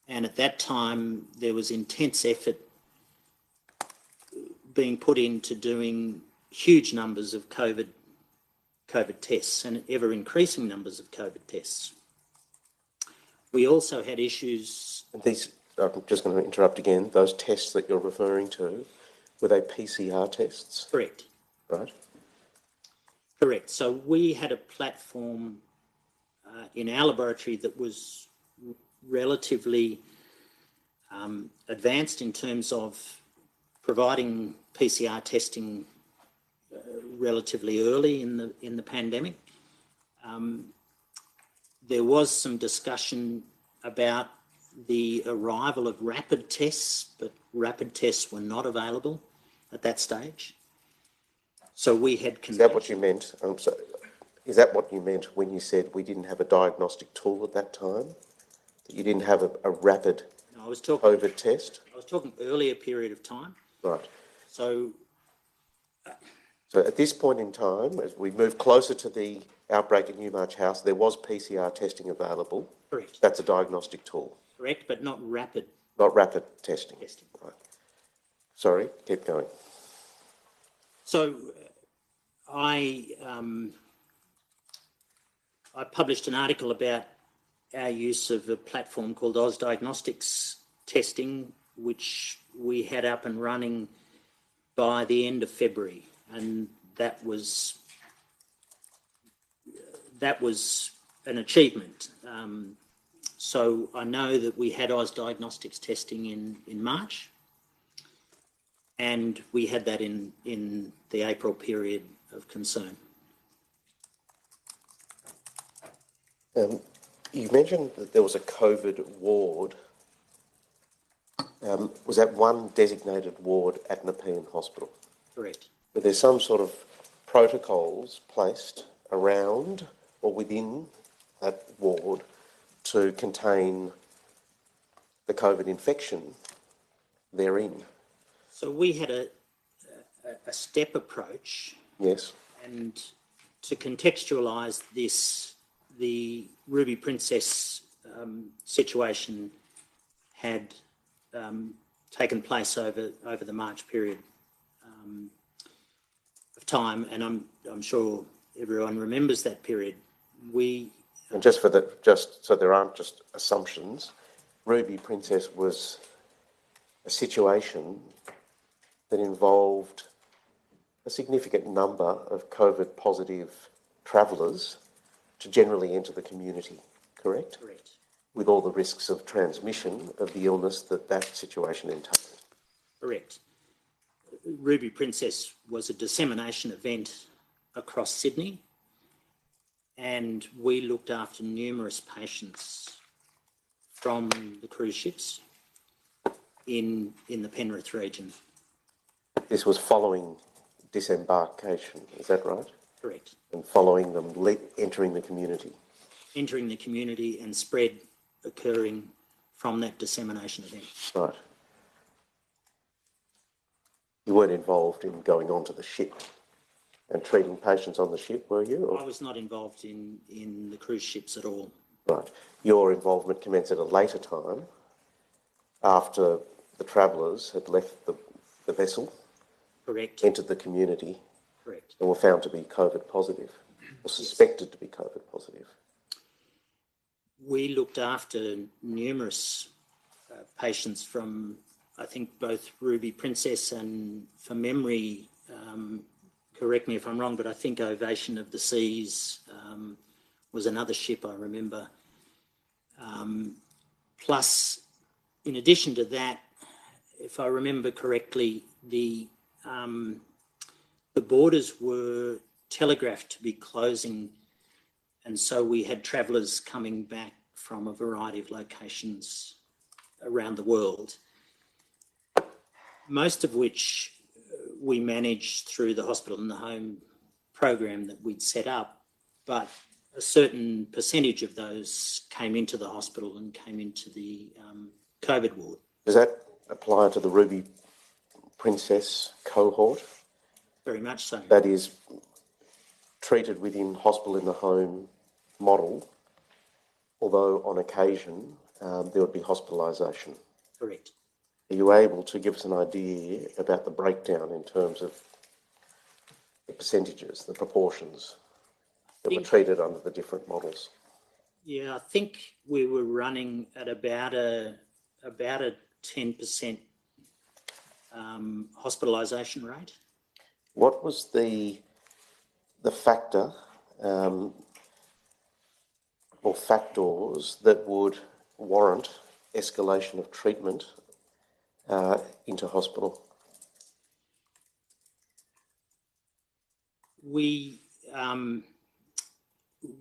And at that time, there was intense effort being put into doing huge numbers of COVID tests and ever increasing numbers of COVID tests. We also had issues. I'm just going to interrupt again. Those tests that you're referring to, were they PCR tests? Correct. Right. Correct. So we had a platform in our laboratory that was relatively advanced in terms of providing PCR testing relatively early in the pandemic. There was some discussion about the arrival of rapid tests, but rapid tests were not available at that stage. So we had... Is that what you meant? Is that what you meant when you said we didn't have a diagnostic tool at that time? That you didn't have a rapid No, I was talking COVID test? I was talking earlier period of time. Right. So So at this point in time, as we move closer to the outbreak at Newmarch House, there was PCR testing available. correct, That's a diagnostic tool, correct, but not rapid not rapid testing. testing. Right. Sorry, keep going. So I published an article about our use of a platform called Oz Diagnostics Testing, which we had up and running by the end of February, and that was an achievement. So I know that we had Oz Diagnostics testing in March, and we had that in the April period of concern. You mentioned that there was a COVID ward. Was that one designated ward at Nepean Hospital? Correct. Were there some sort of protocols placed around or within that ward to contain the COVID infection therein? So we had a step approach. Yes. And to contextualise this, the Ruby Princess situation had taken place over the March period of time, and I'm sure everyone remembers that period. And just so there aren't just assumptions, Ruby Princess was a situation that involved a significant number of COVID positive travellers to generally enter the community, correct? Correct. With all the risks of transmission of the illness that situation entailed. Correct. Ruby Princess was a dissemination event across Sydney, and we looked after numerous patients from the cruise ships in the Penrith region. This was following disembarkation, is that right? Correct. And following them entering the community. Entering the community and spread occurring from that dissemination event. Right. You weren't involved in going onto the ship and treating patients on the ship, were you? Or? I was not involved in the cruise ships at all. Right. Your involvement commenced at a later time after the travellers had left the vessel. Correct. Entered the community. Correct. And were found to be COVID positive, or suspected to be COVID positive. We looked after numerous patients from, I think, both Ruby Princess and, from memory, correct me if I'm wrong, but I think Ovation of the Seas was another ship I remember. Plus, in addition to that, if I remember correctly, the borders were telegraphed to be closing, and so we had travellers coming back from a variety of locations around the world, most of which we managed through the hospital and the home program that we'd set up, but a certain percentage of those came into the hospital and came into the COVID ward. Does that apply to the Ruby Princess cohort? Very much so. That is treated within hospital in the home model, although on occasion there would be hospitalisation. Correct. Are you able to give us an idea about the breakdown in terms of the percentages, the proportions that were treated under the different models? Yeah, I think we were running at about a 10% hospitalisation rate. What was the factor or factors that would warrant escalation of treatment into hospital? We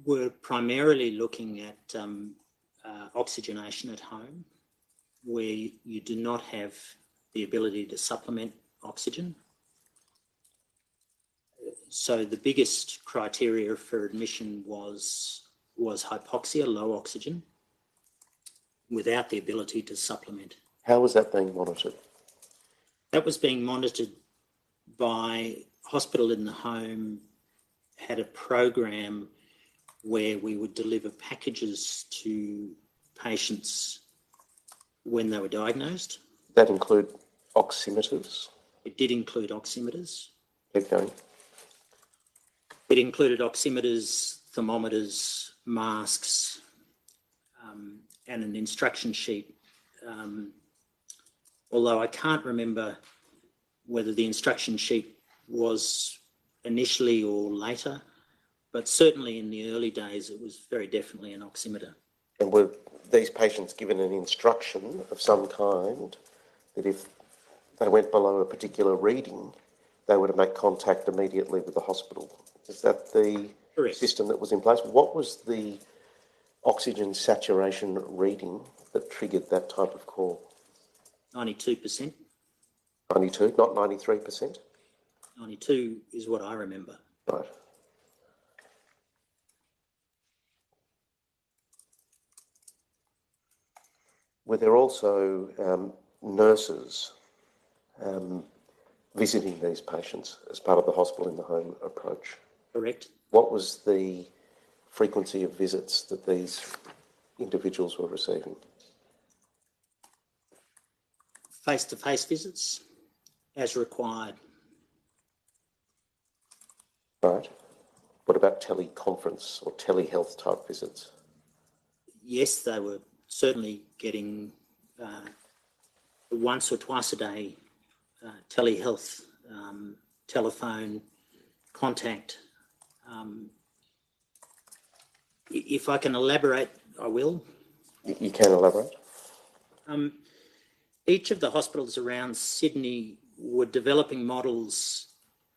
were primarily looking at oxygenation at home, where you do not have the ability to supplement oxygen. So the biggest criteria for admission was hypoxia, low oxygen, without the ability to supplement. How was that being monitored? That was being monitored by Hospital in the Home, had a program where we would deliver packages to patients when they were diagnosed. Did that include oximeters? It did include oximeters. Keep going. It included oximeters, thermometers, masks, and an instruction sheet. Although I can't remember whether the instruction sheet was initially or later, but certainly in the early days it was very definitely an oximeter. And were these patients given an instruction of some kind that if they went below a particular reading, they were to make contact immediately with the hospital? Is that the Correct. system that was in place? What was the oxygen saturation reading that triggered that type of call? 92%. 92, not 93%? 92 is what I remember. Right. Were there also nurses visiting these patients as part of the hospital in the home approach? Correct. What was the frequency of visits that these individuals were receiving? Face-to-face visits as required. Right. What about teleconference or telehealth type visits? Yes, they were certainly getting once or twice a day telehealth, telephone contact. If I can elaborate, I will. You can elaborate. Each of the hospitals around Sydney were developing models,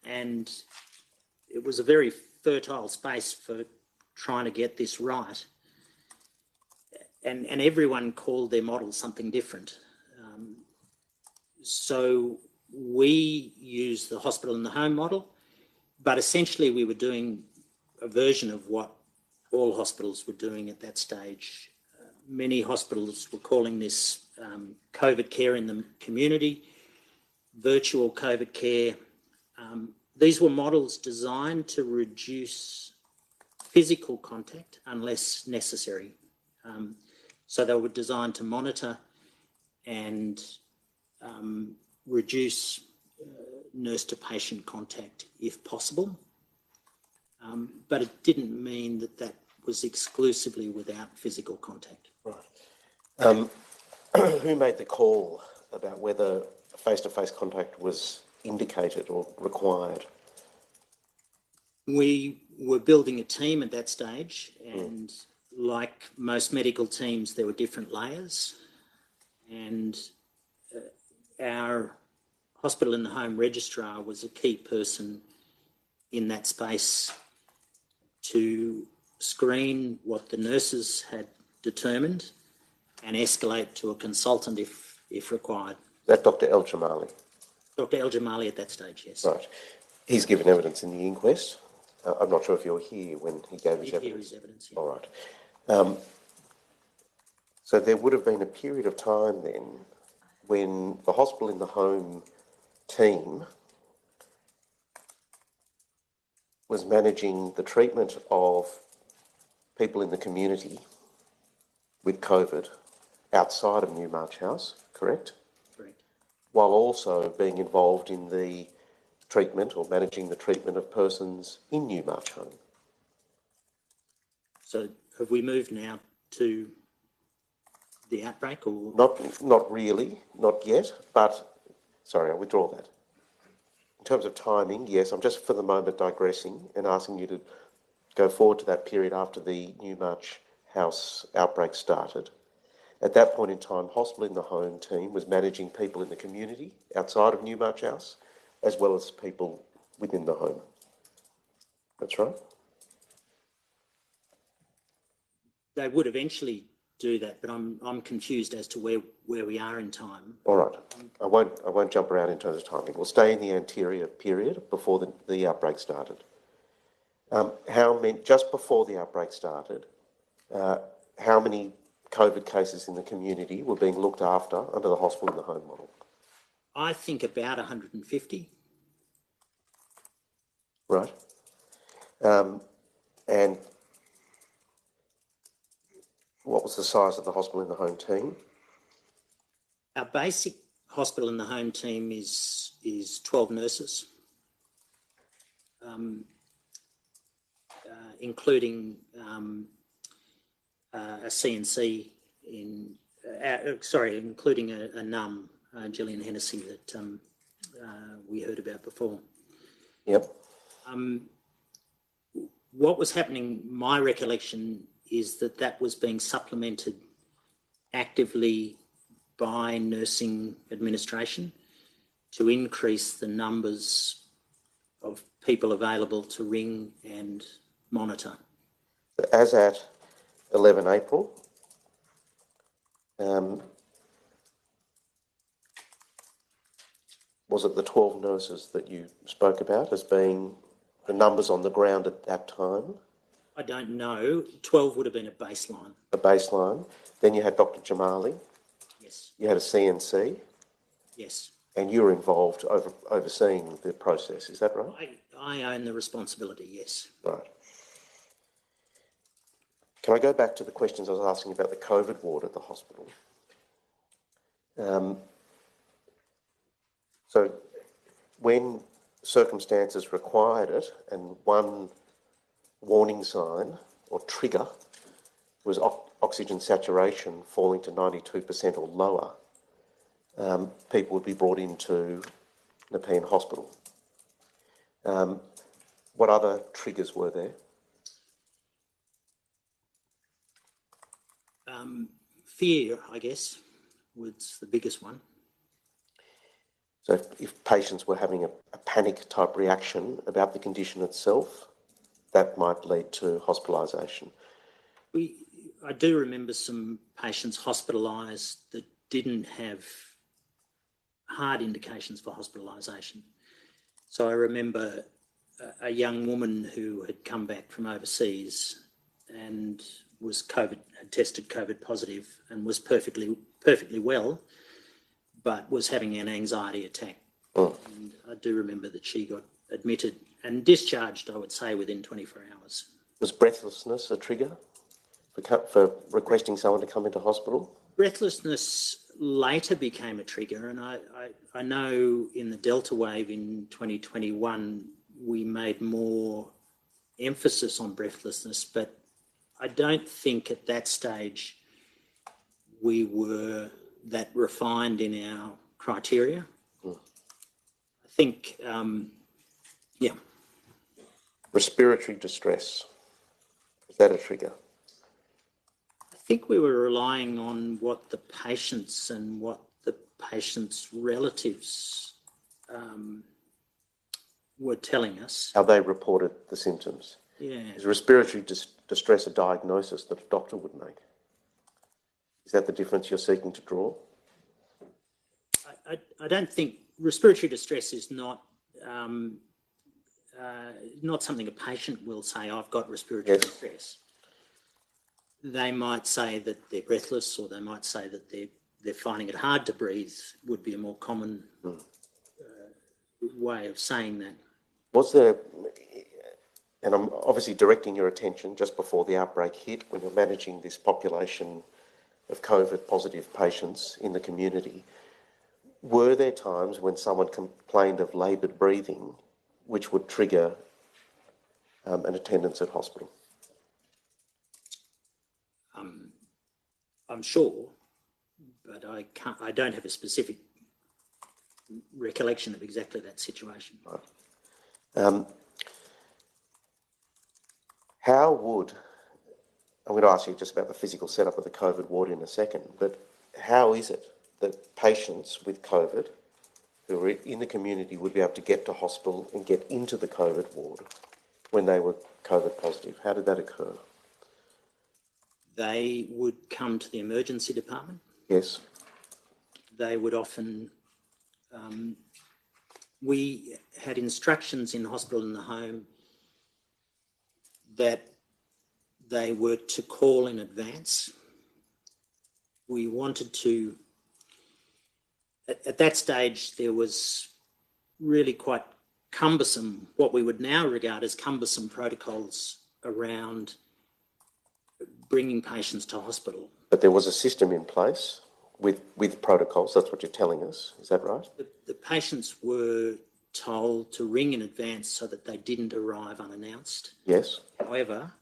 and it was a very fertile space for trying to get this right. And everyone called their model something different. So we used the hospital in the home model, but essentially we were doing a version of what all hospitals were doing at that stage. Many hospitals were calling this COVID care in the community, virtual COVID care. These were models designed to reduce physical contact unless necessary. So they were designed to monitor and reduce nurse-to-patient contact if possible. But it didn't mean that that was exclusively without physical contact. Right. Who made the call about whether face-to-face contact was indicated or required? We were building a team at that stage, and like most medical teams, there were different layers. And our hospital in the home registrar was a key person in that space to screen what the nurses had determined and escalate to a consultant if required. Is that Dr. El Jamali? Dr. El Jamali at that stage, yes. Right. He's given evidence in the inquest. I'm not sure if you're here when he gave his evidence. Here is evidence. Yeah. All right. So there would have been a period of time then when the hospital in the home team was managing the treatment of people in the community with COVID outside of Newmarch House, correct? Correct. While also being involved in the treatment or managing the treatment of persons in Newmarch Home. So have we moved now to the outbreak or? Not really, not yet, but, sorry, I withdraw that. In terms of timing, yes, I'm just for the moment digressing and asking you to go forward to that period after the Newmarch House outbreak started. At that point in time, hospital in the home team was managing people in the community outside of Newmarch House, as well as people within the home. That's right. They would eventually do that, but I'm confused as to where we are in time. All right. I won't jump around in terms of timing. We'll stay in the anterior period before the outbreak started. How many, just before the outbreak started, how many COVID cases in the community were being looked after under the hospital in the home model? I think about 150. Right. And what was the size of the hospital in the home team? Our basic hospital in the home team is 12 nurses, including a CNC including a NUM, Gillian Hennessy, that we heard about before. Yep. What was happening, my recollection is that was being supplemented actively by nursing administration to increase the numbers of people available to ring and monitor. As at 11 April, was it the 12 nurses that you spoke about as being the numbers on the ground at that time? I don't know. 12 would have been a baseline. A baseline. Then you had Dr. Jamali. Yes. You had a CNC. Yes. And you were involved overseeing the process. Is that right? I own the responsibility, yes. Right. Can I go back to the questions I was asking about the COVID ward at the hospital? So when circumstances required it and one warning sign or trigger was oxygen saturation falling to 92% or lower, people would be brought into Nepean Hospital. What other triggers were there? Fear, I guess, was the biggest one. So if patients were having a panic type reaction about the condition itself, that might lead to hospitalisation. I do remember some patients hospitalised that didn't have hard indications for hospitalisation. So I remember a young woman who had come back from overseas and had tested COVID positive and was perfectly well, but was having an anxiety attack. Mm. And I do remember that she got admitted and discharged, I would say, within 24 hours. Was breathlessness a trigger for requesting someone to come into hospital? Breathlessness later became a trigger, and I know in the Delta wave in 2021 we made more emphasis on breathlessness, but I don't think at that stage we were that refined in our criteria. Mm. I think, yeah. Respiratory distress, is that a trigger? I think we were relying on what the patients and what the patients' relatives were telling us. How they reported the symptoms. Yeah. Is respiratory distress a diagnosis that a doctor would make? Is that the difference you're seeking to draw? I don't think respiratory distress is not something a patient will say, I've got respiratory distress. They might say that they're breathless, or they might say that they're finding it hard to breathe, would be a more common way of saying that. Was there, and I'm obviously directing your attention just before the outbreak hit, when you're managing this population of COVID positive patients in the community, were there times when someone complained of laboured breathing which would trigger an attendance at hospital? I'm sure, but I don't have a specific recollection of exactly that situation. Right. How would, I'm going to ask you just about the physical setup of the COVID ward in a second, but how is it that patients with COVID who are in the community would be able to get to hospital and get into the COVID ward when they were COVID positive? How did that occur? They would come to the emergency department. Yes. They would often, we had instructions in hospital and the home that they were to call in advance. We wanted to, at that stage, there was really quite cumbersome, what we would now regard as cumbersome protocols around bringing patients to hospital. But there was a system in place with protocols, that's what you're telling us, is that right? The patients were told to ring in advance so that they didn't arrive unannounced. Yes. However,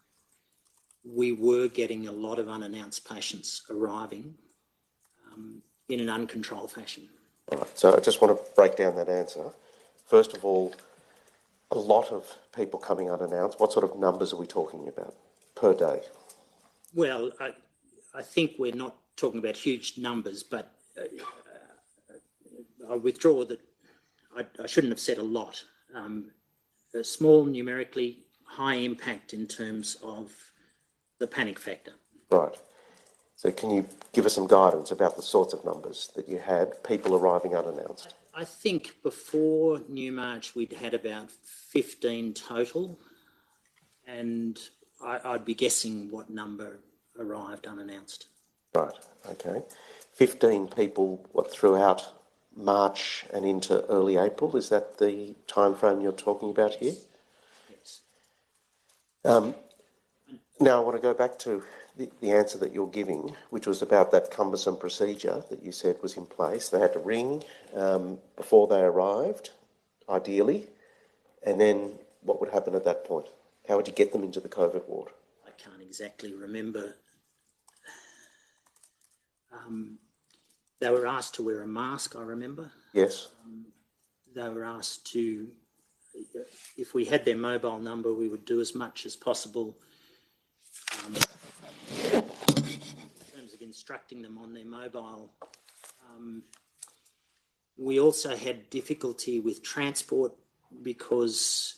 we were getting a lot of unannounced patients arriving in an uncontrolled fashion. All right, so I just want to break down that answer. First of all, a lot of people coming unannounced, what sort of numbers are we talking about per day? Well, I think we're not talking about huge numbers, but I withdraw that I shouldn't have said a lot. A small, numerically, high impact in terms of the panic factor. Right. So can you give us some guidance about the sorts of numbers that you had, people arriving unannounced? I think before Newmarch we'd had about 15 total, and I'd be guessing what number arrived unannounced. Right, okay. 15 people, what, throughout March and into early April? Is that the time frame you're talking about here? Yes. Now I want to go back to the answer that you're giving, which was about that cumbersome procedure that you said was in place. They had to ring before they arrived, ideally, and then what would happen at that point? How would you get them into the COVID ward? I can't exactly remember. They were asked to wear a mask, I remember. Yes. They were asked to, if we had their mobile number, we would do as much as possible in terms of instructing them on their mobile. We also had difficulty with transport because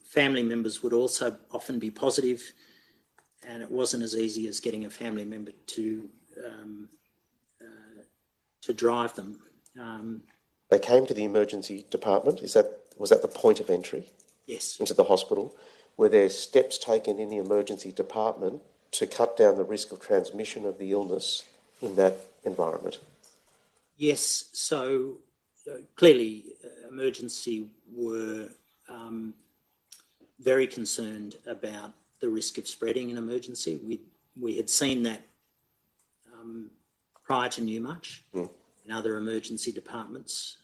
family members would also often be positive, and it wasn't as easy as getting a family member to drive them. They came to the emergency department. Was that the point of entry? Yes. Into the hospital? Were there steps taken in the emergency department to cut down the risk of transmission of the illness in that environment? Yes. So clearly, emergency were very concerned about the risk of spreading an emergency. We had seen that prior to Newmarch in other emergency departments.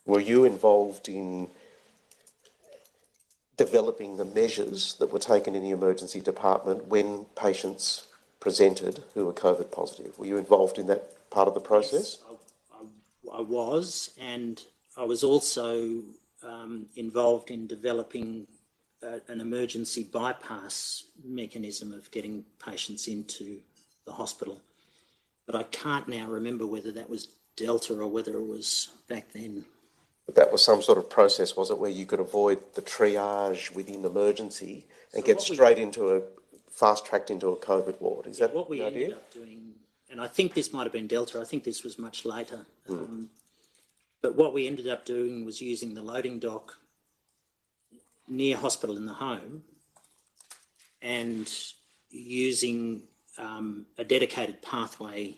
Were you involved in developing the measures that were taken in the emergency department when patients presented who were COVID positive? Were you involved in that part of the process? Yes, I was, and I was also involved in developing an emergency bypass mechanism of getting patients into the hospital. But I can't now remember whether that was Delta or whether it was back then. But that was some sort of process, was it, where you could avoid the triage within emergency and get straight into fast-tracked into a COVID ward? Is that what we ended up doing, and I think this might have been Delta, I think this was much later, but what we ended up doing was using the loading dock near hospital in the home and using a dedicated pathway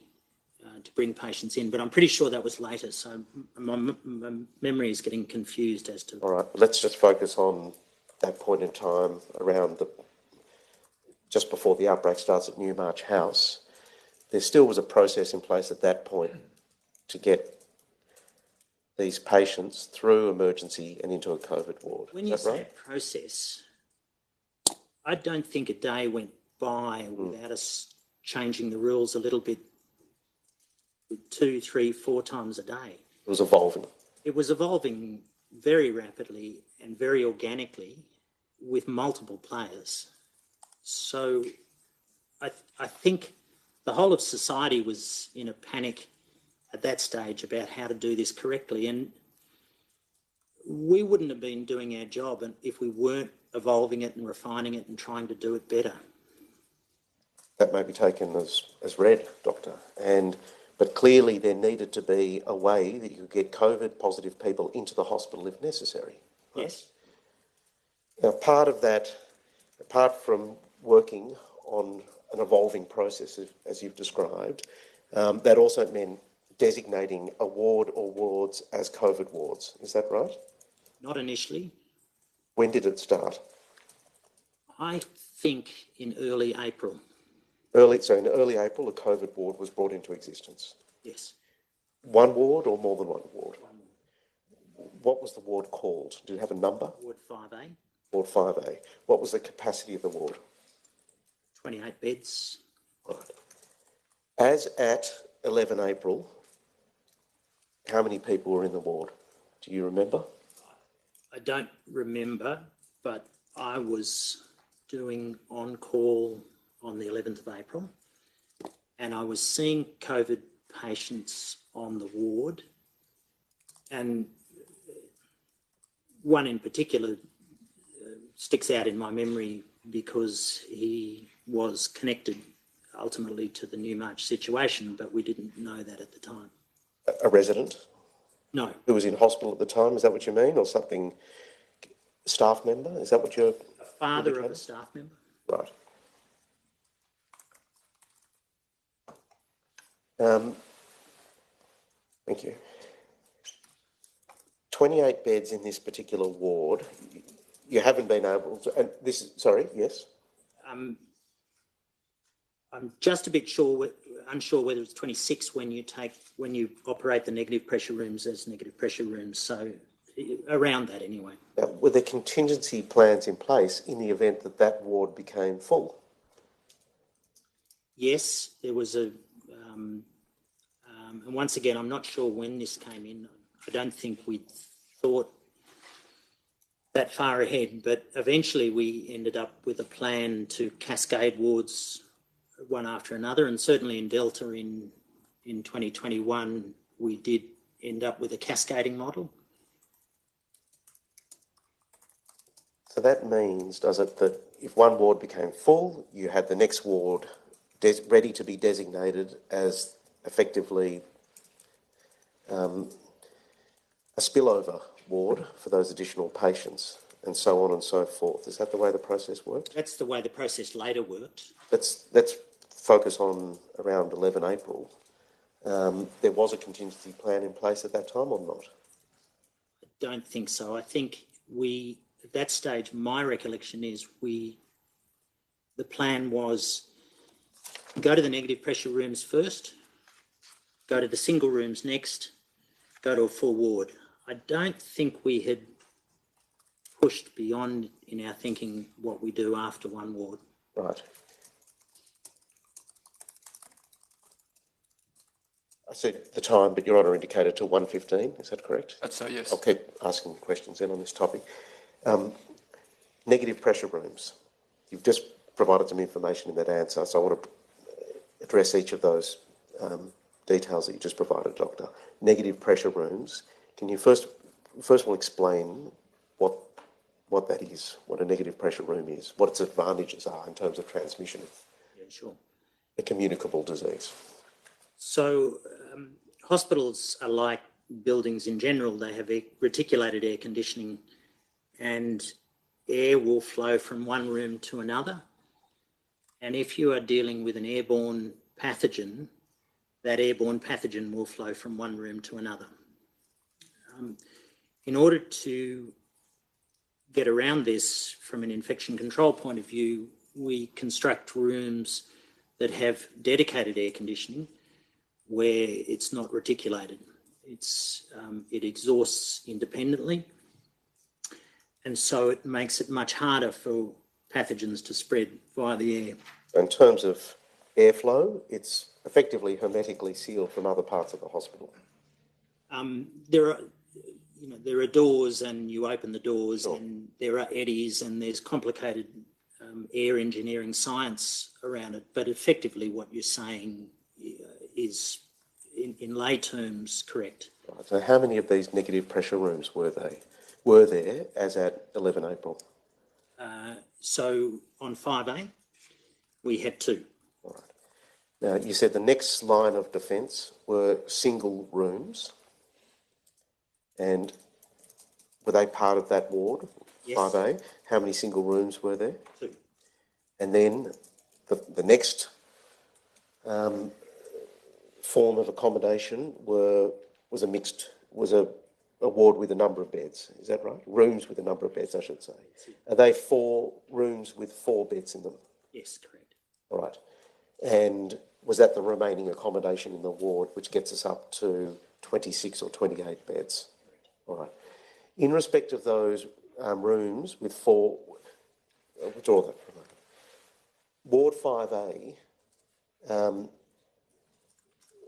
to bring patients in. But I'm pretty sure that was later, so my memory is getting confused as to... All right, let's just focus on that point in time around just before the outbreak starts at Newmarch House. There still was a process in place at that point to get these patients through emergency and into a COVID ward. When you say process, I don't think a day went by without us changing the rules a little bit 2, 3, 4 times a day. It was evolving. It was evolving very rapidly and very organically with multiple players. So I think the whole of society was in a panic at that stage about how to do this correctly, and we wouldn't have been doing our job if we weren't evolving it and refining it and trying to do it better. That may be taken as read, Doctor. But clearly there needed to be a way that you could get COVID positive people into the hospital if necessary. Right? Yes. Now, part of that, apart from working on an evolving process, as you've described, that also meant designating a ward or wards as COVID wards. Is that right? Not initially. When did it start? I think in early April. So in early April, a COVID ward was brought into existence. Yes. One ward or more than one ward? What was the ward called? Did it have a number? Ward 5A. Ward 5A. What was the capacity of the ward? 28 beds. Right. As at 11 April, how many people were in the ward? Do you remember? I don't remember, but I was doing on-call on the 11th of April, and I was seeing COVID patients on the ward, and one in particular sticks out in my memory because he was connected ultimately to the Newmarch situation, but we didn't know that at the time. A resident? No. Who was in hospital at the time, is that what you mean? Or something, staff member? Is that what you're... A father of a staff member. Right. Thank you. 28 beds in this particular ward. You haven't been able to... And this, sorry, yes? I'm just a bit unsure whether it's 26 when you operate the negative pressure rooms as negative pressure rooms. So around that anyway. Now, were there contingency plans in place in the event that that ward became full? Yes, there was a, and once again, I'm not sure when this came in. I don't think we thought that far ahead, but eventually we ended up with a plan to cascade wards one after another, and certainly in Delta in 2021, we did end up with a cascading model. So that means, does it, that if one ward became full, you had the next ward ready to be designated as effectively a spillover ward for those additional patients, and so on and so forth. Is that the way the process worked? That's the way the process later worked. Let's focus on around 11 April. There was a contingency plan in place at that time or not? I don't think so. I think at that stage, my recollection is the plan was go to the negative pressure rooms first, go to the single rooms next, go to a full ward. I don't think we had pushed beyond in our thinking what we do after one ward. Right. I said the time, but Your Honour indicated till 1:15, is that correct? That's so, yes. I'll keep asking questions then on this topic. Negative pressure rooms. You've just provided some information in that answer, so I want to address each of those details that you just provided, Doctor. Negative pressure rooms. Can you first of all explain what that is, what a negative pressure room is, what its advantages are in terms of transmission of a communicable disease? So hospitals are like buildings in general. They have reticulated air conditioning, and air will flow from one room to another. And if you are dealing with an airborne pathogen, that airborne pathogen will flow from one room to another. In order to get around this from an infection control point of view, we construct rooms that have dedicated air conditioning where it's not reticulated. It exhausts independently, and so it makes it much harder for pathogens to spread via the air. In terms of airflow, it's effectively hermetically sealed from other parts of the hospital. There are doors, and you open the doors, and there are eddies, and there's complicated air engineering science around it. But effectively, what you're saying is, in lay terms, correct. Right. So, how many of these negative pressure rooms were there as at 11 April? So on 5A, we had 2. All right. Now, you said the next line of defence were single rooms, and were they part of that ward Yes. 5A. How many single rooms were there? 2. And then the next form of accommodation was a ward with a number of beds. Is that right? Rooms with a number of beds, I should say. Are they 4 rooms with 4 beds in them? Yes, correct. All right. And was that the remaining accommodation in the ward, which gets us up to 26 or 28 beds? All right. In respect of those rooms with 4, withdraw that for a moment. Ward 5A,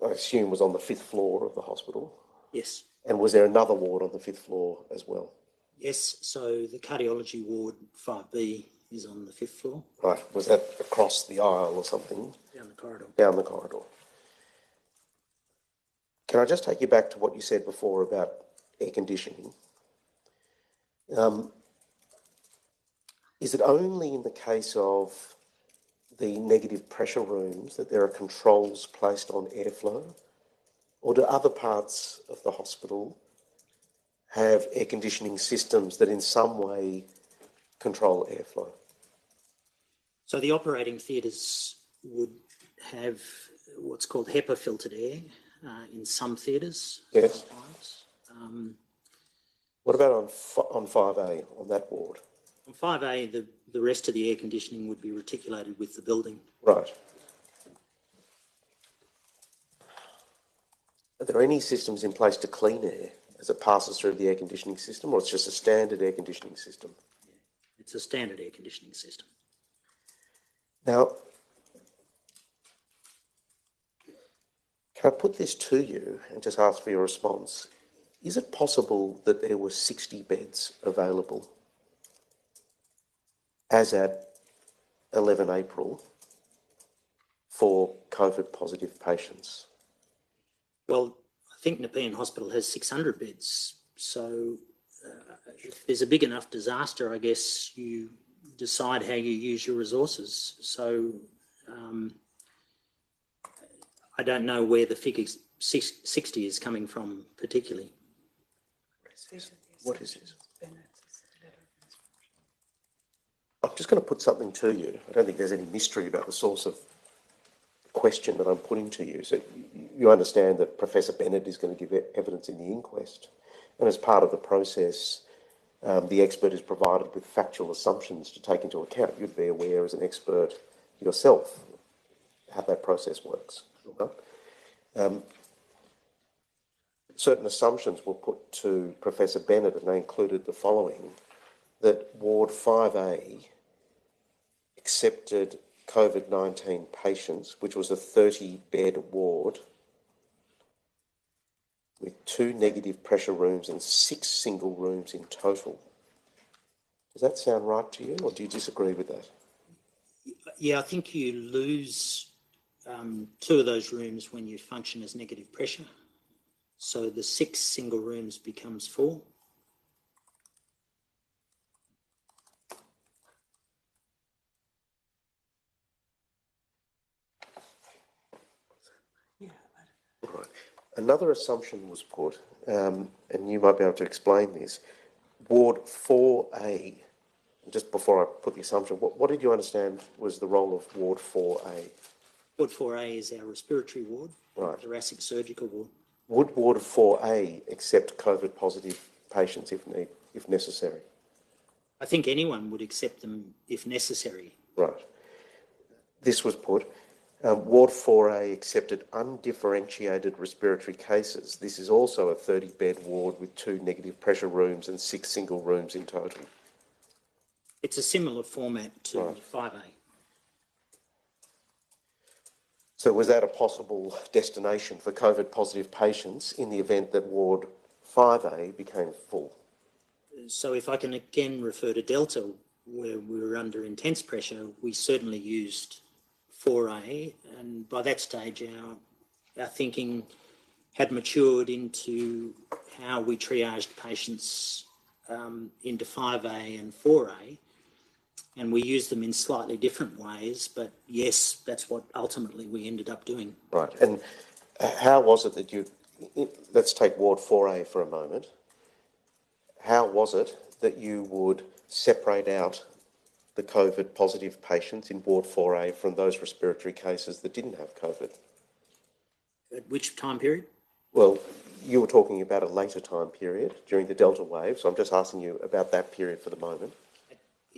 I assume, was on the 5th floor of the hospital. Yes. And was there another ward on the 5th floor as well? Yes, so the cardiology ward 5B is on the 5th floor. Right. Was that across the aisle or something? Down the corridor. Down the corridor. Can I just take you back to what you said before about air conditioning? Is it only in the case of the negative pressure rooms that there are controls placed on airflow? Or do other parts of the hospital have air conditioning systems that in some way control airflow? So the operating theatres would have what's called HEPA filtered air in some theatres. Yes. Sometimes. What about on 5A, on that ward? On 5A, the rest of the air conditioning would be reticulated with the building. Right. Are there any systems in place to clean air as it passes through the air conditioning system, or it's just a standard air conditioning system? It's a standard air conditioning system. Now, can I put this to you and just ask for your response? Is it possible that there were 60 beds available as at 11 April for COVID positive patients? Well, I think Nepean Hospital has 600 beds. So if there's a big enough disaster, I guess you decide how you use your resources. So I don't know where the figure 60 is coming from particularly. What is this? I'm just going to put something to you. I don't think there's any mystery about the source of question that I'm putting to you. So you understand that Professor Bennett is going to give evidence in the inquest. And as part of the process, the expert is provided with factual assumptions to take into account. You'd be aware as an expert yourself how that process works. Right? Certain assumptions were put to Professor Bennett, and they included the following: that Ward 5A accepted COVID-19 patients, which was a 30-bed ward with 2 negative pressure rooms and 6 single rooms in total. Does that sound right to you, or do you disagree with that? Yeah, I think you lose 2 of those rooms when you function as negative pressure. So the 6 single rooms becomes 4. Right. Another assumption was put, and you might be able to explain this. Ward 4A, just before I put the assumption, what did you understand was the role of Ward 4A? Ward 4A is our respiratory ward, Right. thoracic surgical ward. Would Ward 4A accept COVID positive patients if necessary? I think anyone would accept them if necessary. Right. This was put. Ward 4A accepted undifferentiated respiratory cases. This is also a 30-bed ward with 2 negative pressure rooms and 6 single rooms in total. It's a similar format to Right. 5A. So was that a possible destination for COVID positive patients in the event that Ward 5A became full? So if I can again refer to Delta, where we were under intense pressure, we certainly used 4A, and by that stage our thinking had matured into how we triaged patients into 5A and 4A, and we used them in slightly different ways, but yes, that's what ultimately we ended up doing. Right. And how was it that let's take Ward 4A for a moment. How was it that you would separate out the COVID positive patients in Ward 4A from those respiratory cases that didn't have COVID? At which time period? Well, you were talking about a later time period during the Delta wave, so I'm just asking you about that period for the moment.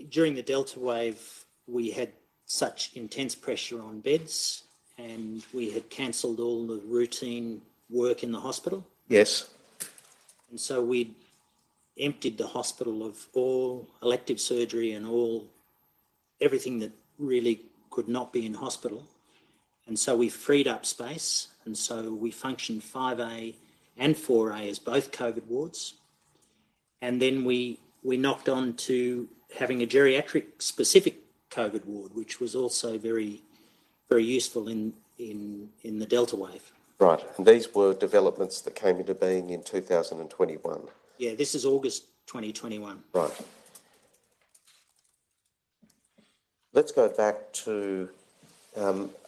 During the Delta wave, we had such intense pressure on beds and we had cancelled all the routine work in the hospital. Yes. And so we emptied the hospital of all elective surgery and everything that really could not be in hospital. And so we freed up space. And so we functioned 5A and 4A as both COVID wards. And then we knocked on to having a geriatric specific COVID ward, which was also very, very useful in the Delta wave. Right, and these were developments that came into being in 2021. Yeah, this is August 2021. Right. Let's go back to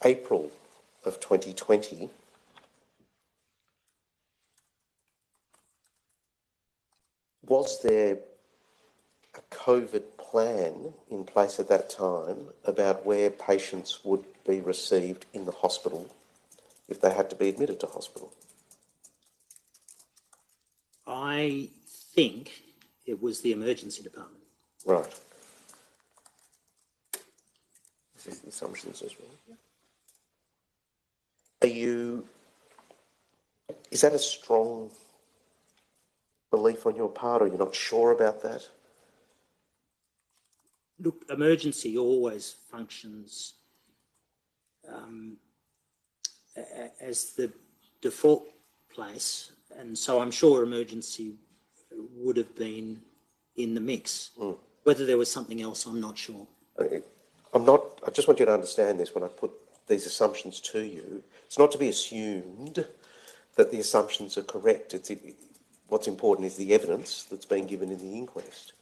April of 2020. Was there a COVID plan in place at that time about where patients would be received in the hospital if they had to be admitted to hospital? I think it was the emergency department. Right. This is the assumptions as well. Is that a strong belief on your part, or you're not sure about that? Look, emergency always functions as the default place, and so I'm sure emergency would have been in the mix. Whether there was something else, I'm not sure. I just want you to understand this when I put these assumptions to you. It's not to be assumed that the assumptions are correct. What's important is the evidence that's being given in the inquest.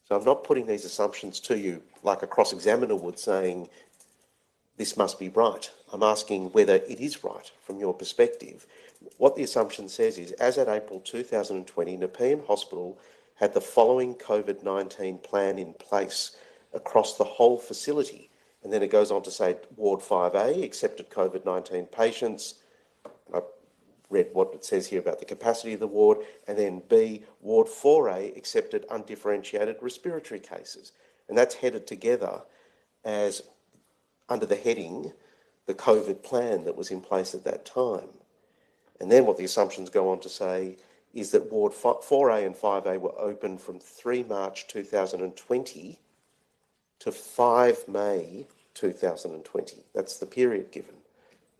So I'm not putting these assumptions to you like a cross-examiner would, saying this must be right. I'm asking whether it is right from your perspective. What the assumption says is, as at April 2020, Nepean Hospital had the following COVID-19 plan in place across the whole facility. And then it goes on to say Ward 5A accepted COVID-19 patients. I read what it says here about the capacity of the ward. And then B, Ward 4A accepted undifferentiated respiratory cases. And that's headed together as under the heading, the COVID plan that was in place at that time. And then what the assumptions go on to say is that Ward 4A and 5A were open from 3 March 2020 to 5 May 2020. That's the period given.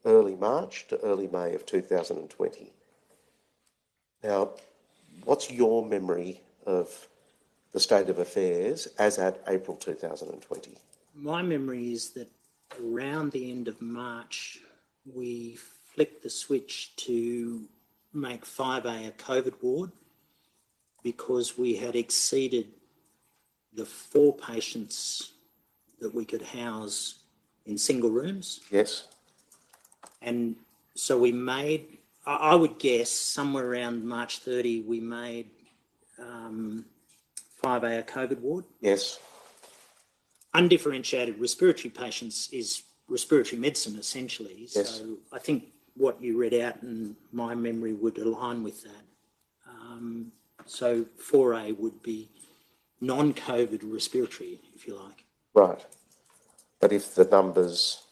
Early March to early May of 2020. Now, what's your memory of the state of affairs as at April 2020? My memory is that around the end of March, we flicked the switch to make 5A a COVID ward because we had exceeded the 4 patients that we could house in single rooms. Yes. And so we made, I would guess, somewhere around March 30, we made 5A a COVID ward. Yes. Undifferentiated respiratory patients is respiratory medicine, essentially. Yes. So I think what you read out in my memory would align with that. So 4A would be non-COVID respiratory, if you like. Right. But if the numbers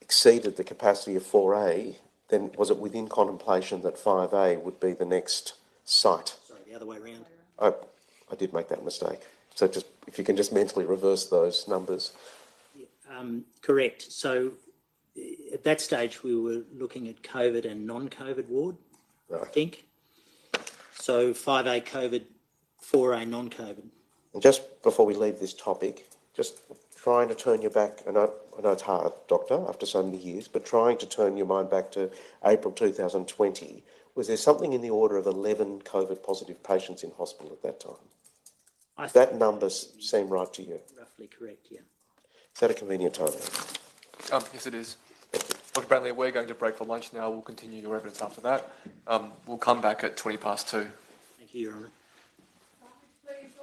exceeded the capacity of 4A, then was it within contemplation that 5A would be the next site? Sorry, the other way around. I did make that mistake. So just if you can just mentally reverse those numbers. Correct. So at that stage, we were looking at COVID and non-COVID ward, Right. I think. So 5A COVID, 4A non-COVID. And just before we leave this topic, just trying to turn your back, I know it's hard, Doctor, after so many years, but trying to turn your mind back to April 2020, was there something in the order of 11 COVID positive patients in hospital at that time? Does that number seem right to you? Roughly correct, yeah. Is that a convenient time? Yes, it is. Dr. Brantley, we're going to break for lunch now. We'll continue your evidence after that. We'll come back at 2:20. Thank you, Your Honour. Please,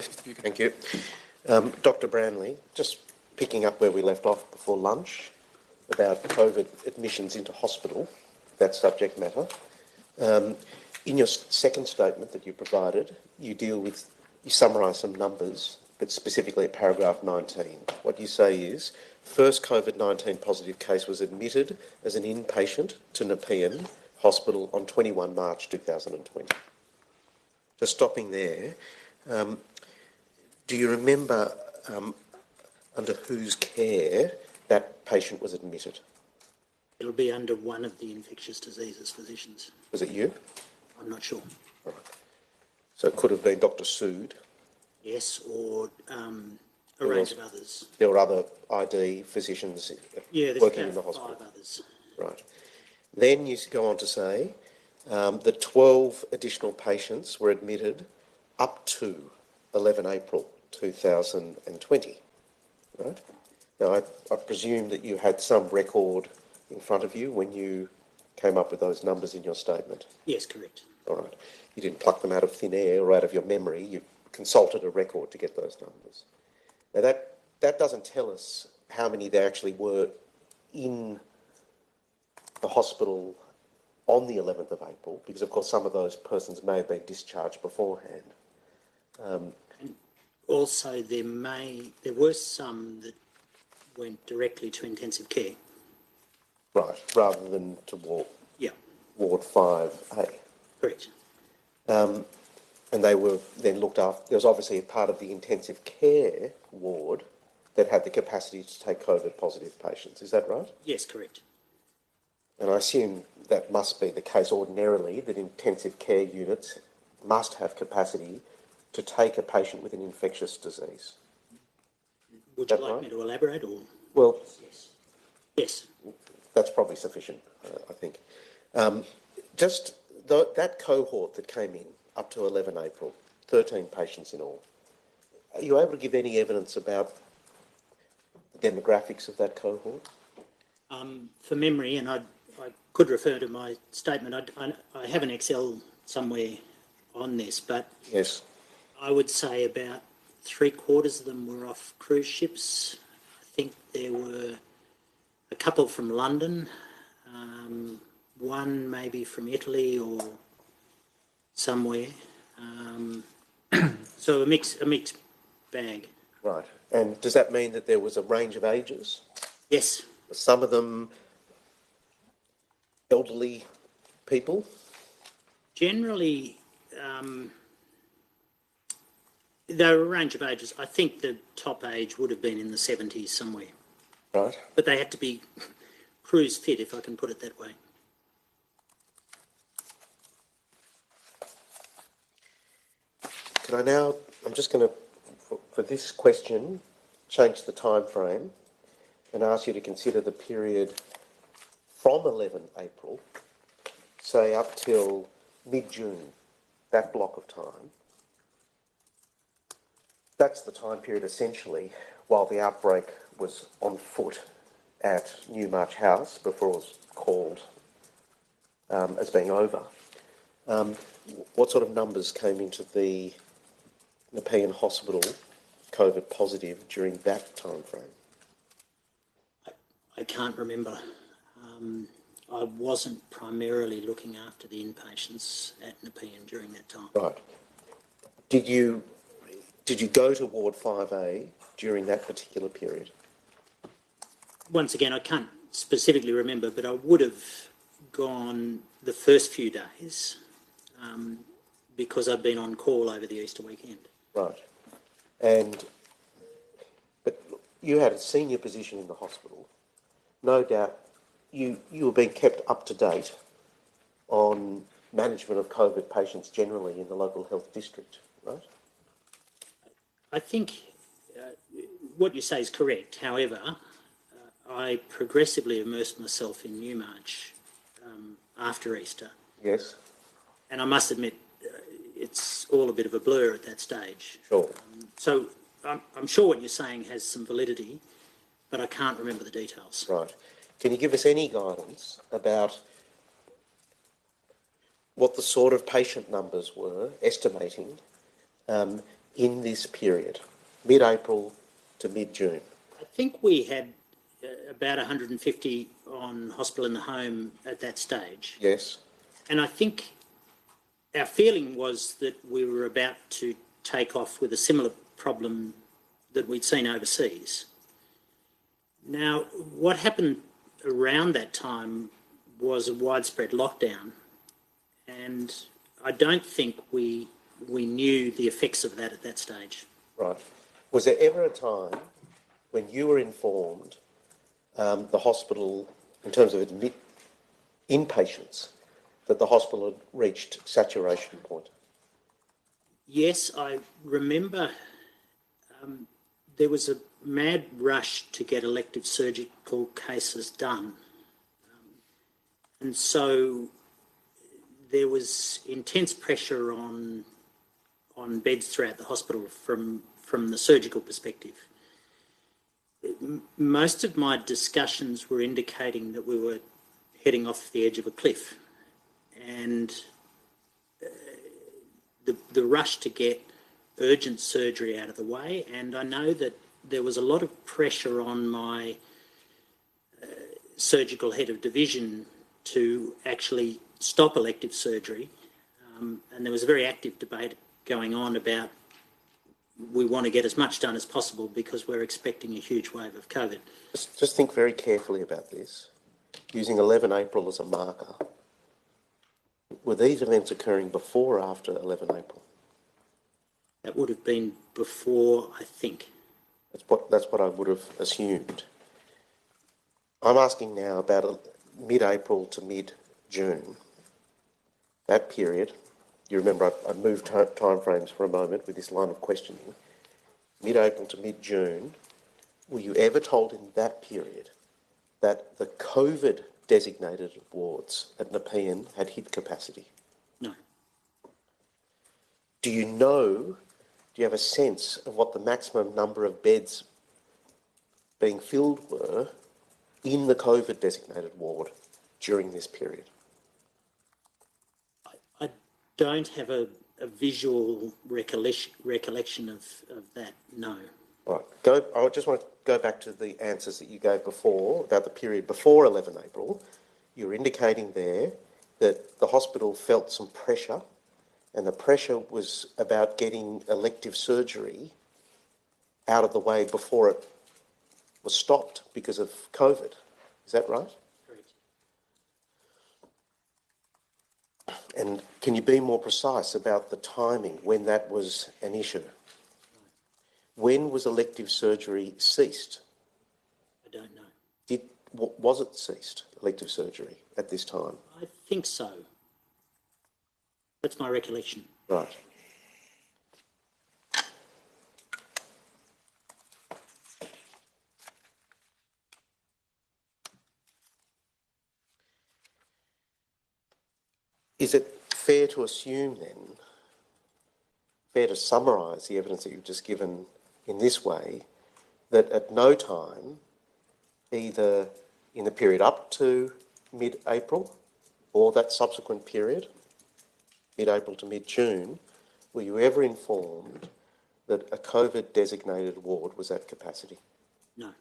Yes, Mr. Buchan. Thank you. Dr. Branley, just picking up where we left off before lunch about COVID admissions into hospital, that subject matter. In your second statement that you provided, you summarise some numbers, but specifically at paragraph 19. What you say is, first COVID-19 positive case was admitted as an inpatient to Nepean Hospital on 21 March 2020. Just stopping there, do you remember under whose care that patient was admitted? It'll be under one of the infectious diseases physicians. Was it you? I'm not sure. Right. So it could have been Dr. Sood. Yes, or a range of others. There were other ID physicians working in the hospital. 5 others. Right. Then you go on to say that 12 additional patients were admitted up to 11 April 2020. Right? Now, I presume that you had some record in front of you when you came up with those numbers in your statement. Yes, correct. All right. You didn't pluck them out of thin air or out of your memory. You consulted a record to get those numbers. Now, that doesn't tell us how many there actually were in the hospital on the 11th of April, because, of course, some of those persons may have been discharged beforehand. And also, there were some that went directly to intensive care. Right, rather than to Ward 5A. Correct. And they were then looked after. There was obviously a part of the intensive care ward that had the capacity to take COVID positive patients. Is that right? Yes, correct. And I assume that must be the case ordinarily, that intensive care units must have capacity to take a patient with an infectious disease. Would you like me to elaborate? Or? Well, yes. That's probably sufficient, I think. Just that cohort that came in up to 11 April, 13 patients in all, are you able to give any evidence about the demographics of that cohort? For memory, and I could refer to my statement, I have an Excel somewhere on this, but yes, I would say about 3/4 of them were off cruise ships. I think there were a couple from London, one maybe from Italy or somewhere. So a mixed bag. Right. And does that mean that there was a range of ages? Yes. Some of them elderly people? Generally, there were a range of ages. I think the top age would have been in the 70s somewhere. Right. But they had to be cruise fit, if I can put it that way. Can I now, I'm just going to, for this question, change the time frame and ask you to consider the period from 11 April, say up till mid-June, that block of time. That's the time period essentially while the outbreak was on foot at Newmarch House before it was called as being over. What sort of numbers came into the Nepean Hospital COVID positive during that time frame? I can't remember. I wasn't primarily looking after the inpatients at Nepean during that time. Right. Did you go to Ward 5A during that particular period? Once again, I can't specifically remember, but I would have gone the first few days because I'd been on call over the Easter weekend. Right. But you had a senior position in the hospital. No doubt you were being kept up to date on management of COVID patients generally in the local health district, right? I think what you say is correct. However, I progressively immersed myself in Newmarch after Easter. Yes. And I must admit, it's all a bit of a blur at that stage. Sure. So I'm sure what you're saying has some validity, but I can't remember the details. Right. Can you give us any guidance about what the sort of patient numbers were, estimating, in this period, mid-April to mid-June? I think we had about 150 on hospital in the home at that stage. Yes. And I think our feeling was that we were about to take off with a similar problem that we'd seen overseas. Now, what happened around that time was a widespread lockdown, and I don't think we knew the effects of that at that stage. Right. Was there ever a time when you were informed the hospital, in terms of inpatients, that the hospital had reached saturation point? Yes, I remember there was a mad rush to get elective surgical cases done. And so there was intense pressure on beds throughout the hospital from the surgical perspective. Most of my discussions were indicating that we were heading off the edge of a cliff, and the rush to get urgent surgery out of the way. And I know that there was a lot of pressure on my surgical head of division to actually stop elective surgery. And there was a very active debate going on about we want to get as much done as possible because we're expecting a huge wave of COVID. Just think very carefully about this. Using 11 April as a marker, were these events occurring before or after 11 April? That would have been before, I think. That's what I would have assumed. I'm asking now about mid-April to mid-June. That period, you remember I moved timeframes for a moment with this line of questioning. Mid-April to mid-June, were you ever told in that period that the COVID designated wards at Nepean had hip capacity? No. Do you have a sense of what the maximum number of beds being filled were in the COVID designated ward during this period? I don't have a visual recollection of that, no. Right. I just want to go back to the answers that you gave before about the period before 11 April. You're indicating there that the hospital felt some pressure, and the pressure was about getting elective surgery out of the way before it was stopped because of COVID. Is that right? Correct. And can you be more precise about the timing when that was an issue? When was elective surgery ceased? I don't know. Was it ceased, elective surgery, at this time? I think so. That's my recollection. Right. Is it fair to assume then, fair to summarise the evidence that you've just given in this way, that at no time, either in the period up to mid-April or that subsequent period, mid-April to mid-June, were you ever informed that a COVID designated ward was at capacity? No.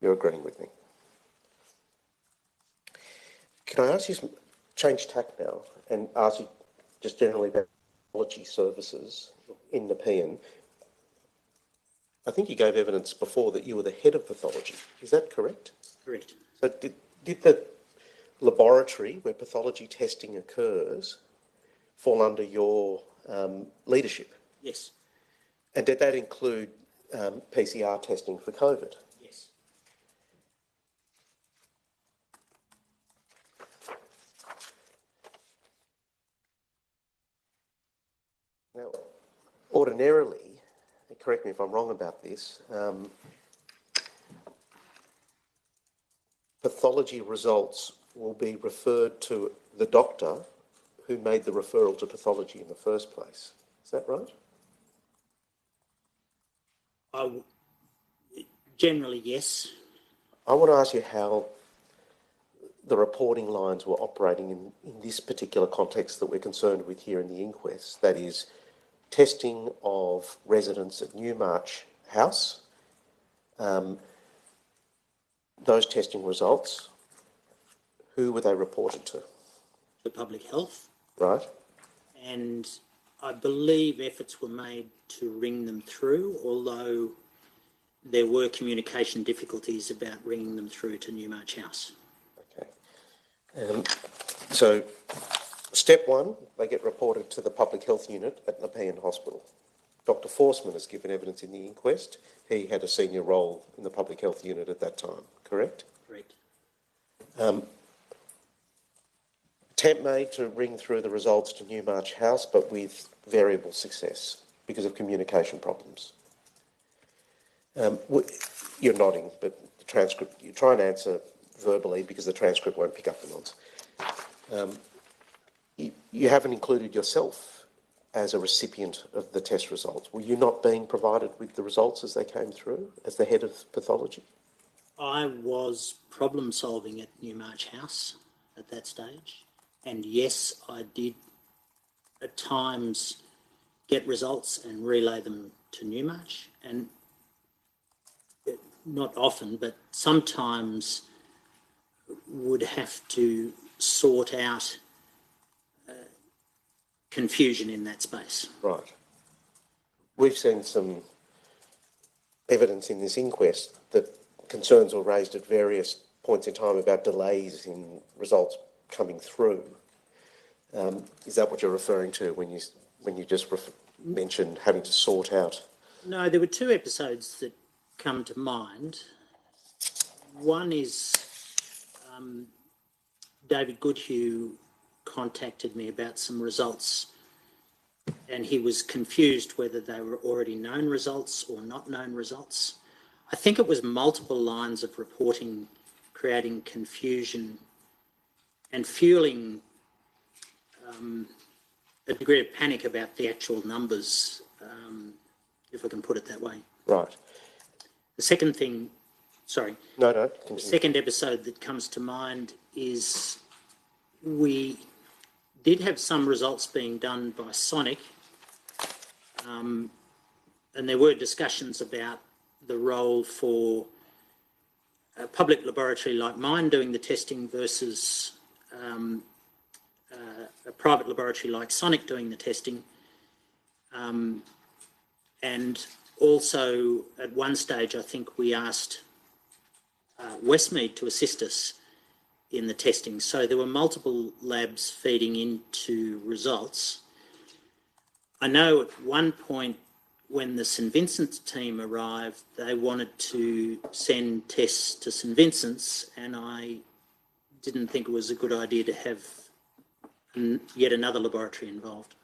You're agreeing with me. Can I ask you some, change tack now and ask you just generally about pathology services in Nepean? I think you gave evidence before that you were the head of pathology. Is that correct? Correct. So did the laboratory where pathology testing occurs fall under your leadership? Yes. And did that include PCR testing for COVID? Yes. Now, ordinarily, and correct me if I'm wrong about this, pathology results will be referred to the doctor who made the referral to pathology in the first place. Is that right? Generally, yes. I want to ask you how the reporting lines were operating in this particular context that we're concerned with here in the inquest. That is, testing of residents at Newmarch House. Those testing results, who were they reported to? The public health. Right. And I believe efforts were made to ring them through, although there were communication difficulties about ringing them through to Newmarch House. Okay. So, step one, they get reported to the public health unit at Nepean Hospital. Dr. Forsman has given evidence in the inquest. He had a senior role in the public health unit at that time, correct? Correct. Attempt made to ring through the results to Newmarch House, but with variable success because of communication problems. You're nodding, but the transcript, you try and answer verbally because the transcript won't pick up the nods. You haven't included yourself as a recipient of the test results. Were you not being provided with the results as they came through as the head of pathology? I was problem solving at Newmarch House at that stage. And yes, I did at times get results and relay them to Newmarch. And not often, but sometimes would have to sort out confusion in that space. Right. We've seen some evidence in this inquest that concerns were raised at various points in time about delays in results coming through. Is that what you're referring to when you just mentioned having to sort out? No, there were two episodes that come to mind. One is David Goodhue contacted me about some results and he was confused whether they were already known results or not known results. I think it was multiple lines of reporting creating confusion and fueling a degree of panic about the actual numbers, if I can put it that way. Right. The second thing, sorry. No, continue. The second episode that comes to mind is we did have some results being done by Sonic, and there were discussions about the role for a public laboratory like mine doing the testing versus a private laboratory like Sonic doing the testing. And also at one stage, I think we asked Westmead to assist us in the testing. So there were multiple labs feeding into results. I know at one point when the St Vincent's team arrived, they wanted to send tests to St Vincent's, and I didn't think it was a good idea to have yet another laboratory involved.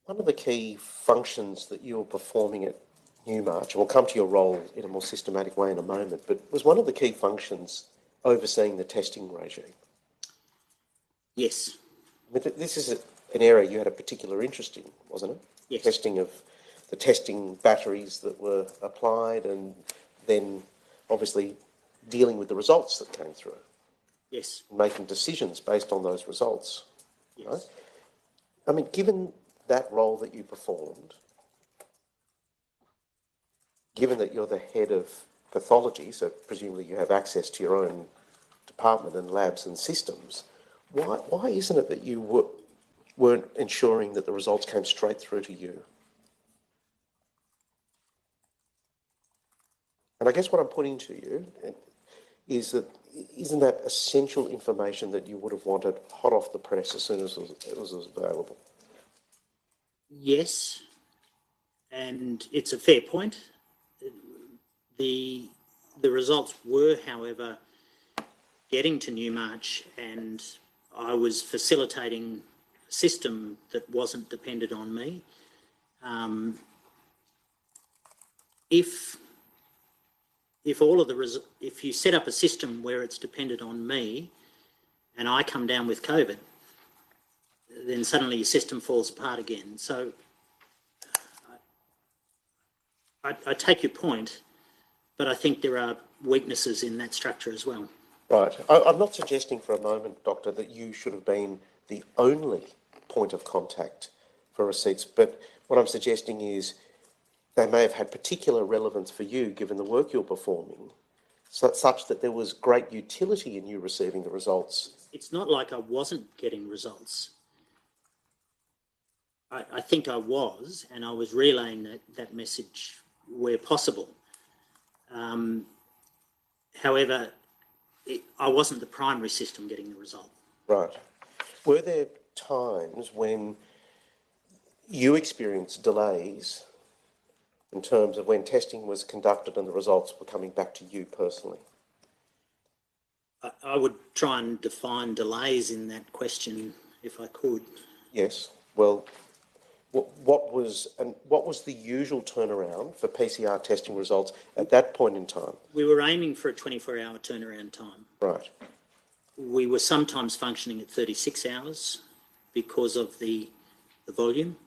One of the key functions that you were performing at Newmarch, and we'll come to your role in a more systematic way in a moment, but was one of the key functions overseeing the testing regime? Yes. I mean, this is an area you had a particular interest in, wasn't it? Yes. The testing batteries that were applied and then obviously dealing with the results that came through. Yes. Making decisions based on those results. Yes. Right? I mean, given that role that you performed, given that you're the head of pathology, so presumably you have access to your own department and labs and systems, why isn't it that you weren't ensuring that the results came straight through to you? And I guess what I'm putting to you is that isn't that essential information that you would have wanted hot off the press as soon as it was available? Yes, and it's a fair point. The results were, however, getting to Newmarch, and I was facilitating a system that wasn't dependent on me. If you set up a system where it's dependent on me, and I come down with COVID, then suddenly your system falls apart again. So I take your point, but I think there are weaknesses in that structure as well. Right. I'm not suggesting for a moment, Doctor, that you should have been the only point of contact for receipts, but what I'm suggesting is they may have had particular relevance for you given the work you're performing, such that there was great utility in you receiving the results. It's not like I wasn't getting results. I think I was, and I was relaying that message where possible. However, I wasn't the primary system getting the result. Right. Were there times when you experienced delays in terms of when testing was conducted and the results were coming back to you personally? I would try and define delays in that question if I could. Yes. Well, what was the usual turnaround for PCR testing results at that point in time? We were aiming for a 24-hour turnaround time. Right. We were sometimes functioning at 36 hours because of the volume.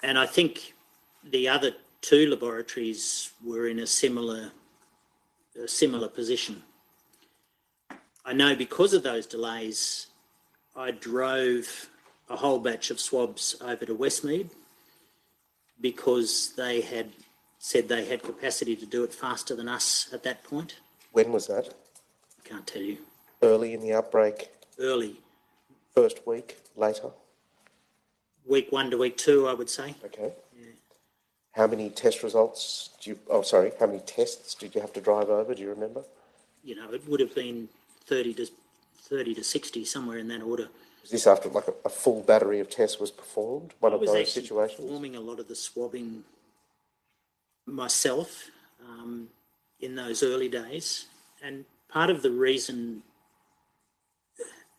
And I think the other two laboratories were in a similar position. I know because of those delays, I drove a whole batch of swabs over to Westmead because they had said they had capacity to do it faster than us at that point. When was that? I can't tell you. Early in the outbreak? Early. First week? Later? Week 1 to week 2, I would say. Okay. Yeah. How many tests did you have to drive over? Do you remember? You know, it would have been 30 to 60, somewhere in that order. Was this after like a full battery of tests was performed? One of those situations? I was actually performing a lot of the swabbing myself in those early days. And part of the reason,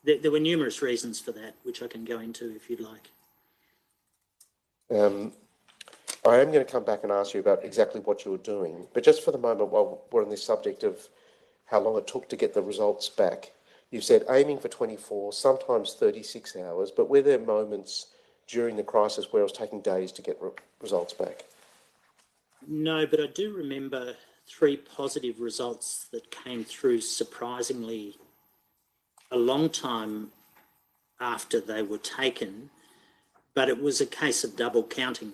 there were numerous reasons for that, which I can go into if you'd like. I am going to come back and ask you about exactly what you were doing. But just for the moment, while we're on this subject of how long it took to get the results back, you've said aiming for 24, sometimes 36 hours, but were there moments during the crisis where it was taking days to get results back? No, but I do remember 3 positive results that came through surprisingly a long time after they were taken, but it was a case of double counting.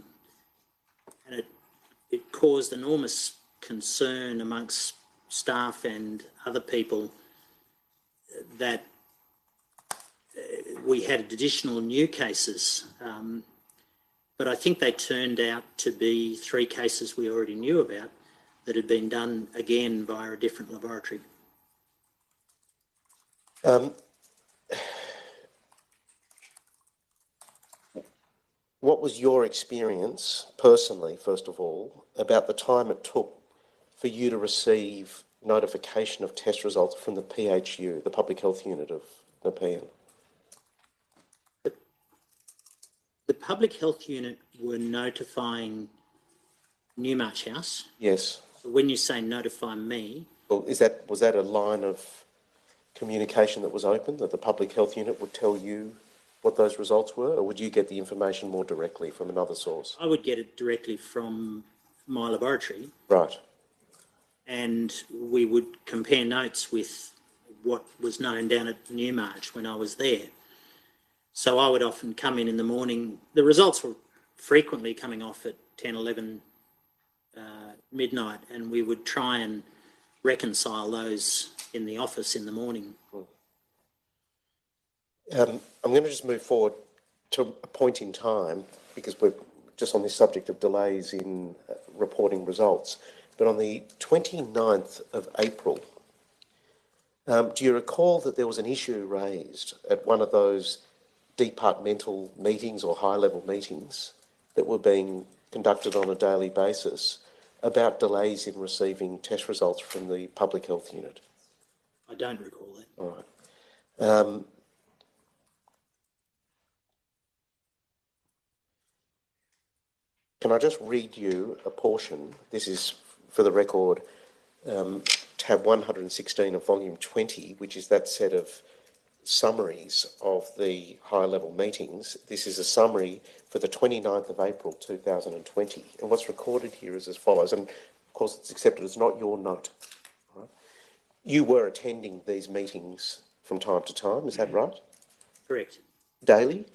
And it caused enormous concern amongst staff and other people that we had additional new cases, but I think they turned out to be 3 cases we already knew about that had been done again via a different laboratory. What was your experience personally, first of all, about the time it took for you to receive notification of test results from the PHU, the Public Health Unit of Nepean? The Public Health Unit were notifying Newmarch House. Yes. So when you say notify me... Well, was that a line of communication that was open, that the Public Health Unit would tell you what those results were, or would you get the information more directly from another source? I would get it directly from my laboratory. Right. And we would compare notes with what was known down at Newmarch when I was there. So I would often come in the morning. The results were frequently coming off at 10, 11 midnight, and we would try and reconcile those in the office in the morning. I'm going to just move forward to a point in time, because we're just on this subject of delays in reporting results. But on the 29th of April, do you recall that there was an issue raised at one of those departmental meetings or high-level meetings that were being conducted on a daily basis about delays in receiving test results from the Public Health Unit? I don't recall that. All right. Can I just read you a portion? This is, for the record, tab 116 of volume 20, which is that set of summaries of the high-level meetings. This is a summary for the 29th of April 2020. And what's recorded here is as follows, and of course it's accepted, it's not your note. Right? you were attending these meetings from time to time, is that right? Correct. Daily?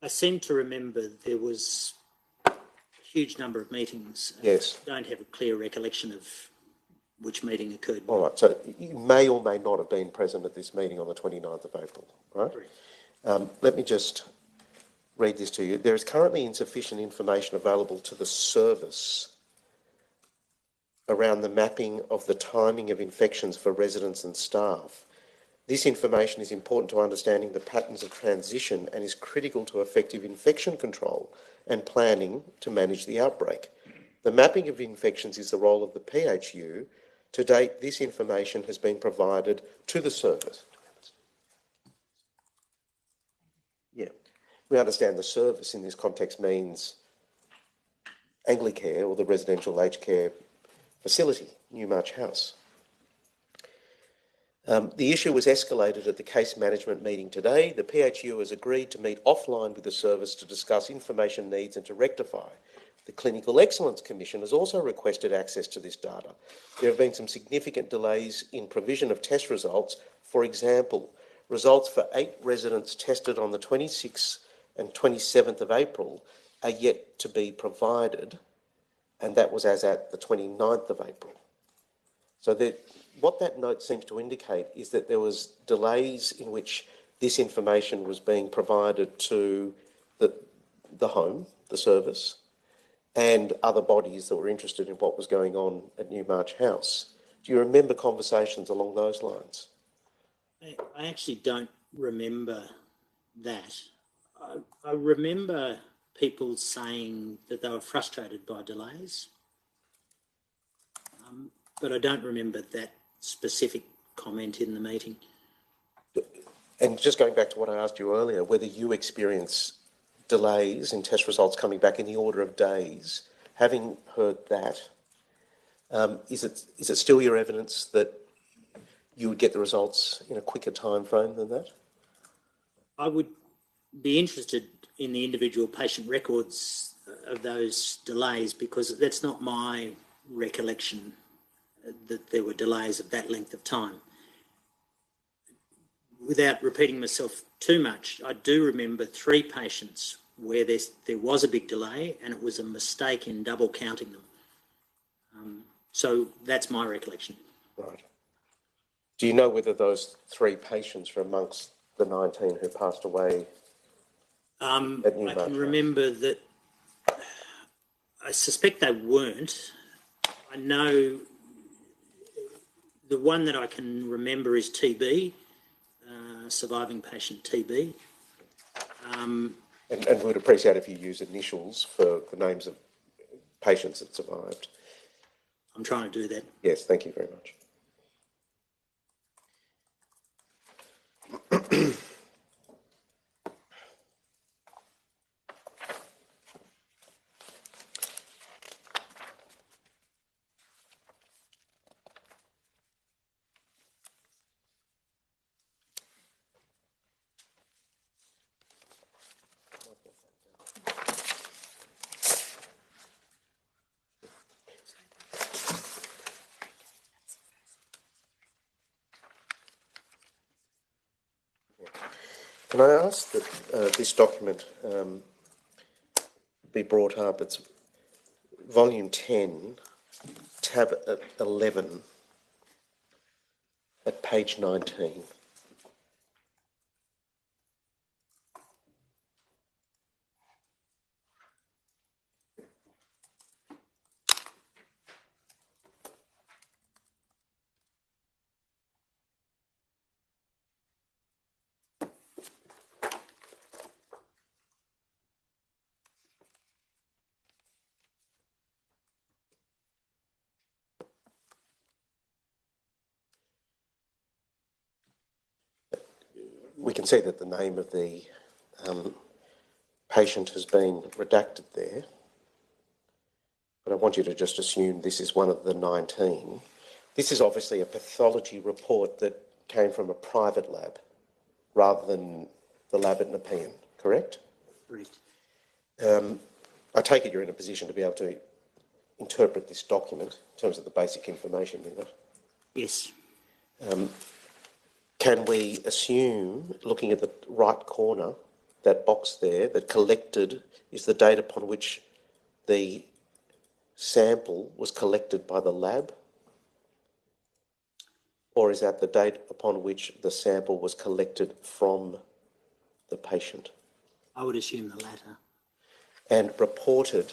I seem to remember there was a huge number of meetings. Yes. I don't have a clear recollection of which meeting occurred. All right, so you may or may not have been present at this meeting on the 29th of April, right? Correct. Let me just read this to you. There is currently insufficient information available to the service around the mapping of the timing of infections for residents and staff. This information is important to understanding the patterns of transition and is critical to effective infection control and planning to manage the outbreak. The mapping of infections is the role of the PHU. To date, this information has been provided to the service. Yeah, we understand the service in this context means Anglicare, or the residential aged care facility, Newmarch House. The issue was escalated at the case management meeting today. The PHU has agreed to meet offline with the service to discuss information needs and to rectify. The Clinical Excellence Commission has also requested access to this data. There have been some significant delays in provision of test results. For example, results for 8 residents tested on the 26th and 27th of April are yet to be provided, and that was as at the 29th of April. So what that note seems to indicate is that there was delays in which this information was being provided to the home, the service, and other bodies that were interested in what was going on at Newmarch House. Do you remember conversations along those lines? I actually don't remember that. I remember people saying that they were frustrated by delays, but I don't remember that specific comment in the meeting. And just going back to what I asked you earlier, whether you experience delays in test results coming back in the order of days, having heard that, is it still your evidence that you would get the results in a quicker time frame than that? I would be interested in the individual patient records of those delays, because that's not my recollection that there were delays of that length of time. Without repeating myself too much, I do remember 3 patients where there was a big delay and it was a mistake in double counting them. So that's my recollection. Right. Do you know whether those 3 patients were amongst the 19 who passed away at Newmarch? I can remember that. I suspect they weren't. I know the one that I can remember is TB, surviving patient TB. And we'd appreciate if you use initials for the names of patients that survived. I'm trying to do that. Yes, thank you very much. Can I ask that this document be brought up? It's volume 10, tab 11, at page 19. We can see that the name of the patient has been redacted there, but I want you to just assume this is one of the 19. This is obviously a pathology report that came from a private lab rather than the lab at Nepean, correct? Correct. I take it you're in a position to be able to interpret this document in terms of the basic information in it. Yes. Can we assume, looking at the right corner, that box there, that collected is the date upon which the sample was collected by the lab? Or is that the date upon which the sample was collected from the patient? I would assume the latter. And reported,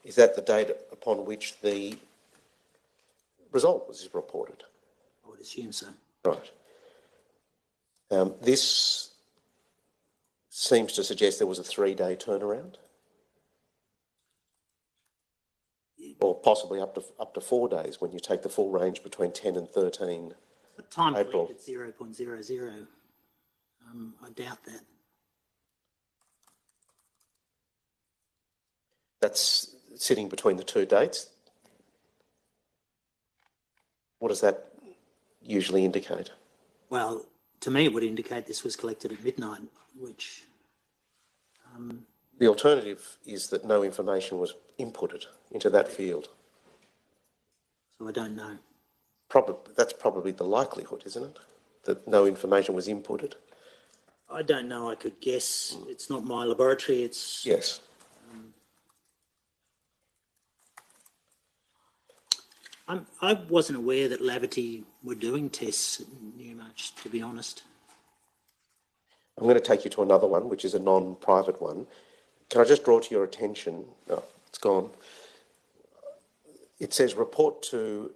is that the date upon which the result was reported? I would assume so. Right. This seems to suggest there was a 3-day turnaround, or possibly up to 4 days when you take the full range between 10 and 13 But time April. collected 0.00. I doubt that. That's sitting between the two dates. What does that usually indicate? Well, to me, it would indicate this was collected at midnight, which... The alternative is that no information was inputted into that field. So I don't know. That's probably the likelihood, isn't it? That no information was inputted. I don't know. I could guess. It's not my laboratory. It's... Yes. I wasn't aware that Lavity were doing tests at Newmarch, to be honest. I'm going to take you to another one, which is a non-private one. Can I just draw to your attention? Oh, it's gone. It says report to,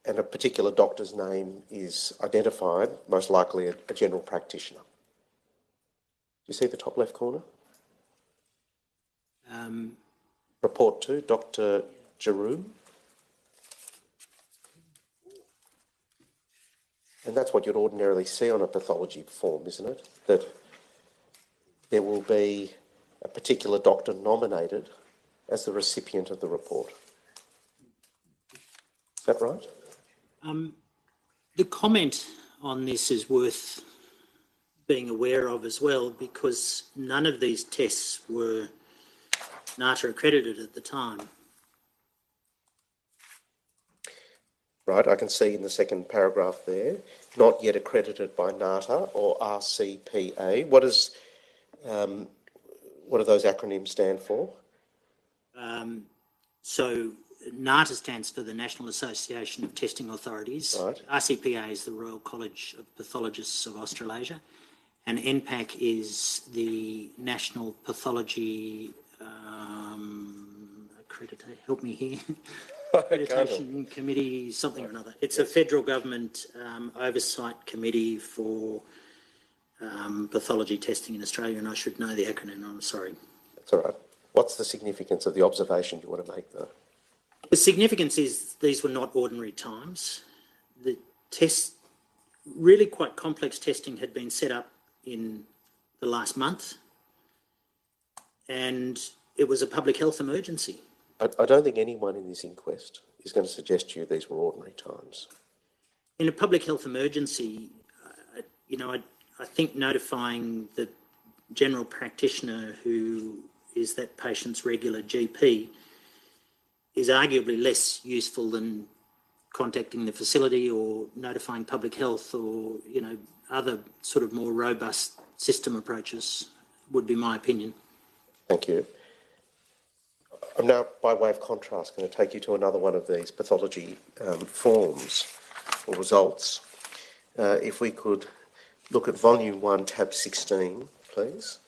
and a particular doctor's name is identified, most likely a general practitioner. Do you see the top left corner? Report to Dr. Jerome. And that's what you'd ordinarily see on a pathology form, isn't it? That there will be a particular doctor nominated as the recipient of the report. Is that right? The comment on this is worth being aware of as well, because none of these tests were NATA accredited at the time. Right, I can see in the second paragraph there, not yet accredited by NATA or RCPA. What do those acronyms stand for? So NATA stands for the National Association of Testing Authorities. Right. RCPA is the Royal College of Pathologists of Australasia. And NPAC is the National Pathology help me here. Accreditation Committee, something or another. It's a federal government oversight committee for pathology testing in Australia, and I should know the acronym. I'm sorry. That's all right. What's the significance of the observation you want to make, though? The significance is these were not ordinary times. The tests, really quite complex testing, had been set up in the last month, and it was a public health emergency. I don't think anyone in this inquest is going to suggest to you these were ordinary times. In a public health emergency, I think notifying the general practitioner who is that patient's regular GP is arguably less useful than contacting the facility or notifying public health or, other sort of more robust system approaches, would be my opinion. Thank you. I'm now, by way of contrast, going to take you to another one of these pathology forms or results. If we could look at Volume 1, Tab 16, please.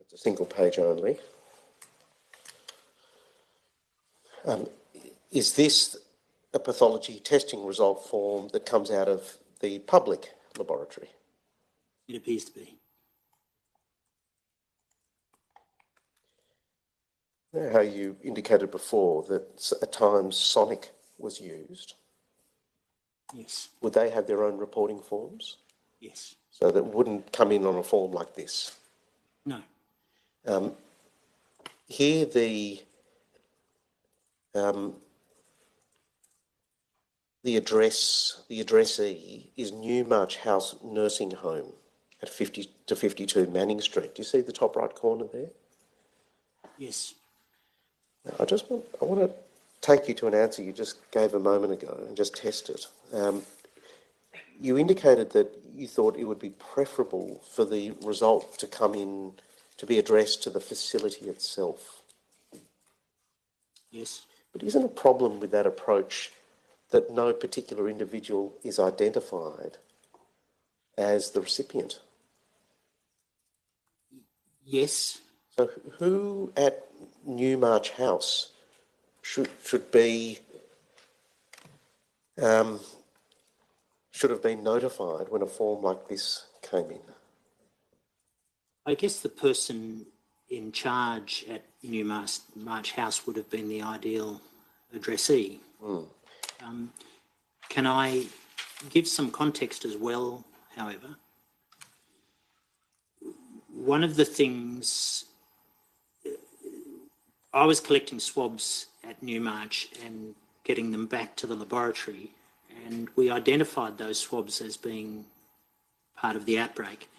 It's a single page only. Is this a pathology testing result form that comes out of the public laboratory? It appears to be. How you indicated before that at times Sonic was used. Yes. Would they have their own reporting forms? Yes. So that wouldn't come in on a form like this? No. Here the addressee is Newmarch House Nursing Home, at 50 to 52 Manning Street. Do you see the top right corner there? Yes. Now, I want to take you to an answer you just gave a moment ago and just test it. You indicated that you thought it would be preferable for the result to come in, to be addressed to the facility itself. Yes. But isn't a problem with that approach that no particular individual is identified as the recipient? Yes. So who at Newmarch House should have been notified when a form like this came in? I guess the person in charge at Newmarch House would have been the ideal addressee. Can I give some context as well, however? One of the things, I was collecting swabs at Newmarch and getting them back to the laboratory, and we identified those swabs as being part of the outbreak,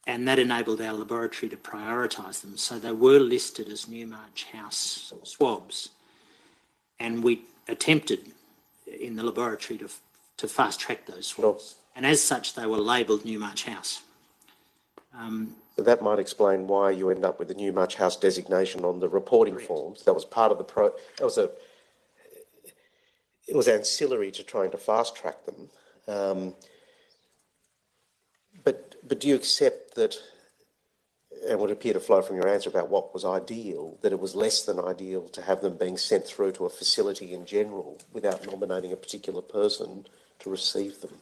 and that enabled our laboratory to prioritise them. So they were listed as Newmarch House swabs, and we attempted in the laboratory to fast track those swabs. And as such, they were labelled Newmarch House. So that might explain why you end up with the Newmarch House designation on the reporting forms. That was part of the it was ancillary to trying to fast track them. But do you accept that, and would appear to flow from your answer about what was ideal, that it was less than ideal to have them being sent through to a facility in general without nominating a particular person to receive them?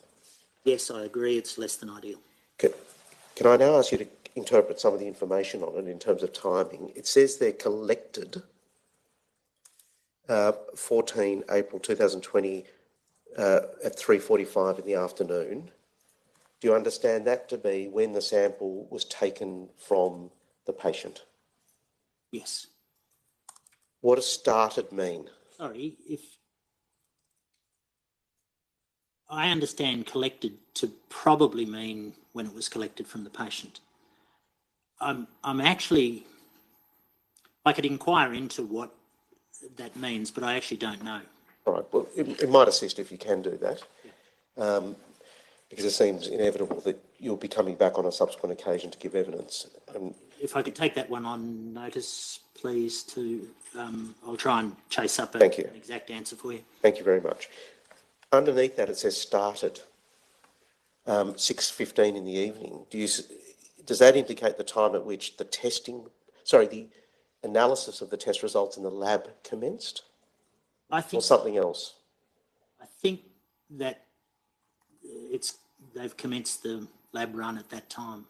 Yes, I agree, it's less than ideal. Can I now ask you to interpret some of the information on it in terms of timing? It says they're collected 14 April 2020 at 3:45 in the afternoon. Do you understand that to be when the sample was taken from the patient? Yes. What does started mean? Sorry, if I understand collected to probably mean when it was collected from the patient. I'm actually, I could inquire into what that means, but I actually don't know. All right, well, it might assist if you can do that, because it seems inevitable that you'll be coming back on a subsequent occasion to give evidence. If I could take that one on notice, please, I'll try and chase up an exact answer for you. Thank you very much. Underneath that, it says started 6:15 in the evening. Does that indicate the time at which the analysis of the test results in the lab commenced? Or something else? I think that they've commenced the lab run at that time.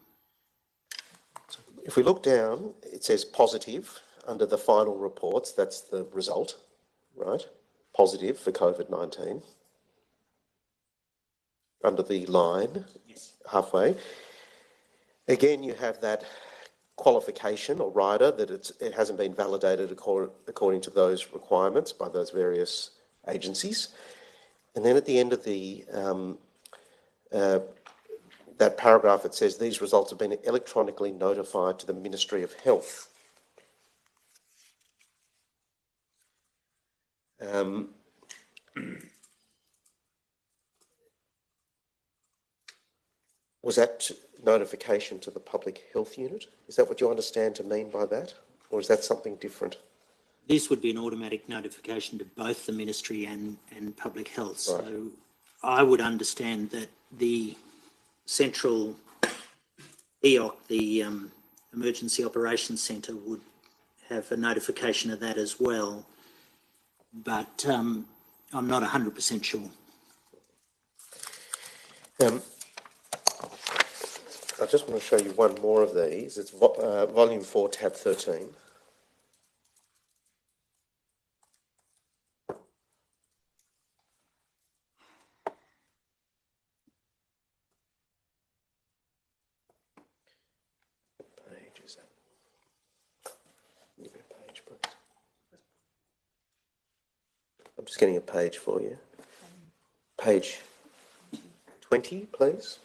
If we look down, it says positive under the final reports. That's the result, right? Positive for COVID-19. Under the line, halfway. Again, you have that qualification or rider that it hasn't been validated according to those requirements by those various agencies. And then at the end of that paragraph, it says these results have been electronically notified to the Ministry of Health. Was that notification to the Public Health Unit? Is that what you understand to mean by that? Or is that something different? This would be an automatic notification to both the Ministry and Public Health. So I would understand that the central EOC, the Emergency Operations Centre, would have a notification of that as well. But I'm not 100% sure. I just want to show you one more of these. It's volume 4, tab 13. What page is that? Give me a page, please. I'm just getting a page for you. Page 20, please.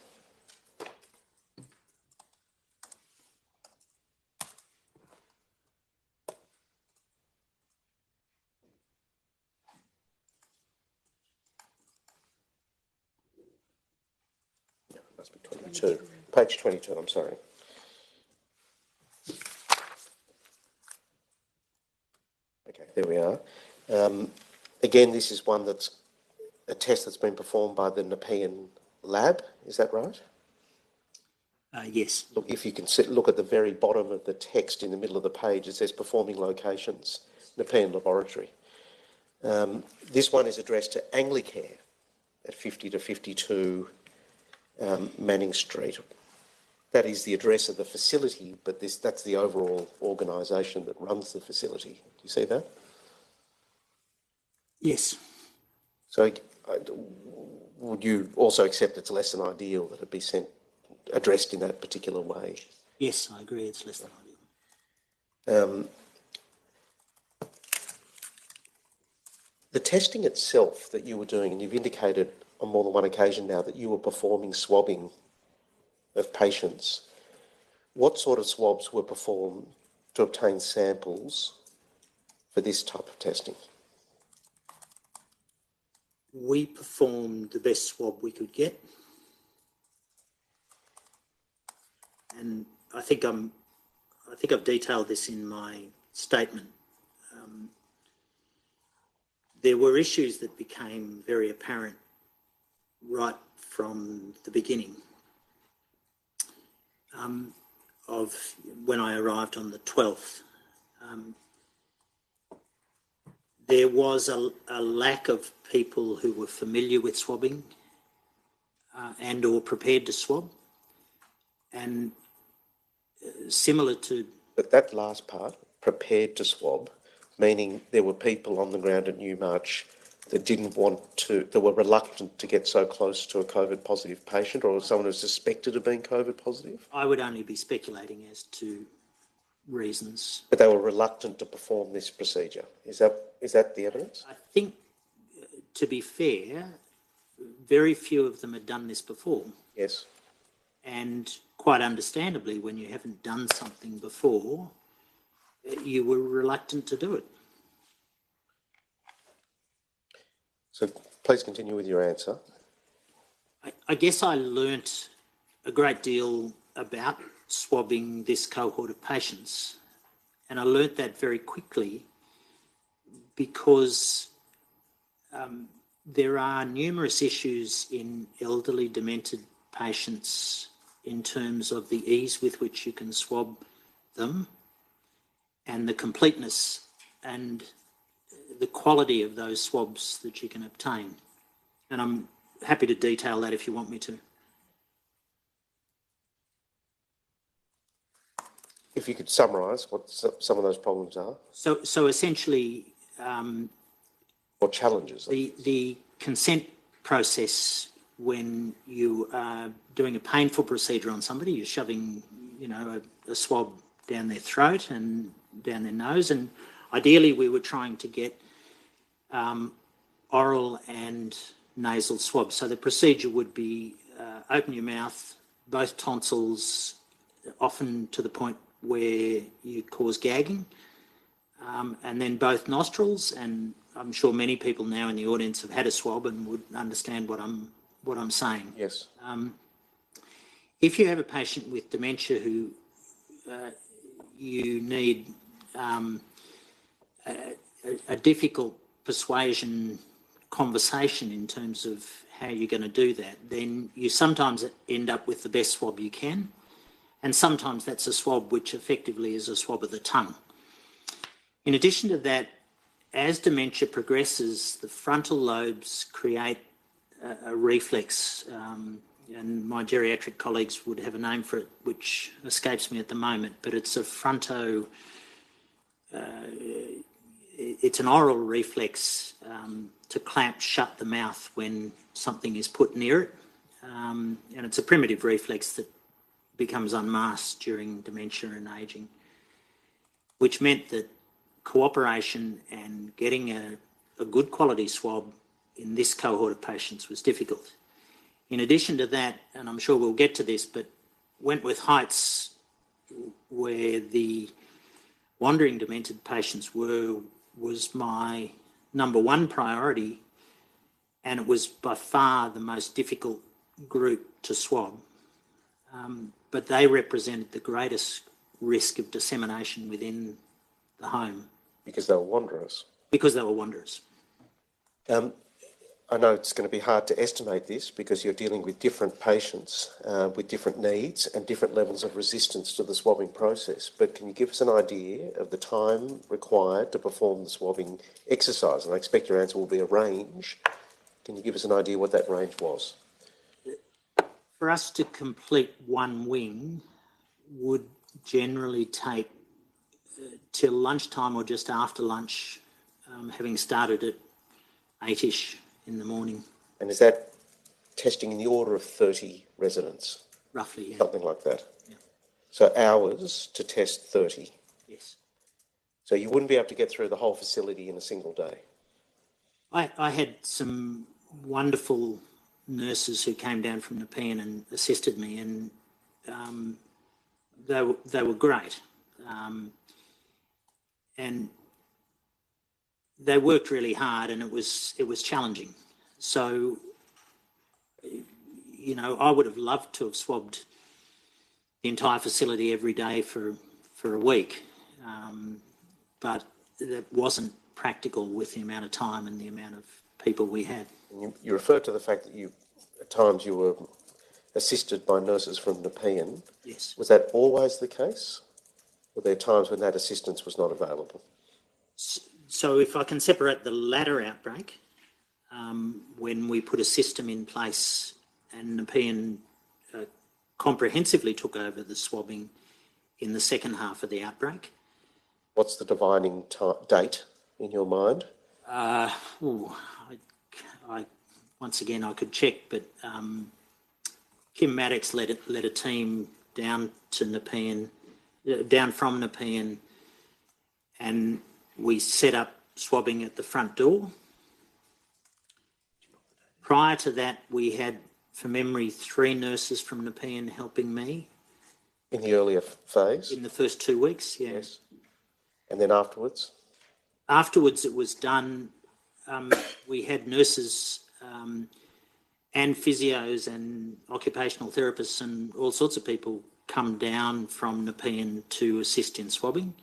must be 22. Page 22, I'm sorry. Okay, there we are. Again, this is one that's a test that's been performed by the Nepean lab, is that right? Yes. Look, if you can look at the very bottom of the text in the middle of the page, it says performing locations, Nepean Laboratory. This one is addressed to Anglicare at 50 to 52 Manning Street. That is the address of the facility, but that's the overall organisation that runs the facility. Do you see that? Yes. So would you also accept it's less than ideal that it be addressed in that particular way? Yes, I agree, it's less than ideal. The testing itself that you were doing, and you've indicated on more than one occasion now that you were performing swabbing of patients. What sort of swabs were performed to obtain samples for this type of testing? We performed the best swab we could get. And I think I've detailed this in my statement. There were issues that became very apparent right from the beginning of when I arrived on the 12th. There was a lack of people who were familiar with swabbing and or prepared to swab. And similar to... But that last part, prepared to swab, meaning there were people on the ground at Newmarch that were reluctant to get so close to a COVID positive patient or someone who's suspected of being COVID positive? I would only be speculating as to reasons. But they were reluctant to perform this procedure. Is that the evidence? I think, to be fair, very few of them had done this before. Yes. And quite understandably, when you haven't done something before, you were reluctant to do it. So please continue with your answer. I guess I learnt a great deal about swabbing this cohort of patients, and I learnt that very quickly because there are numerous issues in elderly demented patients in terms of the ease with which you can swab them and the completeness and the quality of those swabs that you can obtain. And I'm happy to detail that if you want me to. If you could summarise what some of those problems are. So essentially... or challenges. The consent process when you are doing a painful procedure on somebody, you're shoving, a swab down their throat and down their nose, and ideally we were trying to get oral and nasal swabs. So the procedure would be open your mouth, both tonsils, often to the point where you cause gagging, and then both nostrils. And I'm sure many people now in the audience have had a swab and would understand what I'm saying. Yes. If you have a patient with dementia who you need a difficult persuasion conversation in terms of how you're going to do that, then you sometimes end up with the best swab you can, and sometimes that's a swab which effectively is a swab of the tongue. In addition to that, as dementia progresses, the frontal lobes create a reflex, and my geriatric colleagues would have a name for it, which escapes me at the moment, but it's a it's an oral reflex to clamp shut the mouth when something is put near it. And it's a primitive reflex that becomes unmasked during dementia and ageing, which meant that cooperation and getting a good quality swab in this cohort of patients was difficult. In addition to that, and I'm sure we'll get to this, but Wentworth Heights, where the wandering demented patients were, was my number one priority, and it was by far the most difficult group to swab. but they represented the greatest risk of dissemination within the home. Because they were wanderers? Because they were wanderers. I know it's going to be hard to estimate this because you're dealing with different patients with different needs and different levels of resistance to the swabbing process. But can you give us an idea of the time required to perform the swabbing exercise? And I expect your answer will be a range. Can you give us an idea what that range was? For us to complete one wing would generally take till lunchtime or just after lunch, having started at 8ish in the morning. And is that testing in the order of 30 residents? Roughly, yeah. Something like that? Yeah. So hours to test 30? Yes. So you wouldn't be able to get through the whole facility in a single day? I had some wonderful nurses who came down from Nepean and assisted me, and they were great. And they worked really hard, and it was challenging. So, you know, I would have loved to have swabbed the entire facility every day for a week, but that wasn't practical with the amount of time and the amount of people we had. You referred to the fact that at times you were assisted by nurses from Nepean. Yes. Was that always the case? Were there times when that assistance was not available? So if I can separate the latter outbreak, when we put a system in place and Nepean comprehensively took over the swabbing in the second half of the outbreak. What's the dividing date in your mind? Once again, I could check, but Kim Maddox led a team down to Nepean, down from Nepean, and we set up swabbing at the front door. Prior to that, we had, from memory, 3 nurses from Nepean helping me. In the earlier phase? In the first 2 weeks, yeah. Yes. And then afterwards? Afterwards, it was done. We had nurses and physios and occupational therapists and all sorts of people come down from Nepean to assist in swabbing.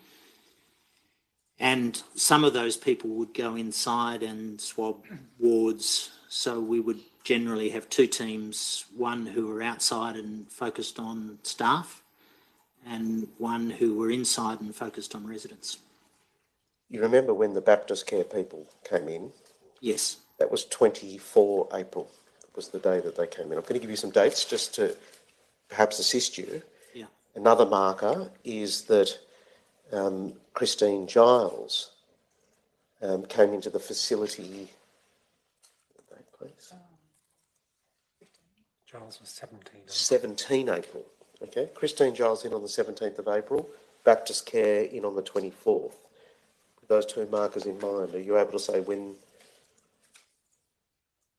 And some of those people would go inside and swab wards. So we would generally have 2 teams, one who were outside and focused on staff and one who were inside and focused on residents. You remember when the Baptist Care people came in? Yes. That was 24 April, was the day that they came in. I'm going to give you some dates just to perhaps assist you. Yeah. Another marker is that Christine Giles came into the facility. Please. Giles was 17. 17 April. Okay. Christine Giles in on the 17th of April. Baptist Care in on the 24th. With those 2 markers in mind, are you able to say when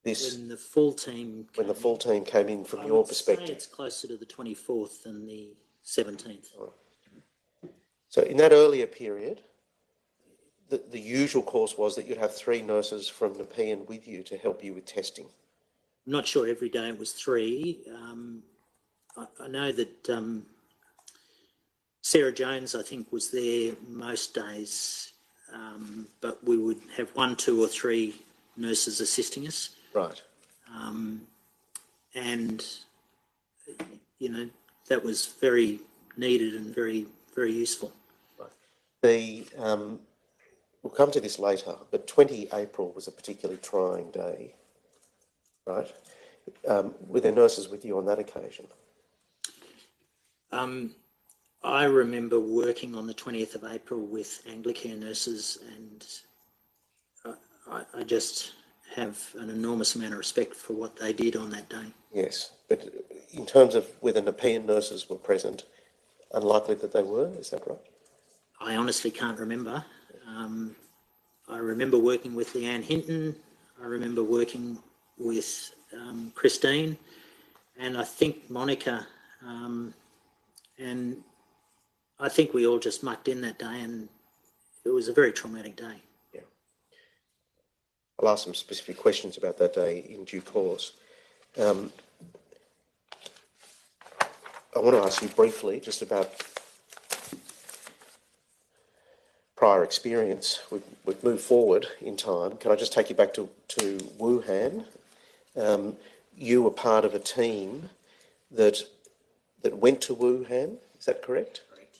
this? When the full team. When the full team came in from your perspective. It's closer to the 24th than the 17th. So in that earlier period, the usual course was that you'd have 3 nurses from Nepean with you to help you with testing. I'm not sure every day it was 3. I know that Sarah Jones, I think, was there most days, but we would have 1, 2 or 3 nurses assisting us. Right. And, you know, that was very needed and very, very useful. Right. We'll come to this later, but 20 April was a particularly trying day, right? Were there nurses with you on that occasion? I remember working on the 20th of April with Anglicare nurses, and I just have an enormous amount of respect for what they did on that day. Yes, but in terms of whether Nepean nurses were present, unlikely that they were, is that right? I honestly can't remember. I remember working with Leanne Hinton. I remember working with Christine, and I think Monica, and I think we all just mucked in that day, and it was a very traumatic day. Yeah. I'll ask some specific questions about that day in due course. I want to ask you briefly just about prior experience. We've moved forward in time. Can I just take you back to Wuhan? You were part of a team that went to Wuhan, is that correct? Correct.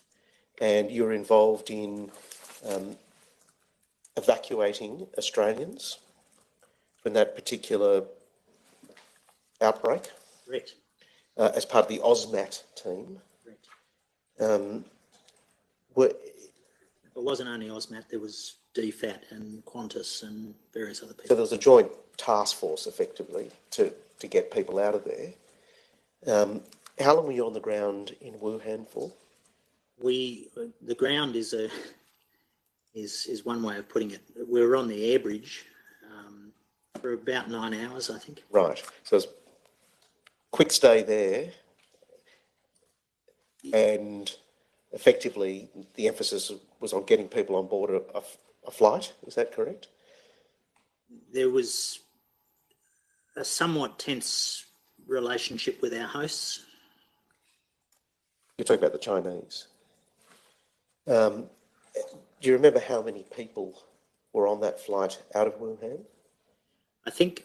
And you were involved in evacuating Australians from that particular outbreak? Correct. As part of the OSMAT team. Correct. It wasn't only OSMAT, there was DFAT and Qantas and various other people. So there was a joint task force, effectively, to get people out of there. How long were you on the ground in Wuhan for? The ground is one way of putting it. We were on the air bridge for about 9 hours, I think. Right. So it was a quick stay there, and effectively the emphasis was on getting people on board a flight. Is that correct? There was a somewhat tense relationship with our hosts. You're talking about the Chinese. Do you remember how many people were on that flight out of Wuhan? I think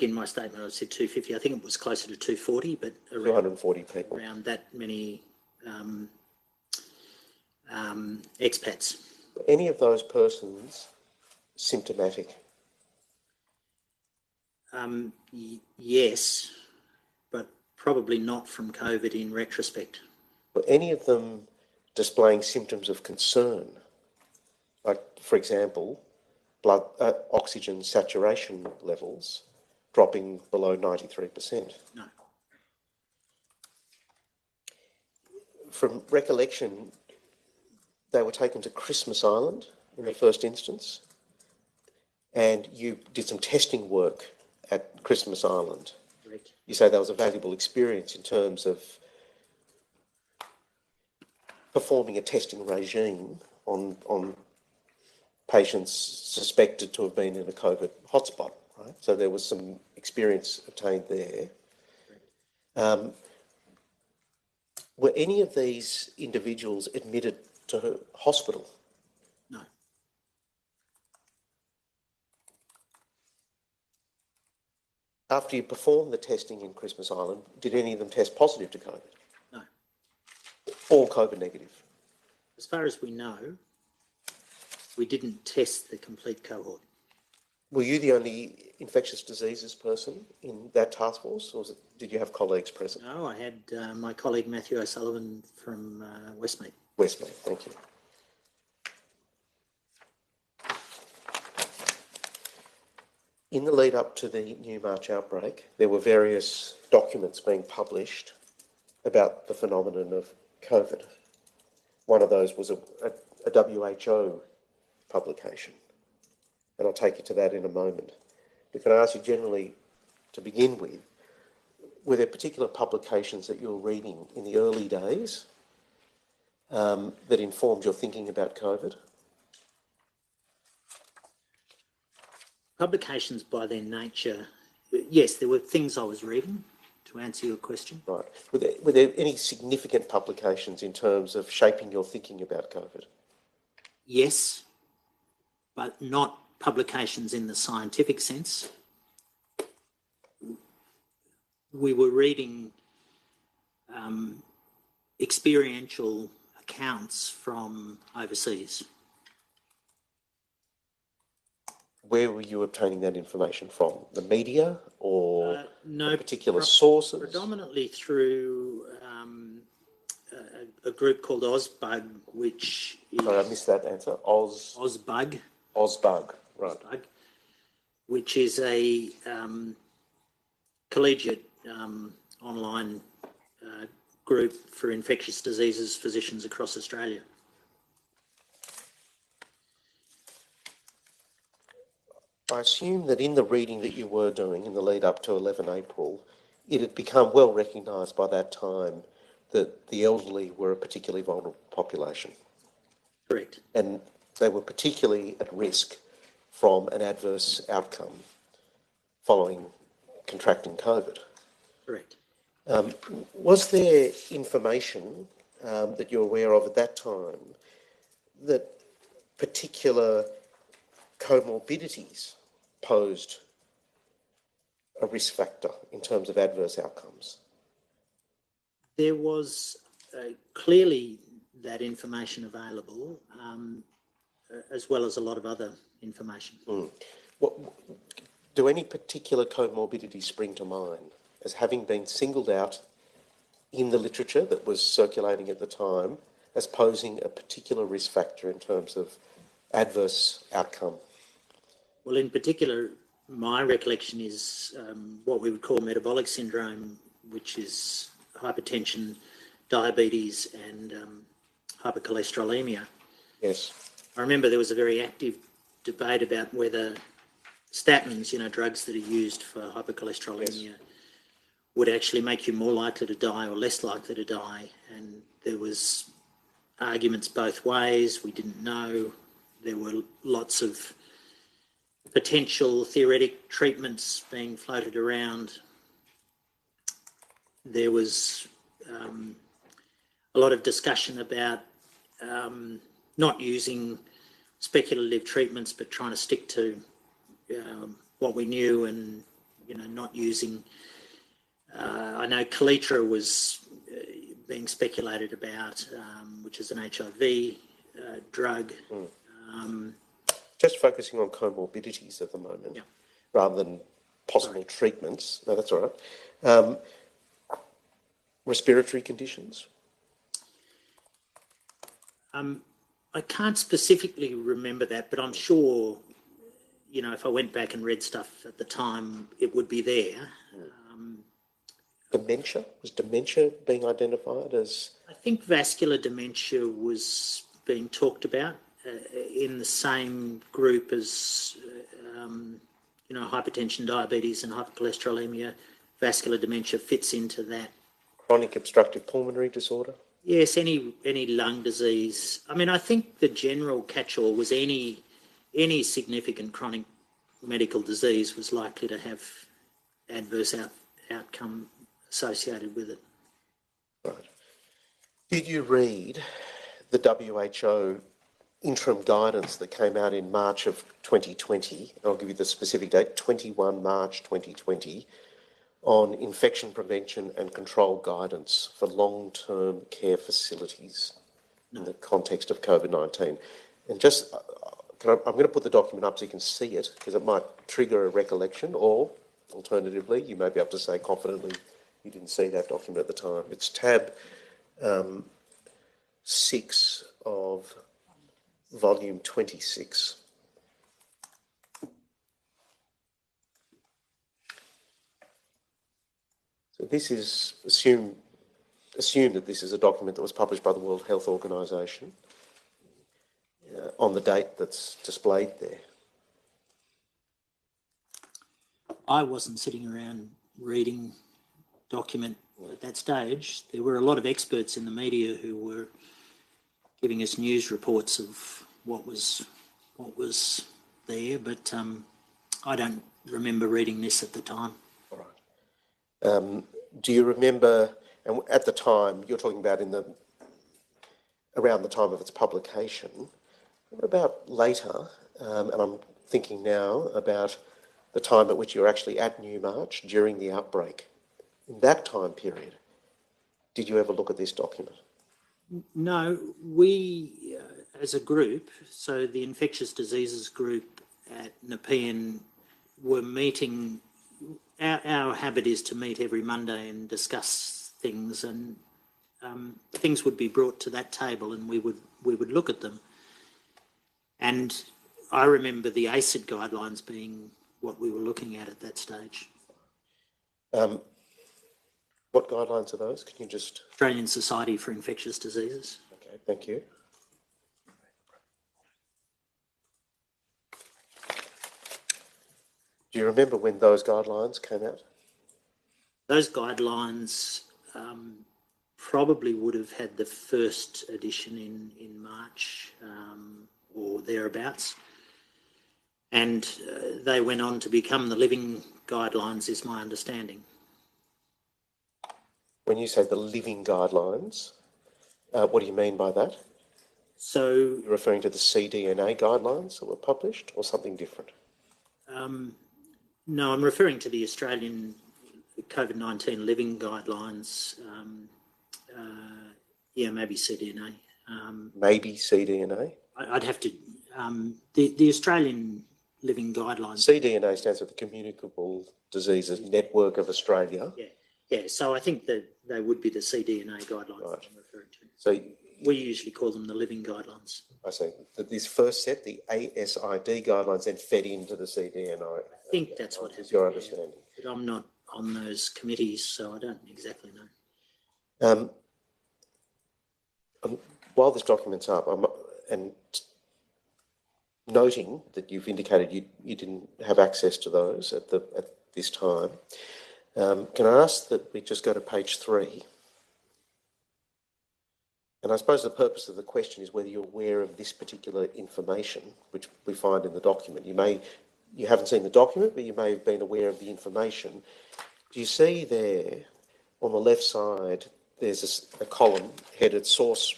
in my statement I said 250. I think it was closer to 240, but around 240 people. Around that many expats. Were any of those persons symptomatic? Yes, but probably not from COVID in retrospect. Were any of them displaying symptoms of concern? Like, for example, blood oxygen saturation levels dropping below 93%? No. From recollection, they were taken to Christmas Island in the first instance, and you did some testing work at Christmas Island. Correct. You say that was a valuable experience in terms of performing a testing regime on patients suspected to have been in a COVID hotspot, right? So there was some experience obtained there. Were any of these individuals admitted to hospital? No. After you performed the testing in Christmas Island, did any of them test positive to COVID? No. All COVID negative? As far as we know, we didn't test the complete cohort. Were you the only infectious diseases person in that task force, or did you have colleagues present? No, I had my colleague Matthew O'Sullivan from Westmead. Westmead, thank you. In the lead up to the Newmarch outbreak, there were various documents being published about the phenomenon of COVID. One of those was a WHO publication, and I'll take you to that in a moment. But can I ask you generally, to begin with, were there particular publications that you were reading in the early days that informed your thinking about COVID? Publications by their nature, yes, there were things I was reading, to answer your question. Right. Were there any significant publications in terms of shaping your thinking about COVID? Yes, but not publications in the scientific sense. We were reading experiential accounts from overseas. Where were you obtaining that information from? The media or no, particular sources? Predominantly through a group called Ozbug, which is... Sorry, I missed that answer. Ozbug. Ozbug, right. Ozbug, which is a collegiate online group for infectious diseases physicians across Australia. I assume that in the reading that you were doing in the lead up to 11 April, it had become well recognised by that time that the elderly were a particularly vulnerable population. Correct. And they were particularly at risk from an adverse outcome following contracting COVID. Correct. Was there information that you're aware of at that time that particular comorbidities posed a risk factor in terms of adverse outcomes? There was clearly that information available, as well as a lot of other information. Do any particular comorbidities spring to mind as having been singled out in the literature that was circulating at the time as posing a particular risk factor in terms of adverse outcome? Well, in particular, my recollection is what we would call metabolic syndrome, which is hypertension, diabetes, and hypercholesterolemia. Yes. I remember there was a very active debate about whether statins, drugs that are used for hypercholesterolemia, would actually make you more likely to die or less likely to die. And there was arguments both ways. We didn't know. There were lots of potential theoretic treatments being floated around. There was a lot of discussion about not using speculative treatments, but trying to stick to what we knew, and not using. I know Kaletra was being speculated about, which is an HIV drug. Just focusing on comorbidities at the moment, rather than possible treatments. No, that's all right. Respiratory conditions? I can't specifically remember that, but I'm sure, if I went back and read stuff at the time, it would be there. Dementia? Was dementia being identified as? I think vascular dementia was being talked about in the same group as, hypertension, diabetes, and hypercholesterolemia. Vascular dementia fits into that. Chronic obstructive pulmonary disorder? Yes, any lung disease. I mean, I think the general catch-all was any significant chronic medical disease was likely to have adverse outcome associated with it. Right. Did you read the WHO interim guidance that came out in March of 2020? I'll give you the specific date, 21 March 2020, on infection prevention and control guidance for long-term care facilities in the context of COVID-19. And just, I'm going to put the document up so you can see it, because it might trigger a recollection, or alternatively, you may be able to say confidently you didn't see that document at the time. It's tab 6 of volume 26. So this is, assume that this is a document that was published by the World Health Organization on the date that's displayed there. I wasn't sitting around reading document at that stage. There were a lot of experts in the media who were giving us news reports of what was there, but I don't remember reading this at the time. All right. Do you remember, and at the time, you're talking about around the time of its publication, what about later, and I'm thinking now about the time at which you were actually at Newmarch during the outbreak. In that time period, did you ever look at this document? No, we as a group, so the infectious diseases group at Nepean were meeting. Our habit is to meet every Monday and discuss things, and things would be brought to that table, and we would look at them. And I remember the ACID guidelines being what we were looking at that stage. What guidelines are those? Can you just... Australian Society for Infectious Diseases. Okay, thank you. Do you remember when those guidelines came out? Those guidelines probably would have had the first edition in March or thereabouts. And they went on to become the living guidelines, is my understanding. When you say the living guidelines, what do you mean by that? So, You're referring to the cDNA guidelines that were published or something different? no, I'm referring to the Australian COVID-19 living guidelines. Maybe cDNA. Maybe cDNA? I'd have to. The Australian living guidelines. cDNA stands for the Communicable Diseases Network of Australia. Yeah. So I think that they would be the cDNA guidelines that I'm referring to. So we usually call them the living guidelines. I see. That this first set, the ASID guidelines, then fed into the cDNA. I think that's what is your understanding. But I'm not on those committees, so I don't exactly know. While this document's up, and noting that you've indicated you didn't have access to those at this time, can I ask that we just go to page 3? And I suppose the purpose of the question is whether you're aware of this particular information, which we find in the document. You haven't seen the document, but you may have been aware of the information. Do you see there on the left side, there's a column headed Source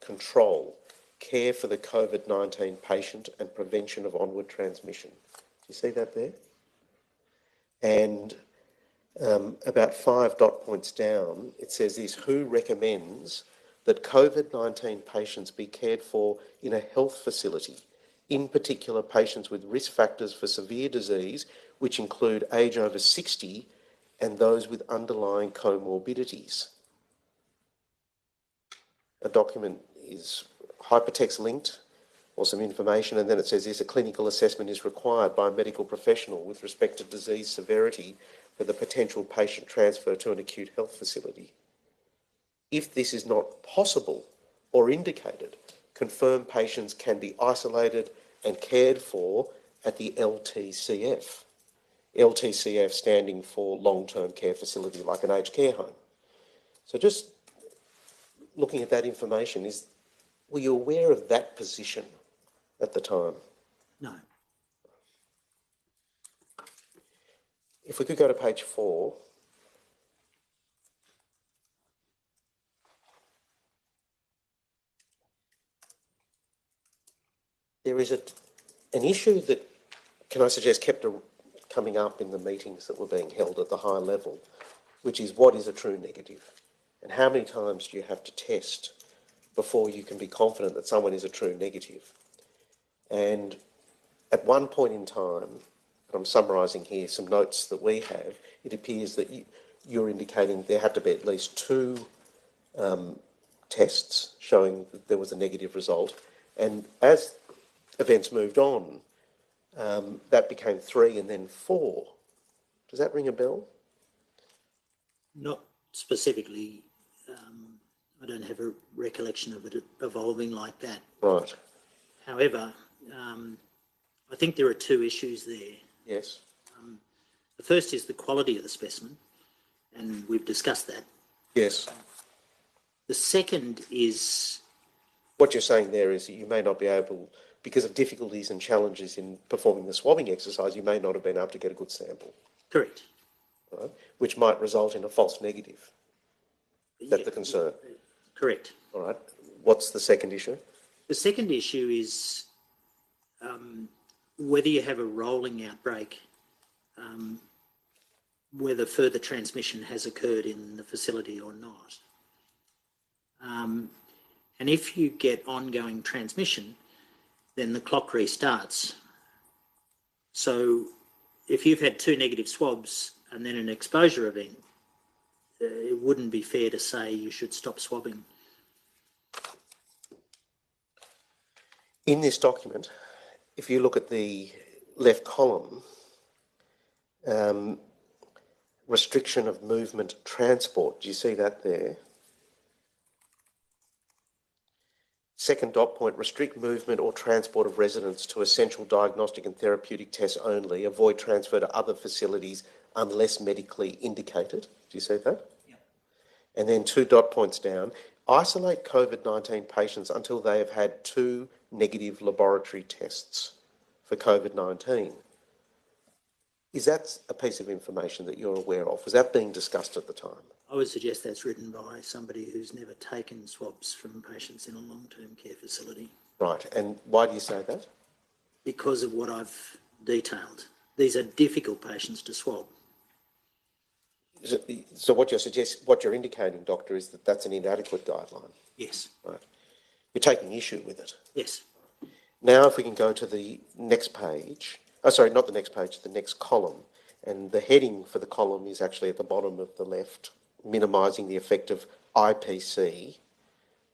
Control, Care for the COVID-19 Patient and Prevention of Onward Transmission. Do you see that there? And about 5 dot points down, it says this: who recommends that COVID-19 patients be cared for in a health facility, in particular patients with risk factors for severe disease, which include age over 60 and those with underlying comorbidities. A document is hypertext linked or some information, and then it says this: a clinical assessment is required by a medical professional with respect to disease severity for the potential patient transfer to an acute health facility. If this is not possible or indicated, confirmed patients can be isolated and cared for at the LTCF. LTCF standing for long-term care facility, like an aged care home. So just looking at that information, were you aware of that position at the time? No. If we could go to page 4. There is an issue that, can I suggest, kept coming up in the meetings that were being held at the high level, which is what is a true negative? And how many times do you have to test before you can be confident that someone is a true negative? And at one point in time, I'm summarising here some notes that we have, it appears that you're indicating there had to be at least 2 tests showing that there was a negative result. And as events moved on, that became 3 and then 4. Does that ring a bell? Not specifically. I don't have a recollection of it evolving like that. Right. However, I think there are 2 issues there. Yes. The first is the quality of the specimen, and we've discussed that. Yes. The second is... What you're saying there is that you may not be able, because of difficulties and challenges in performing the swabbing exercise, you may not have been able to get a good sample. Correct. Right? Which might result in a false negative. That's the concern. Correct. All right. What's the second issue? The second issue is whether you have a rolling outbreak, whether further transmission has occurred in the facility or not. And if you get ongoing transmission, then the clock restarts. So if you've had 2 negative swabs and then an exposure event, it wouldn't be fair to say you should stop swabbing. In this document, if you look at the left column, restriction of movement transport, do you see that there? Second dot point, restrict movement or transport of residents to essential diagnostic and therapeutic tests only. Avoid transfer to other facilities unless medically indicated. Do you see that? Yeah. And then 2 dot points down, isolate COVID-19 patients until they have had 2 negative laboratory tests for COVID-19. Is that a piece of information that you're aware of? Was that being discussed at the time? I would suggest that's written by somebody who's never taken swabs from patients in a long-term care facility. Right, and why do you say that? Because of what I've detailed. These are difficult patients to swab. So what you're indicating, Doctor, is that that's an inadequate guideline. Yes. Right. You're taking issue with it. Yes. Now, if we can go to the next page, not the next page, the next column, and the heading for the column is actually at the bottom of the left, minimising the effect of IPC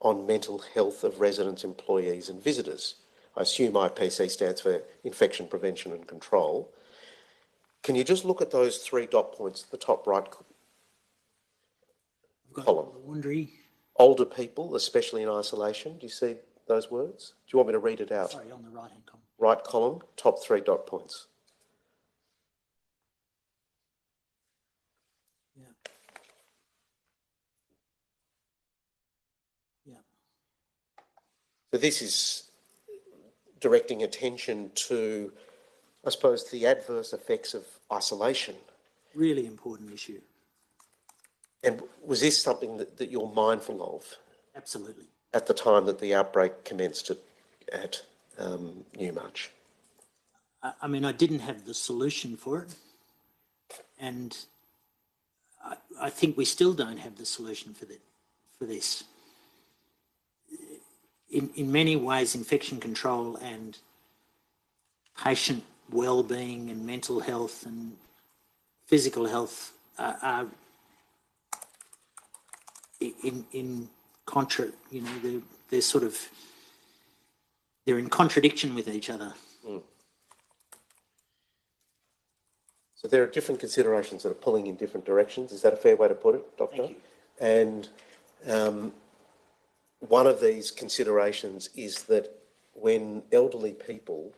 on mental health of residents, employees and visitors. I assume IPC stands for Infection Prevention and Control. Can you just look at those 3 dot points at the top right column? Laundry. Older people, especially in isolation. Do you see those words? Do you want me to read it out? Sorry, on the right-hand column. Right column, top 3 dot points. Yeah. Yeah. So this is directing attention to, I suppose, the adverse effects of isolation. Really important issue. And was this something that you're mindful of? Absolutely. At the time that the outbreak commenced at Newmarch? I mean, I didn't have the solution for it. And I think we still don't have the solution for this. In many ways, infection control and patient well-being and mental health and physical health are in contra, they're in contradiction with each other. Mm. So there are different considerations that are pulling in different directions. Is that a fair way to put it, Doctor? Thank you. And one of these considerations is that when elderly people,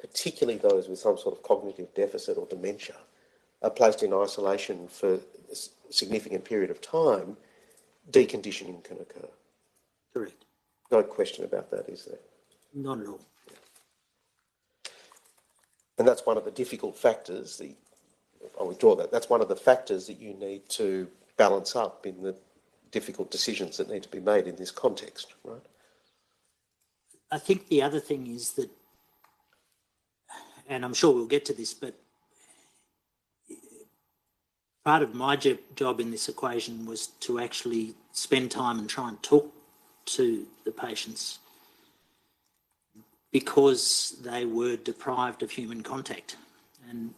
particularly those with some sort of cognitive deficit or dementia, are placed in isolation for a significant period of time, deconditioning can occur. Correct. No question about that, is there? Not at all. And that's one of the difficult factors, I'll withdraw that, that's one of the factors that you need to balance up in the difficult decisions that need to be made in this context, right? I think the other thing is that, and I'm sure we'll get to this, but part of my job in this equation was to actually spend time and try and talk to the patients because they were deprived of human contact. And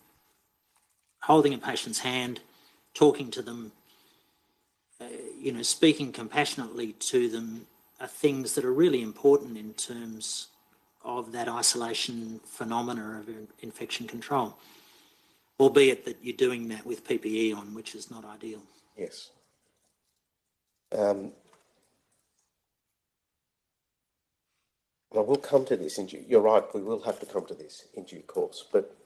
holding a patient's hand, talking to them, speaking compassionately to them are things that are really important in terms of that isolation phenomena of infection control, albeit that you're doing that with PPE on, which is not ideal. Yes. I will come to this. You're right, we will have to come to this in due course, but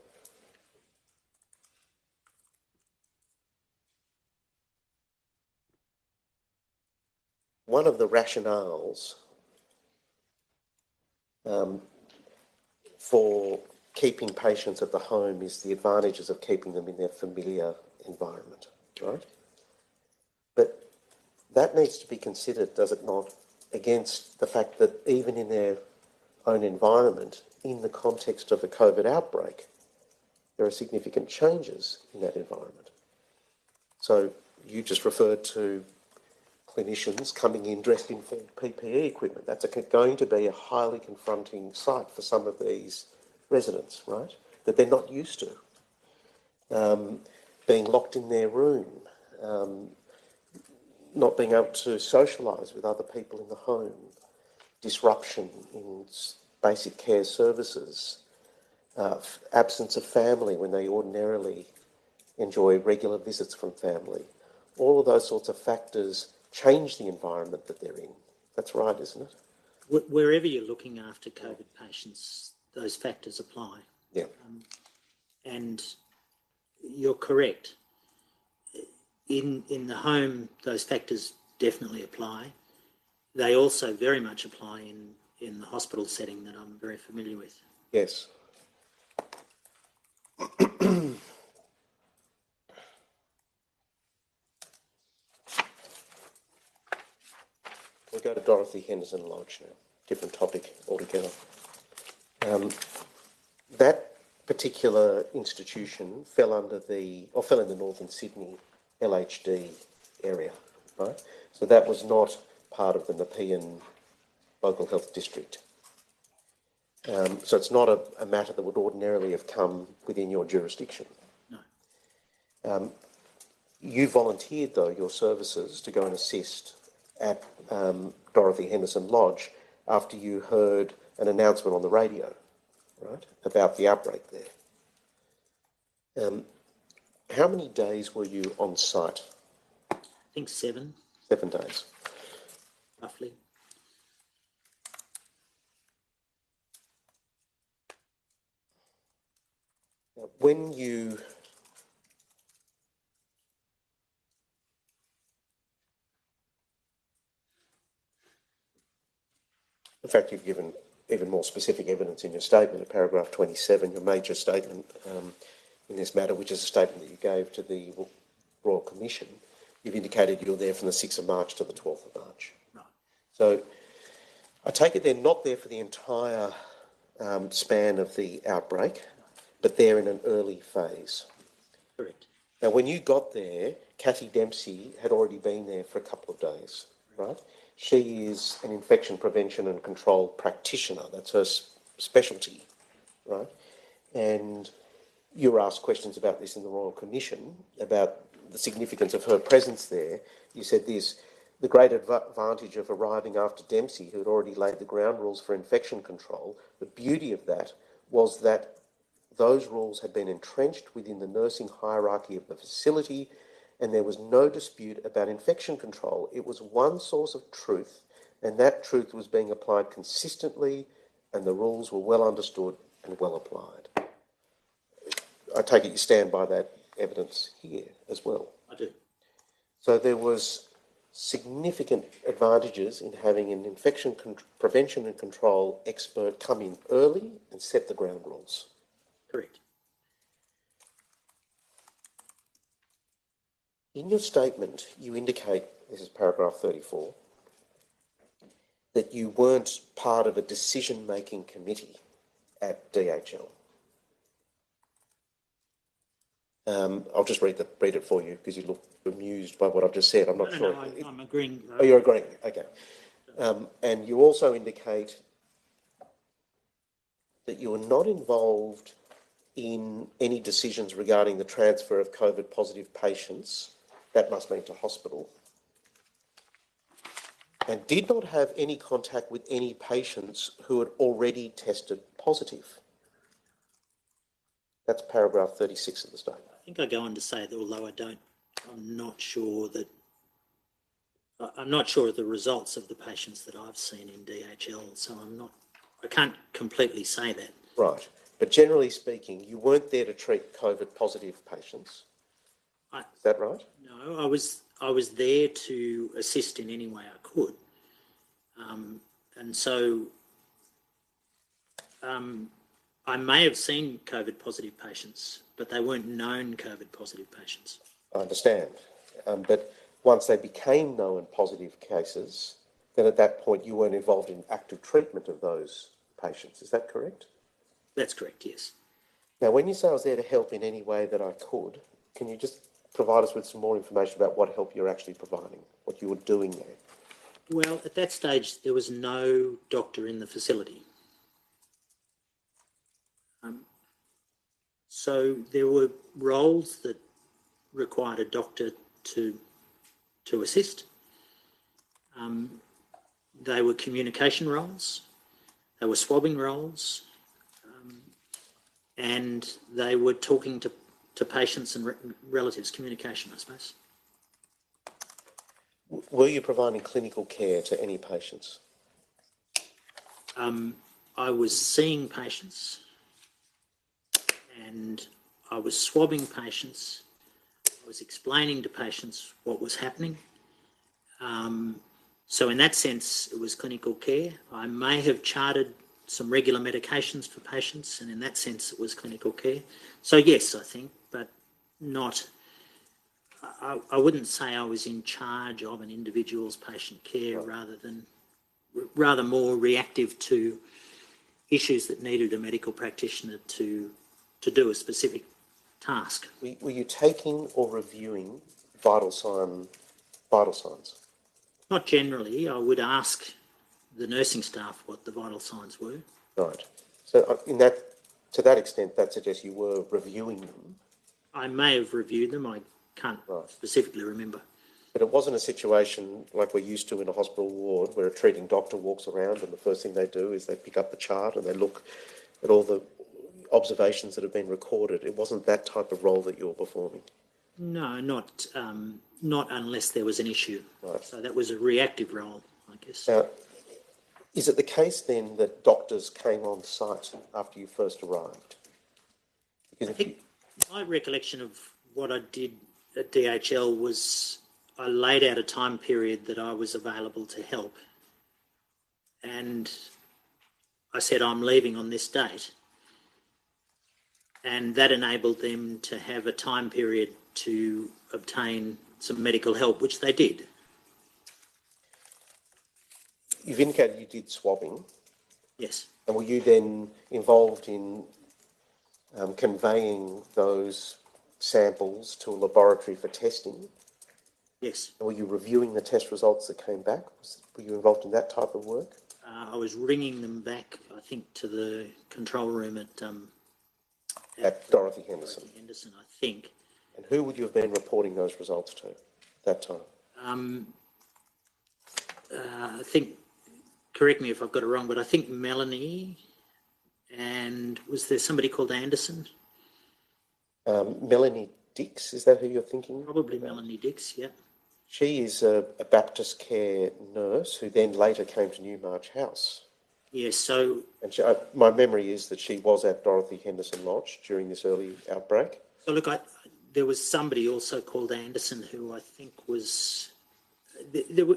one of the rationales for keeping patients at the home is the advantages of keeping them in their familiar environment, right? But that needs to be considered, does it not, against the fact that even in their own environment, in the context of a COVID outbreak, there are significant changes in that environment. So you just referred to clinicians coming in dressed in full PPE equipment. That's going to be a highly confronting sight for some of these residents, right? That they're not used to. Being locked in their room, not being able to socialise with other people in the home, disruption in basic care services, absence of family when they ordinarily enjoy regular visits from family. All of those sorts of factors change the environment that they're in. That's right, isn't it? Wherever you're looking after COVID patients, those factors apply. Yeah. And you're correct. In the home, those factors definitely apply. They also very much apply in the hospital setting that I'm very familiar with. Yes. Dorothy Henderson Lodge now, different topic altogether. That particular institution fell in the Northern Sydney LHD area, right? So that was not part of the Nepean Local Health District. So it's not a matter that would ordinarily have come within your jurisdiction. No. You volunteered, though, your services to go and assist at Dorothy Henderson Lodge after you heard an announcement on the radio, right, about the outbreak there. How many days were you on site? I think 7. 7 days. Roughly. When you in fact, you've given even more specific evidence in your statement at paragraph 27, your major statement in this matter, which is a statement that you gave to the Royal Commission. You've indicated you were there from the 6th of March to the 12th of March. Right. So I take it they're not there for the entire span of the outbreak, but they're in an early phase. Correct. Now, when you got there, Kathy Dempsey had already been there for a couple of days, right? She is an infection prevention and control practitioner. That's her specialty, right? And you were asked questions about this in the Royal Commission, about the significance of her presence there. You said this: the great advantage of arriving after Dempsey, who had already laid the ground rules for infection control, the beauty of that was that those rules had been entrenched within the nursing hierarchy of the facility, and there was no dispute about infection control. It was one source of truth, and that truth was being applied consistently, and the rules were well understood and well applied. I take it you stand by that evidence here as well. I do. So there was significant advantages in having an infection prevention and control expert come in early and set the ground rules. Correct. In your statement, you indicate, this is paragraph 34, that you weren't part of a decision-making committee at DHL. I'll just read it for you because you look amused by what I've just said. I'm not sure. No, I'm agreeing. Oh, you're agreeing. Okay. And you also indicate that you were not involved in any decisions regarding the transfer of COVID-positive patients, that must mean to hospital, and did not have any contact with any patients who had already tested positive. That's paragraph 36 of the statement. I think I go on to say that although I'm not sure of the results of the patients that I've seen in DHL, so I can't completely say that. Right. But generally speaking, you weren't there to treat COVID-positive patients. Is that right? No, I was there to assist in any way I could. And so I may have seen COVID-positive patients, but they weren't known COVID-positive patients. I understand. But once they became known positive cases, then at that point you weren't involved in active treatment of those patients. Is that correct? That's correct, yes. Now, when you say I was there to help in any way that I could, can you just provide us with some more information about what help you're actually providing, what you were doing there? Well, at that stage, there was no doctor in the facility. So there were roles that required a doctor to assist. They were communication roles, they were swabbing roles, and they were talking to patients and relatives, communication, I suppose. Were you providing clinical care to any patients? I was seeing patients and I was swabbing patients. I was explaining to patients what was happening. So in that sense, it was clinical care. I may have charted some regular medications for patients, and in that sense, it was clinical care. So yes, I think, but not... I wouldn't say I was in charge of an individual's patient care rather than rather more reactive to issues that needed a medical practitioner to do a specific task. Were you taking or reviewing vital signs? Not generally. I would ask the nursing staff what the vital signs were. Right. So to that extent, that suggests you were reviewing them. I may have reviewed them. I can't specifically remember. But it wasn't a situation like we're used to in a hospital ward where a treating doctor walks around and the first thing they do is they pick up the chart and they look at all the observations that have been recorded. It wasn't that type of role that you were performing. No, not unless there was an issue. Right. So that was a reactive role, I guess. Now, is it the case then that doctors came on site after you first arrived? Because I think my recollection of what I did at DHL was I laid out a time period that I was available to help. And I said, I'm leaving on this date. And that enabled them to have a time period to obtain some medical help, which they did. You've indicated you did swabbing. Yes. And were you then involved in conveying those samples to a laboratory for testing? Yes. And were you reviewing the test results that came back? Were you involved in that type of work? I was ringing them back, I think, to the control room at Dorothy Henderson. Dorothy Henderson, I think. And who would you have been reporting those results to at that time? I think, correct me if I've got it wrong, but I think Melanie, and was there somebody called Anderson? Melanie Dix, is that who you're thinking? Probably about? Melanie Dix, yeah. She is a Baptist care nurse who then later came to Newmarch House. Yes, so... And my memory is that she was at Dorothy Henderson Lodge during this early outbreak. So look, there was somebody also called Anderson who I think was... There were...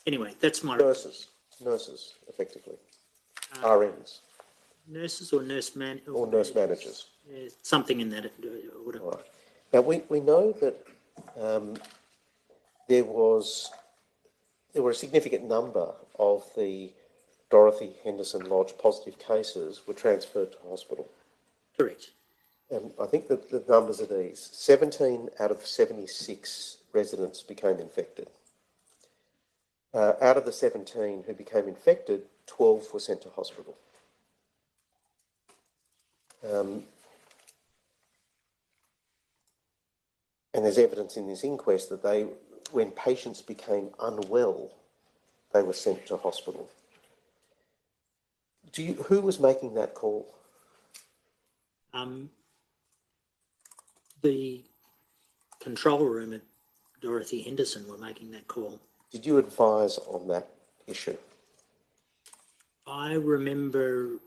Anyway, that's my... Nurses, effectively. RNs. Nurses or nurse nurse managers. Something in that order. Right. Now, we know that there were a significant number of the Dorothy Henderson Lodge positive cases were transferred to hospital. Correct. And I think that the numbers are these. 17 out of 76 residents became infected. Out of the 17 who became infected, 12 were sent to hospital. And there's evidence in this inquest that when patients became unwell, they were sent to hospital. Who was making that call? The control room at Dorothy Henderson were making that call. Did you advise on that issue? I remember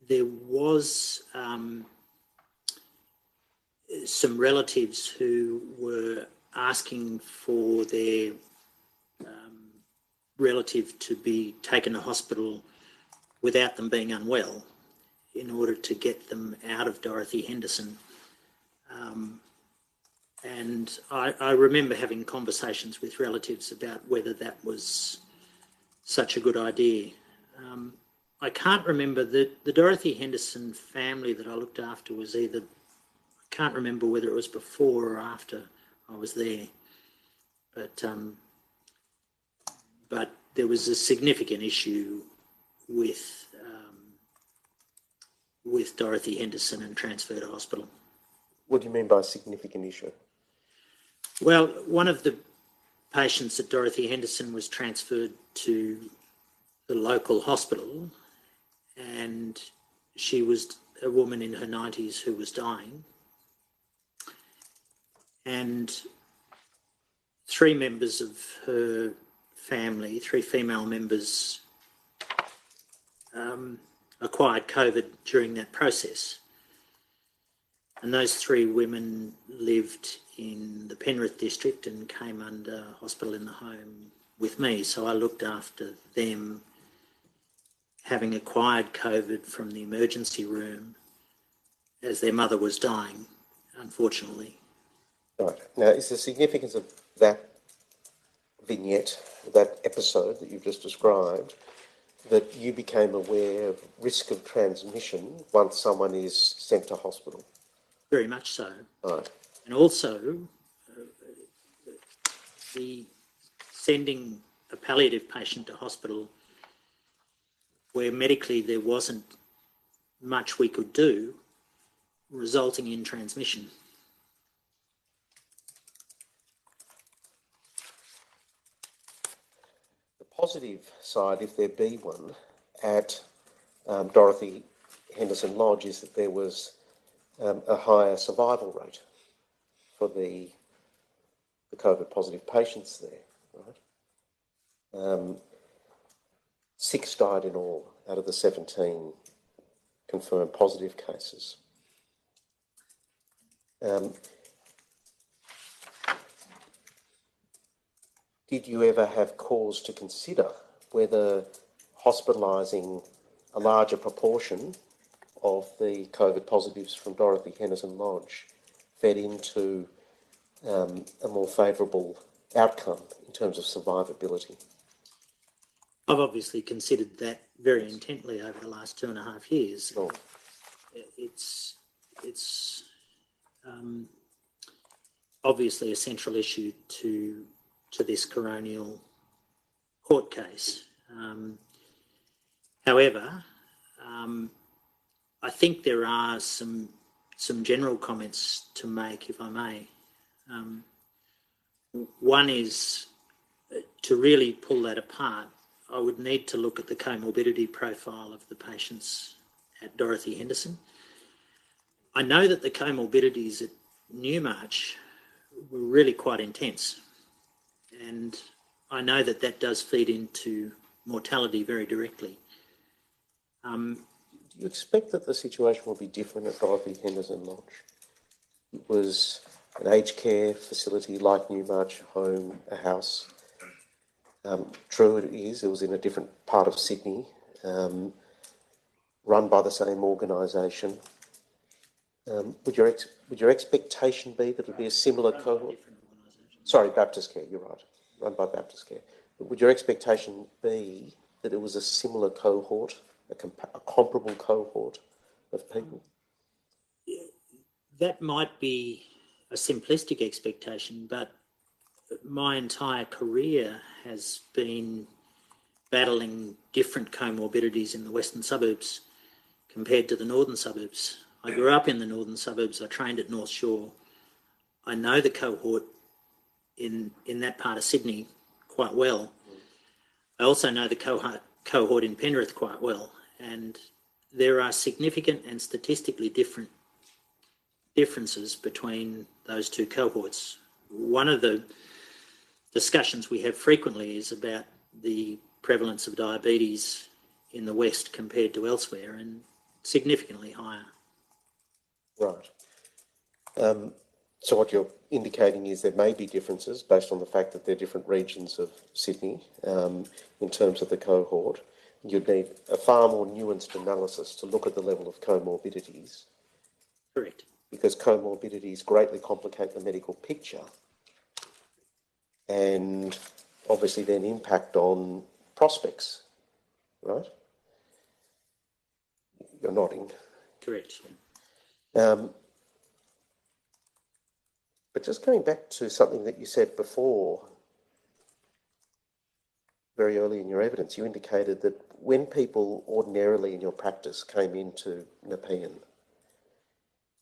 there was some relatives who were asking for their relative to be taken to hospital without them being unwell in order to get them out of Dorothy Henderson. And I remember having conversations with relatives about whether that was such a good idea. I can't remember the Dorothy Henderson family that I looked after was either, I can't remember whether it was before or after I was there, but there was a significant issue with Dorothy Henderson and transfer to hospital. What do you mean by significant issue? Well, one of the patients at Dorothy Henderson was transferred to the local hospital, and she was a woman in her 90s who was dying. And 3 members of her family, 3 female members, acquired COVID during that process. And those 3 women lived in the Penrith district and came under hospital in the home with me. So I looked after them, having acquired COVID from the emergency room as their mother was dying, unfortunately. Right. Now, is the significance of that vignette, that episode that you've just described, that you became aware of risk of transmission once someone is sent to hospital? Very much so. Right. And also, the sending a palliative patient to hospital where medically there wasn't much we could do, resulting in transmission. The positive side, if there be one, at Dorothy Henderson Lodge is that there was a higher survival rate for the COVID positive patients there, right? 6 died in all out of the 17 confirmed positive cases. Did you ever have cause to consider whether hospitalising a larger proportion of the COVID positives from Dorothy Henderson Lodge fed into a more favourable outcome in terms of survivability? I've obviously considered that very intently over the last 2.5 years. Sure. It's obviously a central issue to this coronial court case. However, I think there are some general comments to make, if I may. One is, to really pull that apart, I would need to look at the comorbidity profile of the patients at Dorothy Henderson. I know that the comorbidities at Newmarch were really quite intense, and I know that that does feed into mortality very directly. Do you expect that the situation will be different at Dorothy Henderson Lodge? It was an aged care facility like Newmarch, home, a house. True it is, it was in a different part of Sydney, run by the same organisation. Would your expectation be that it would be a similar cohort? Sorry, Baptist Care, you're right, run by Baptist Care. But would your expectation be that it was a similar cohort, a comparable cohort of people? That might be a simplistic expectation, but my entire career has been battling different comorbidities in the western suburbs compared to the northern suburbs. I grew up in the northern suburbs. I trained at North Shore. I know the cohort in that part of Sydney quite well. I also know the cohort in Penrith quite well, and there are significant and statistically different differences between those two cohorts. One of the discussions we have frequently is about the prevalence of diabetes in the West compared to elsewhere, and significantly higher. Right. So what you're indicating is there may be differences based on the fact that they're different regions of Sydney in terms of the cohort. You'd need a far more nuanced analysis to look at the level of comorbidities. Correct. Because comorbidities greatly complicate the medical picture and obviously then impact on prospects, right? You're nodding. Correct. But just going back to something that you said before, very early in your evidence, you indicated that when people ordinarily in your practice came into Nepean,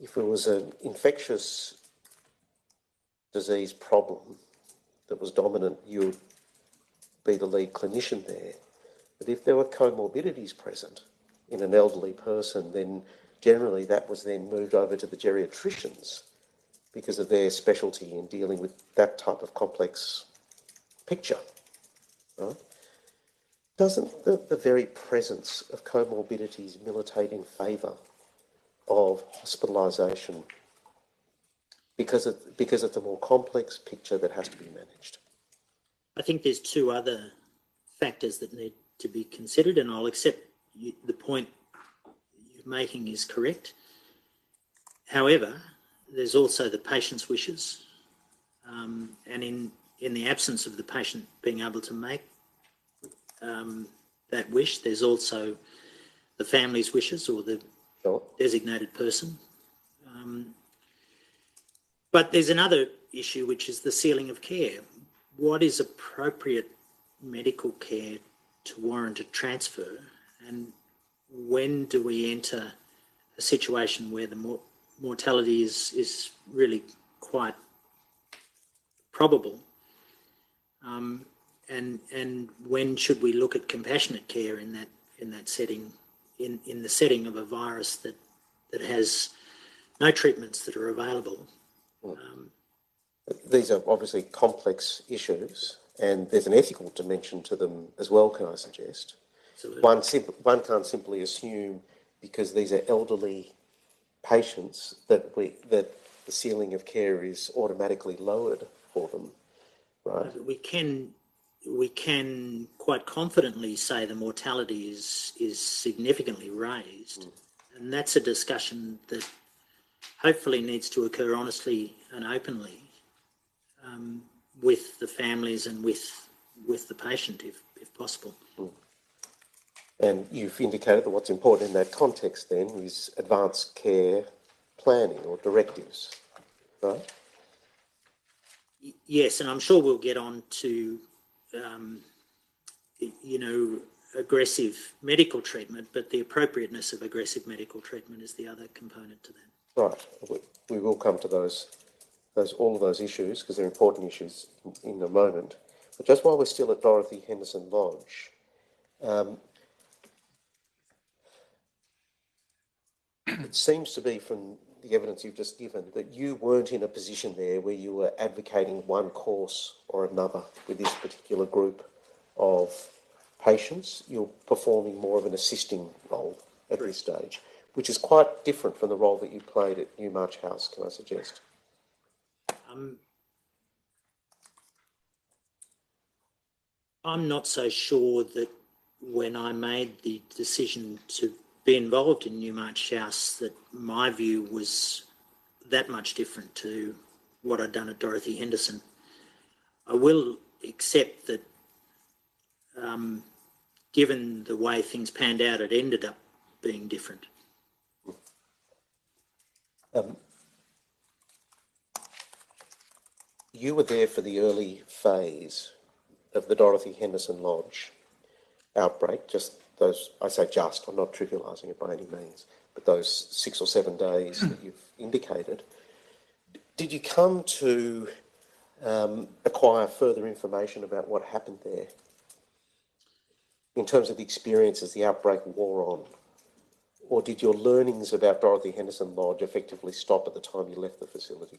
if it was an infectious disease problem that was dominant, you would be the lead clinician there. But if there were comorbidities present in an elderly person, then generally that was then moved over to the geriatricians because of their specialty in dealing with that type of complex picture. Right? Doesn't the very presence of comorbidities militate in favour of hospitalisation because of the more complex picture that has to be managed? I think there's two other factors that need to be considered, and I'll accept the point you're making is correct. However, there's also the patient's wishes, and in the absence of the patient being able to make that wish, there's also the family's wishes or the designated person. But there's another issue, which is the ceiling of care. What is appropriate medical care to warrant a transfer, and when do we enter a situation where the mortality is really quite probable, and when should we look at compassionate care in that setting, in the setting of a virus that has no treatments that are available? These are obviously complex issues, and there's an ethical dimension to them as well, can I suggest? Absolutely. One can't simply assume, because these are elderly patients, that the ceiling of care is automatically lowered for them, right? We can quite confidently say the mortality is significantly raised, and that's a discussion that hopefully needs to occur honestly and openly with the families and with the patient, if possible. And you've indicated that what's important in that context then is advanced care planning or directives, right? Yes, and I'm sure we'll get on to, aggressive medical treatment, but the appropriateness of aggressive medical treatment is the other component to that. Right. We will come to all of those issues, because they're important issues in a moment. But just while we're still at Dorothy Henderson Lodge, it seems to be from the evidence you've just given that you weren't in a position there where you were advocating one course or another with this particular group of patients. You're performing more of an assisting role at this stage, which is quite different from the role that you played at Newmarch House, can I suggest? I'm not so sure that when I made the decision to be involved in Newmarch House that my view was that much different to what I'd done at Dorothy Henderson. I will accept that given the way things panned out, it ended up being different. You were there for the early phase of the Dorothy Henderson Lodge outbreak, just those, I say just, I'm not trivialising it by any means, but those 6 or 7 days that you've indicated. Did you come to acquire further information about what happened there in terms of the experience as the outbreak wore on? Or did your learnings about Dorothy Henderson Lodge effectively stop at the time you left the facility?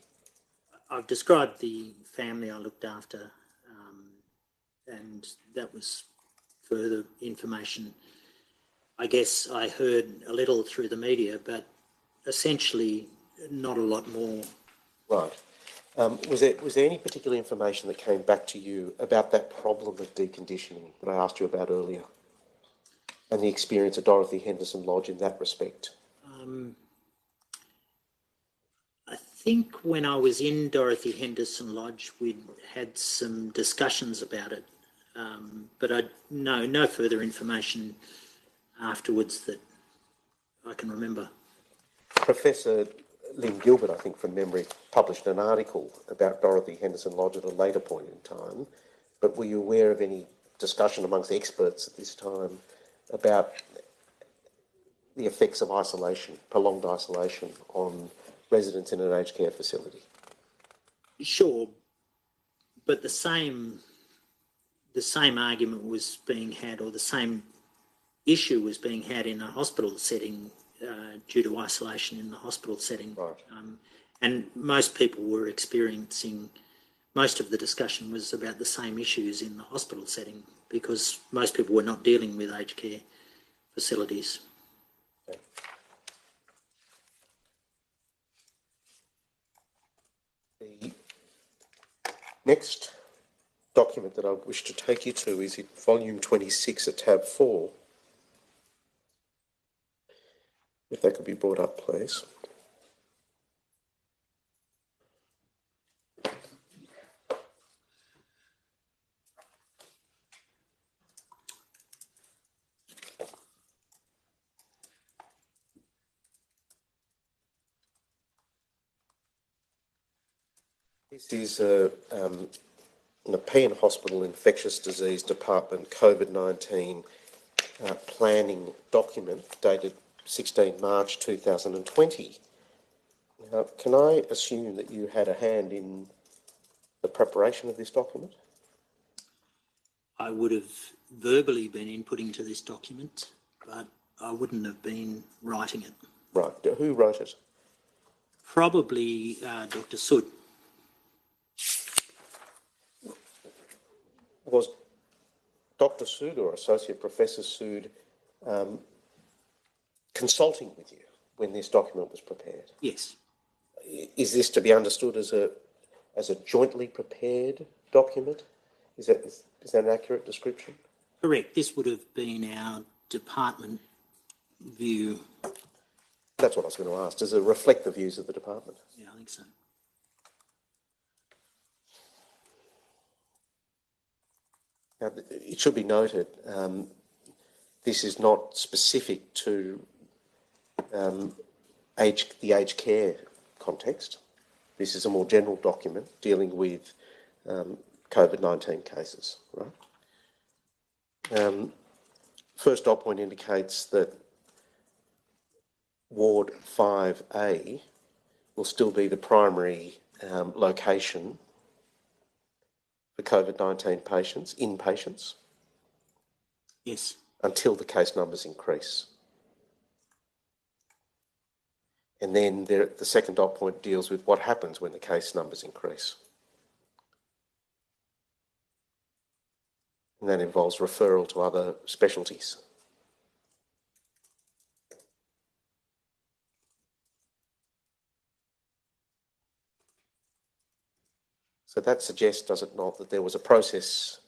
I've described the family I looked after, and that was further information. I guess I heard a little through the media, but essentially not a lot more. Right. Was there any particular information that came back to you about that problem of deconditioning that I asked you about earlier, and the experience of Dorothy Henderson Lodge in that respect? I think when I was in Dorothy Henderson Lodge, we'd had some discussions about it, but no further information afterwards that I can remember. Professor Lynn Gilbert, I think from memory, published an article about Dorothy Henderson Lodge at a later point in time, but were you aware of any discussion amongst experts at this time about the effects of isolation, prolonged isolation, on residents in an aged care facility? Sure, but the same argument was being had, or the same issue was being had in a hospital setting due to isolation in the hospital setting. Right. And most people were experiencing, most of the discussion was about the same issues in the hospital setting, because most people were not dealing with aged care facilities. Okay. The next document that I wish to take you to is in volume 26 at tab 4. If that could be brought up, please. This is an Nepean Hospital Infectious Disease Department COVID-19 planning document dated 16 March 2020. Now, can I assume that you had a hand in the preparation of this document? I would have verbally been inputting to this document, but I wouldn't have been writing it. Right. Who wrote it? Probably Dr. Sood. Was Dr. Sood or Associate Professor Sood consulting with you when this document was prepared? Yes. Is this to be understood as a jointly prepared document? Is that an accurate description? Correct. This would have been our department view. That's what I was going to ask. Does it reflect the views of the department? Yeah, I think so. Now, it should be noted, this is not specific to the aged care context. This is a more general document dealing with COVID-19 cases, right? First dot point indicates that Ward 5A will still be the primary location for COVID-19 patients, inpatients. Yes. Until the case numbers increase. And then the second dot point deals with what happens when the case numbers increase. And that involves referral to other specialties. So that suggests, does it not, that there was a process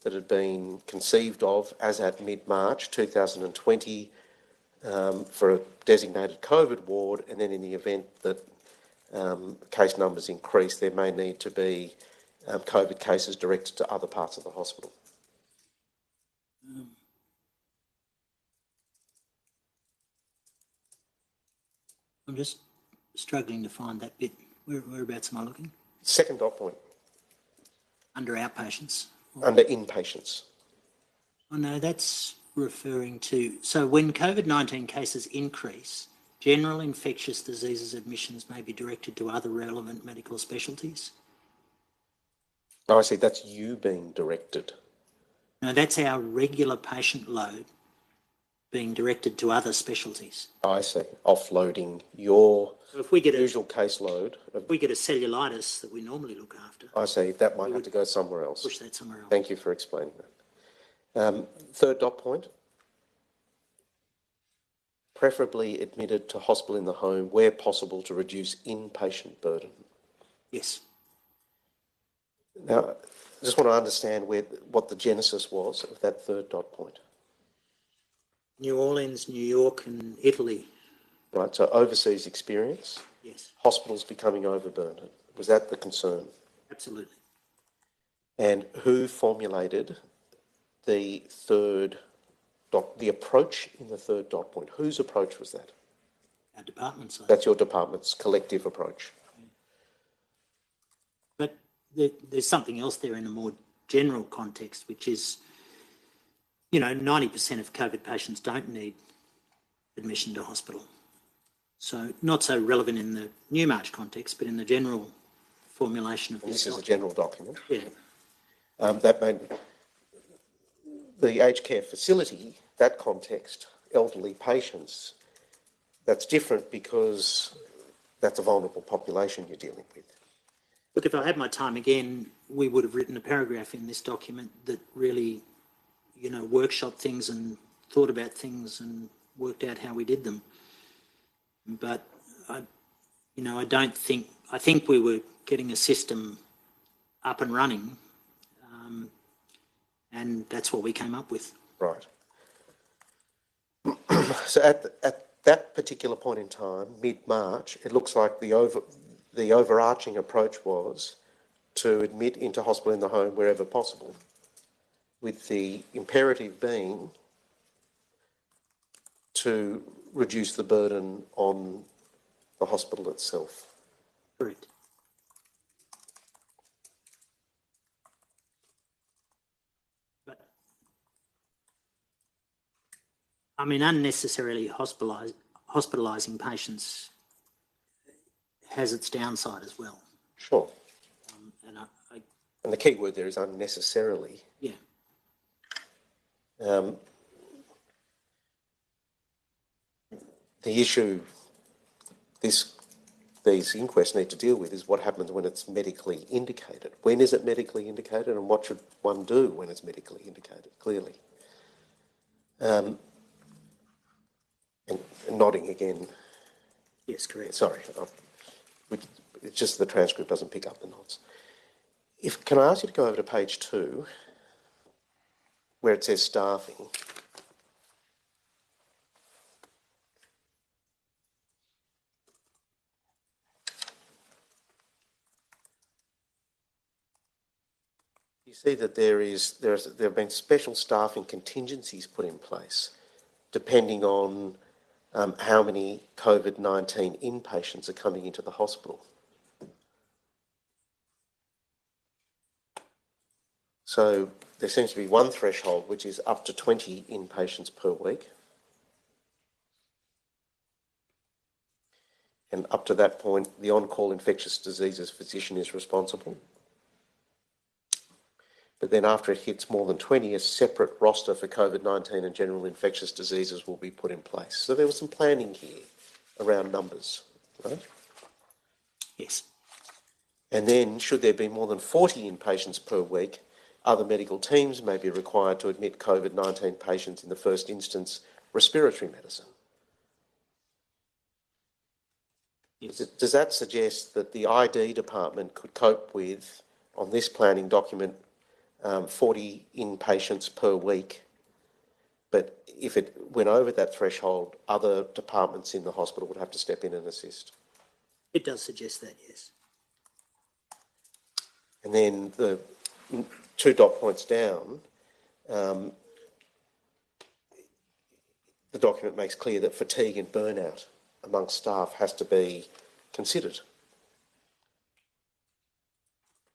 that had been conceived of as at mid-March 2020 for a designated COVID ward, and then in the event that case numbers increase, there may need to be COVID cases directed to other parts of the hospital. I'm just struggling to find that bit. Whereabouts am I looking? Second dot point. Under outpatients? Under inpatients. Oh no, that's referring to... So when COVID-19 cases increase, general infectious diseases admissions may be directed to other relevant medical specialties? Oh, I see. That's you being directed. No, that's our regular patient load being directed to other specialties. I see. Offloading your So if we get usual caseload. If we get a cellulitis that we normally look after... I see. That might have to go somewhere else. Push that somewhere else. Thank you for explaining that. Third dot point. Preferably admitted to hospital in the home where possible to reduce inpatient burden. Yes. Now, I just want to understand what the genesis was of that third dot point. New Orleans, New York and Italy. Right, so overseas experience. Yes. Hospitals becoming overburdened. Was that the concern? Absolutely. And who formulated the third dot, the approach in the third dot point? Whose approach was that? Our department's side. That's your department's collective approach. But there's something else there in a more general context, which is, 90% of COVID patients don't need admission to hospital. So not so relevant in the Newmarch context, but in the general formulation of this. This is a general document. Yeah. That made the aged care facility, that context, elderly patients, that's different because that's a vulnerable population you're dealing with. Look, if I had my time again, we would have written a paragraph in this document that really, workshop things and thought about things and worked out how we did them. But I think we were getting a system up and running, and that's what we came up with. Right. So at that particular point in time, mid-March, it looks like the overarching approach was to admit into hospital in the home wherever possible, with the imperative being to reduce the burden on the hospital itself. Correct. I mean, unnecessarily hospitalising patients has its downside as well. Sure. And And the key word there is unnecessarily. Yeah. The issue these inquests need to deal with is what happens when it's medically indicated. When is it medically indicated, and what should one do when it's medically indicated, clearly? And nodding again. Yes, correct. Sorry. It's just the transcript doesn't pick up the nods. Can I ask you to go over to page 2, where it says staffing? You see that there have been special staffing contingencies put in place, depending on how many COVID-19 inpatients are coming into the hospital. So there seems to be one threshold, which is up to 20 inpatients per week. And up to that point, the on-call infectious diseases physician is responsible. But then after it hits more than 20, a separate roster for COVID-19 and general infectious diseases will be put in place. So there was some planning here around numbers, right? Yes. And then, should there be more than 40 inpatients per week, other medical teams may be required to admit COVID-19 patients in the first instance, respiratory medicine. Yes. Does that suggest that the ID department could cope with, on this planning document, 40 inpatients per week, but if it went over that threshold, other departments in the hospital would have to step in and assist? It does suggest that, yes. And then the 2 dot points down, the document makes clear that fatigue and burnout amongst staff has to be considered.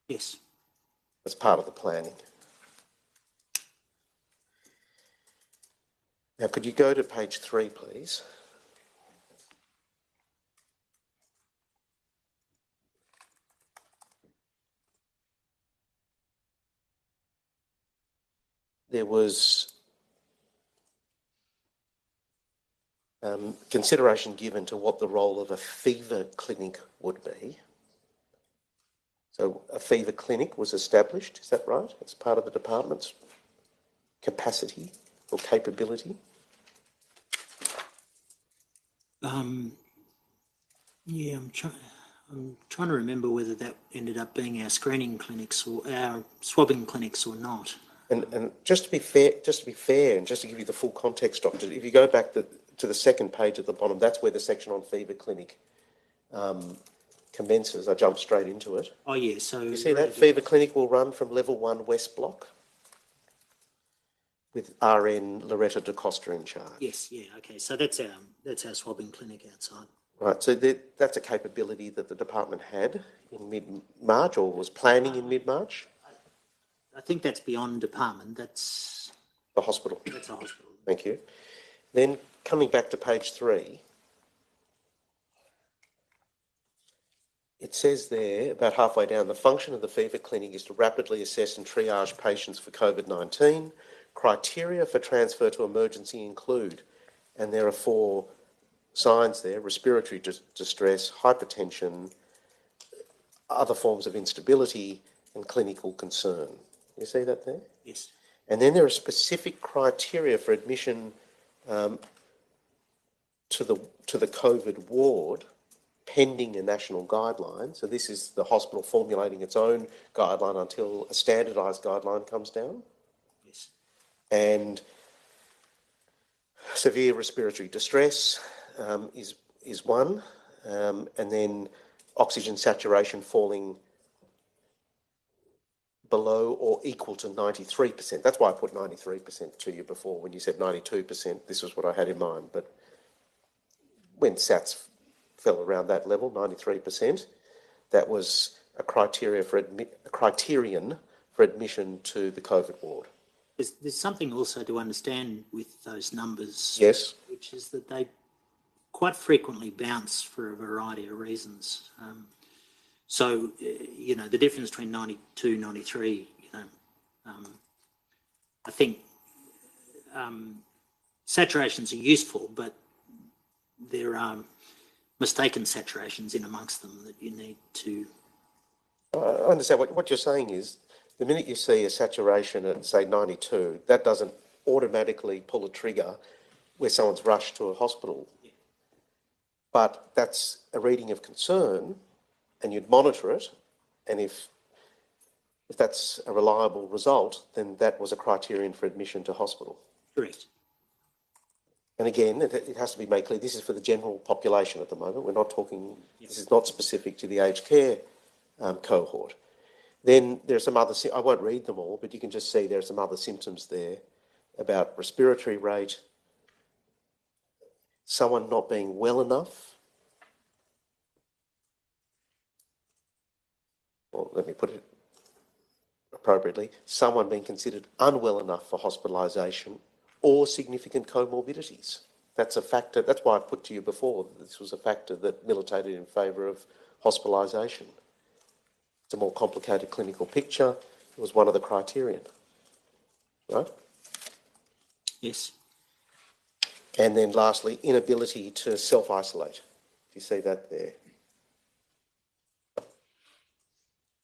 Yes. As part of the planning. Now, could you go to page 3, please? There was consideration given to what the role of a fever clinic would be. So a fever clinic was established, is that right? As part of the department's capacity or capability? Yeah, I'm trying to remember whether that ended up being our screening clinics or our swabbing clinics or not. And just to be fair, and just to give you the full context, Doctor, if you go back to the second page at the bottom, that's where the section on fever clinic commences. I jumped straight into it. Oh, yeah. So you see that fever clinic will run from level 1 West Block with RN Loretta da Costa in charge. Yes, yeah, okay. So that's our swabbing clinic outside. Right, so that's a capability that the department had in mid-March or was planning in mid-March? I think that's beyond department. That's the hospital. That's a hospital. Thank you. Then coming back to page 3, it says there, about halfway down, the function of the fever clinic is to rapidly assess and triage patients for COVID-19. Criteria for transfer to emergency include, and there are 4 signs there: respiratory distress, hypertension, other forms of instability, and clinical concern. You see that there? Yes. And then there are specific criteria for admission to the COVID ward, pending a national guideline. So this is the hospital formulating its own guideline until a standardised guideline comes down. Yes. And severe respiratory distress is one, and then oxygen saturation falling below or equal to 93%. That's why I put 93% to you before. When you said 92%, this was what I had in mind. But when SATs fell around that level, 93%, that was a criterion for admission to the COVID ward. There's something also to understand with those numbers. Yes. Which is that they quite frequently bounce for a variety of reasons. The difference between 92, 93, I think saturations are useful, but there are mistaken saturations in amongst them that you need to... I understand what you're saying is the minute you see a saturation at, say, 92, that doesn't automatically pull a trigger where someone's rushed to a hospital. Yeah. But that's a reading of concern, and you'd monitor it, and if that's a reliable result, then that was a criterion for admission to hospital. Correct. And again, it has to be made clear, this is for the general population at the moment. We're not talking, this is not specific to the aged care cohort. Then there are some other, I won't read them all, but you can just see there are some other symptoms there about respiratory rate, someone not being well enough. Well, let me put it appropriately, someone being considered unwell enough for hospitalisation or significant comorbidities. That's a factor, that's why I put to you before, that this was a factor that militated in favour of hospitalisation. It's a more complicated clinical picture. It was one of the criterion, right? Yes. And then lastly, inability to self-isolate. Do you see that there?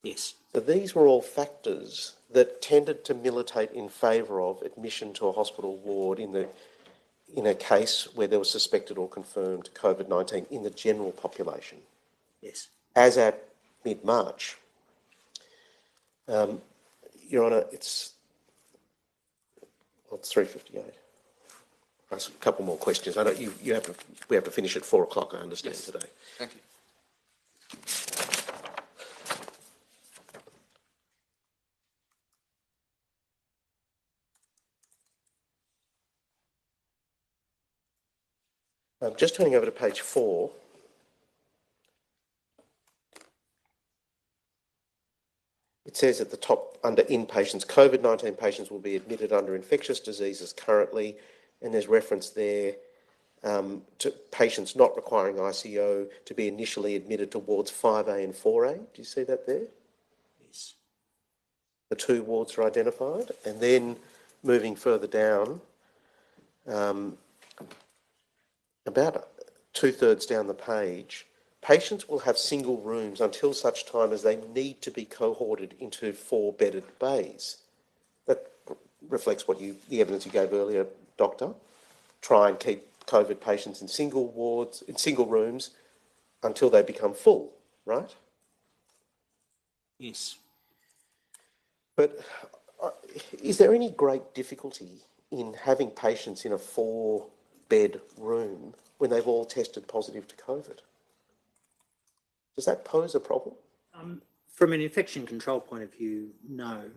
Yes. So these were all factors that tended to militate in favour of admission to a hospital ward in a case where there was suspected or confirmed COVID-19 in the general population. Yes. As at mid-March, Your Honour, it's 3:58. A couple more questions. I know we have to finish at 4 o'clock, I understand, yes. today. Thank you. Just turning over to page 4. It says at the top, under inpatients, COVID-19 patients will be admitted under infectious diseases currently, and there's reference there to patients not requiring ICO to be initially admitted to wards 5A and 4A. Do you see that there? Yes. The two wards are identified. And then moving further down, about 2/3 down the page, patients will have single rooms until such time as they need to be cohorted into 4-bedded bays. That reflects the evidence you gave earlier, Doctor. Try and keep COVID patients in single wards, in single rooms, until they become full, right? Yes. But is there any great difficulty in having patients in a 4-bed room when they've all tested positive to COVID? Does that pose a problem? From an infection control point of view, no.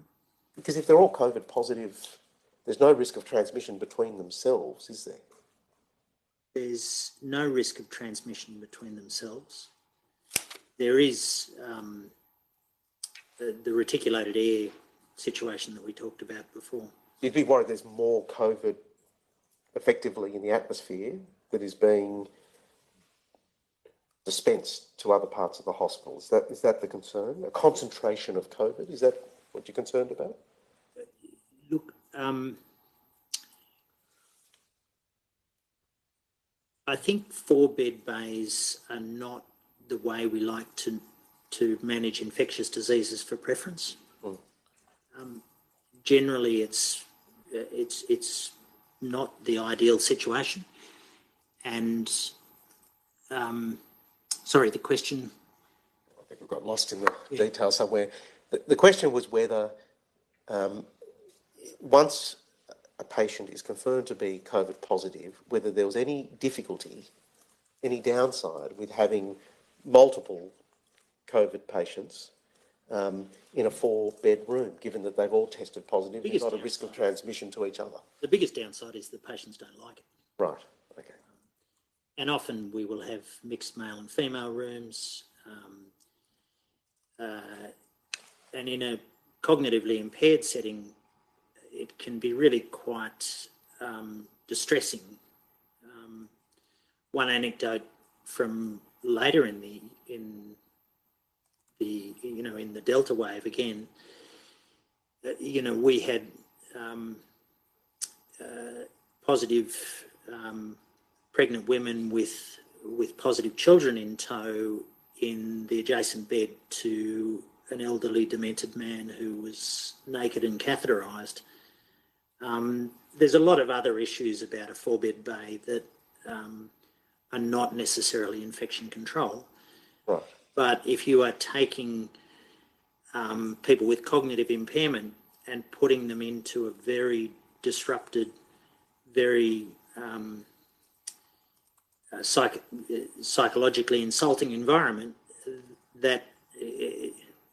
Because if they're all COVID positive, there's no risk of transmission between themselves, is there? There's no risk of transmission between themselves. There is the reticulated air situation that we talked about before. You'd be worried there's more COVID effectively in the atmosphere that is being dispensed to other parts of the hospital. Is that the concern? A concentration of COVID? Is that what you're concerned about? Look, I think 4-bed bays are not the way we like to manage infectious diseases for preference. Generally, it's not the ideal situation. And sorry, the question. I think we got lost in the detail somewhere. The question was whether once a patient is confirmed to be COVID positive, whether there was any difficulty, any downside with having multiple COVID patients in a 4-bed room, given that they've all tested positive. There's not a risk of transmission to each other. The biggest downside is that patients don't like it. Right, okay. And often we will have mixed male and female rooms. And in a cognitively impaired setting, it can be really quite distressing. One anecdote from later in the Delta wave again, we had positive pregnant women with positive children in tow in the adjacent bed to an elderly demented man who was naked and catheterised. There's a lot of other issues about a 4-bed bay that are not necessarily infection control. Right. But if you are taking people with cognitive impairment and putting them into a very disrupted, very psychologically insulting environment, that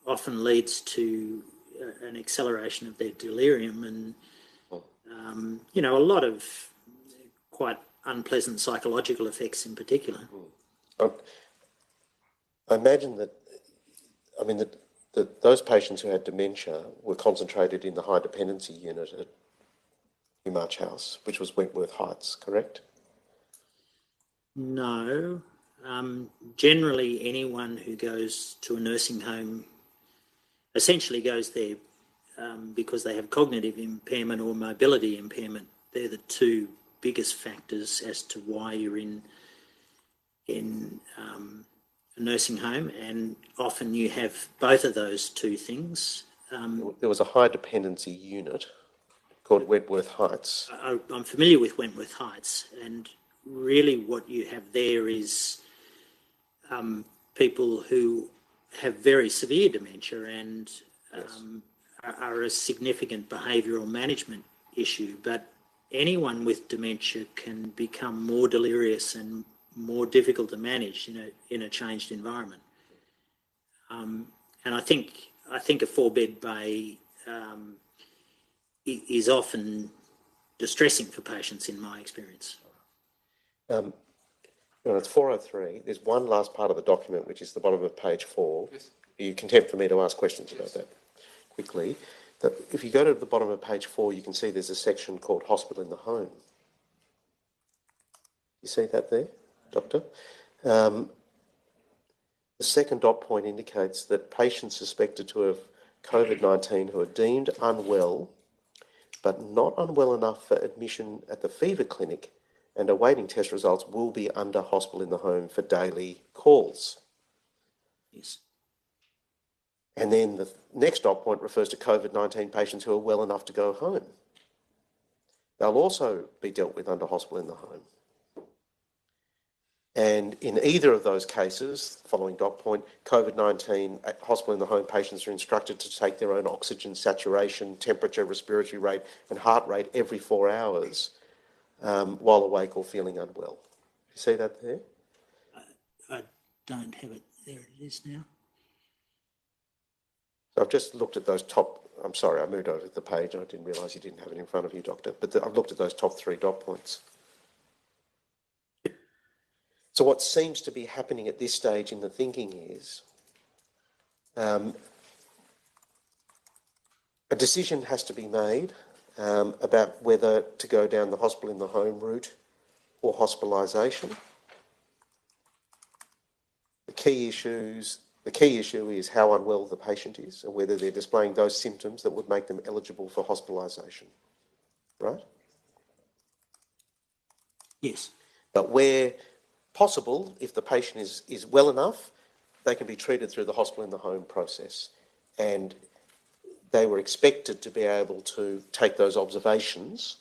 often leads to an acceleration of their delirium and, a lot of quite unpleasant psychological effects in particular. I imagine that those patients who had dementia were concentrated in the high dependency unit at Newmarch House, which was Wentworth Heights, correct? No. Generally, anyone who goes to a nursing home essentially goes there because they have cognitive impairment or mobility impairment. They're the two biggest factors as to why you're in a nursing home, and often you have both of those two things. There was a high dependency unit called Wentworth Heights. I'm familiar with Wentworth Heights, and really what you have there is people who have very severe dementia and are a significant behavioural management issue, but anyone with dementia can become more delirious and more difficult to manage in a changed environment. And I think a 4-bed bay is often distressing for patients, in my experience. It's 403. There's one last part of the document, which is the bottom of page 4. Yes. Are you content for me to ask questions about that quickly? If you go to the bottom of page 4, you can see there's a section called Hospital in the Home. You see that there, Doctor? The second dot point indicates that patients suspected to have COVID-19 who are deemed unwell, but not unwell enough for admission at the fever clinic and awaiting test results will be under Hospital in the Home for daily calls. Yes. And then the next dot point refers to COVID-19 patients who are well enough to go home. They'll also be dealt with under Hospital in the Home. And in either of those cases, following dot point, COVID-19 at Hospital in the Home patients are instructed to take their own oxygen saturation, temperature, respiratory rate and heart rate every 4 hours while awake or feeling unwell. You see that there? I don't have it. There it is now. So I've just looked at those top, I'm sorry, I moved over the page and I didn't realise you didn't have it in front of you, Doctor, but I've looked at those top 3 dot points. So what seems to be happening at this stage in the thinking is a decision has to be made about whether to go down the Hospital in the Home route or hospitalisation. The key issue is how unwell the patient is and whether they're displaying those symptoms that would make them eligible for hospitalisation, right? Yes. But where possible, if the patient is well enough, they can be treated through the Hospital in the Home process. And they were expected to be able to take those observations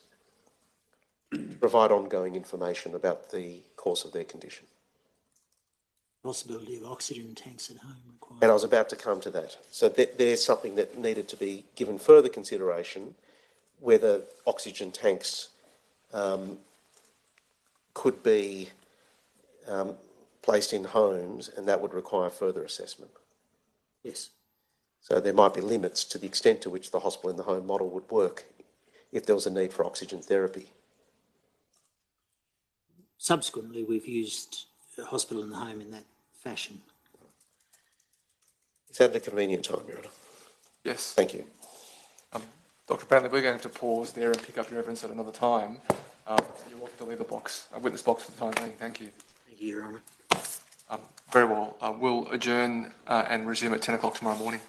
to provide ongoing information about the course of their condition. Possibility of oxygen tanks at home required. And I was about to come to that. So there's something that needed to be given further consideration, whether oxygen tanks could be placed in homes, and that would require further assessment. Yes. So there might be limits to the extent to which the Hospital in the Home model would work if there was a need for oxygen therapy. Subsequently, we've used a Hospital in the Home in that fashion. Is that a convenient time, Your Honour? Yes. Thank you. Dr. Brantley, we're going to have to pause there and pick up your evidence at another time. You're welcome to leave the witness box for the time being. Thank you. Thank you, Your Honour. Very well. We'll adjourn and resume at 10 o'clock tomorrow morning.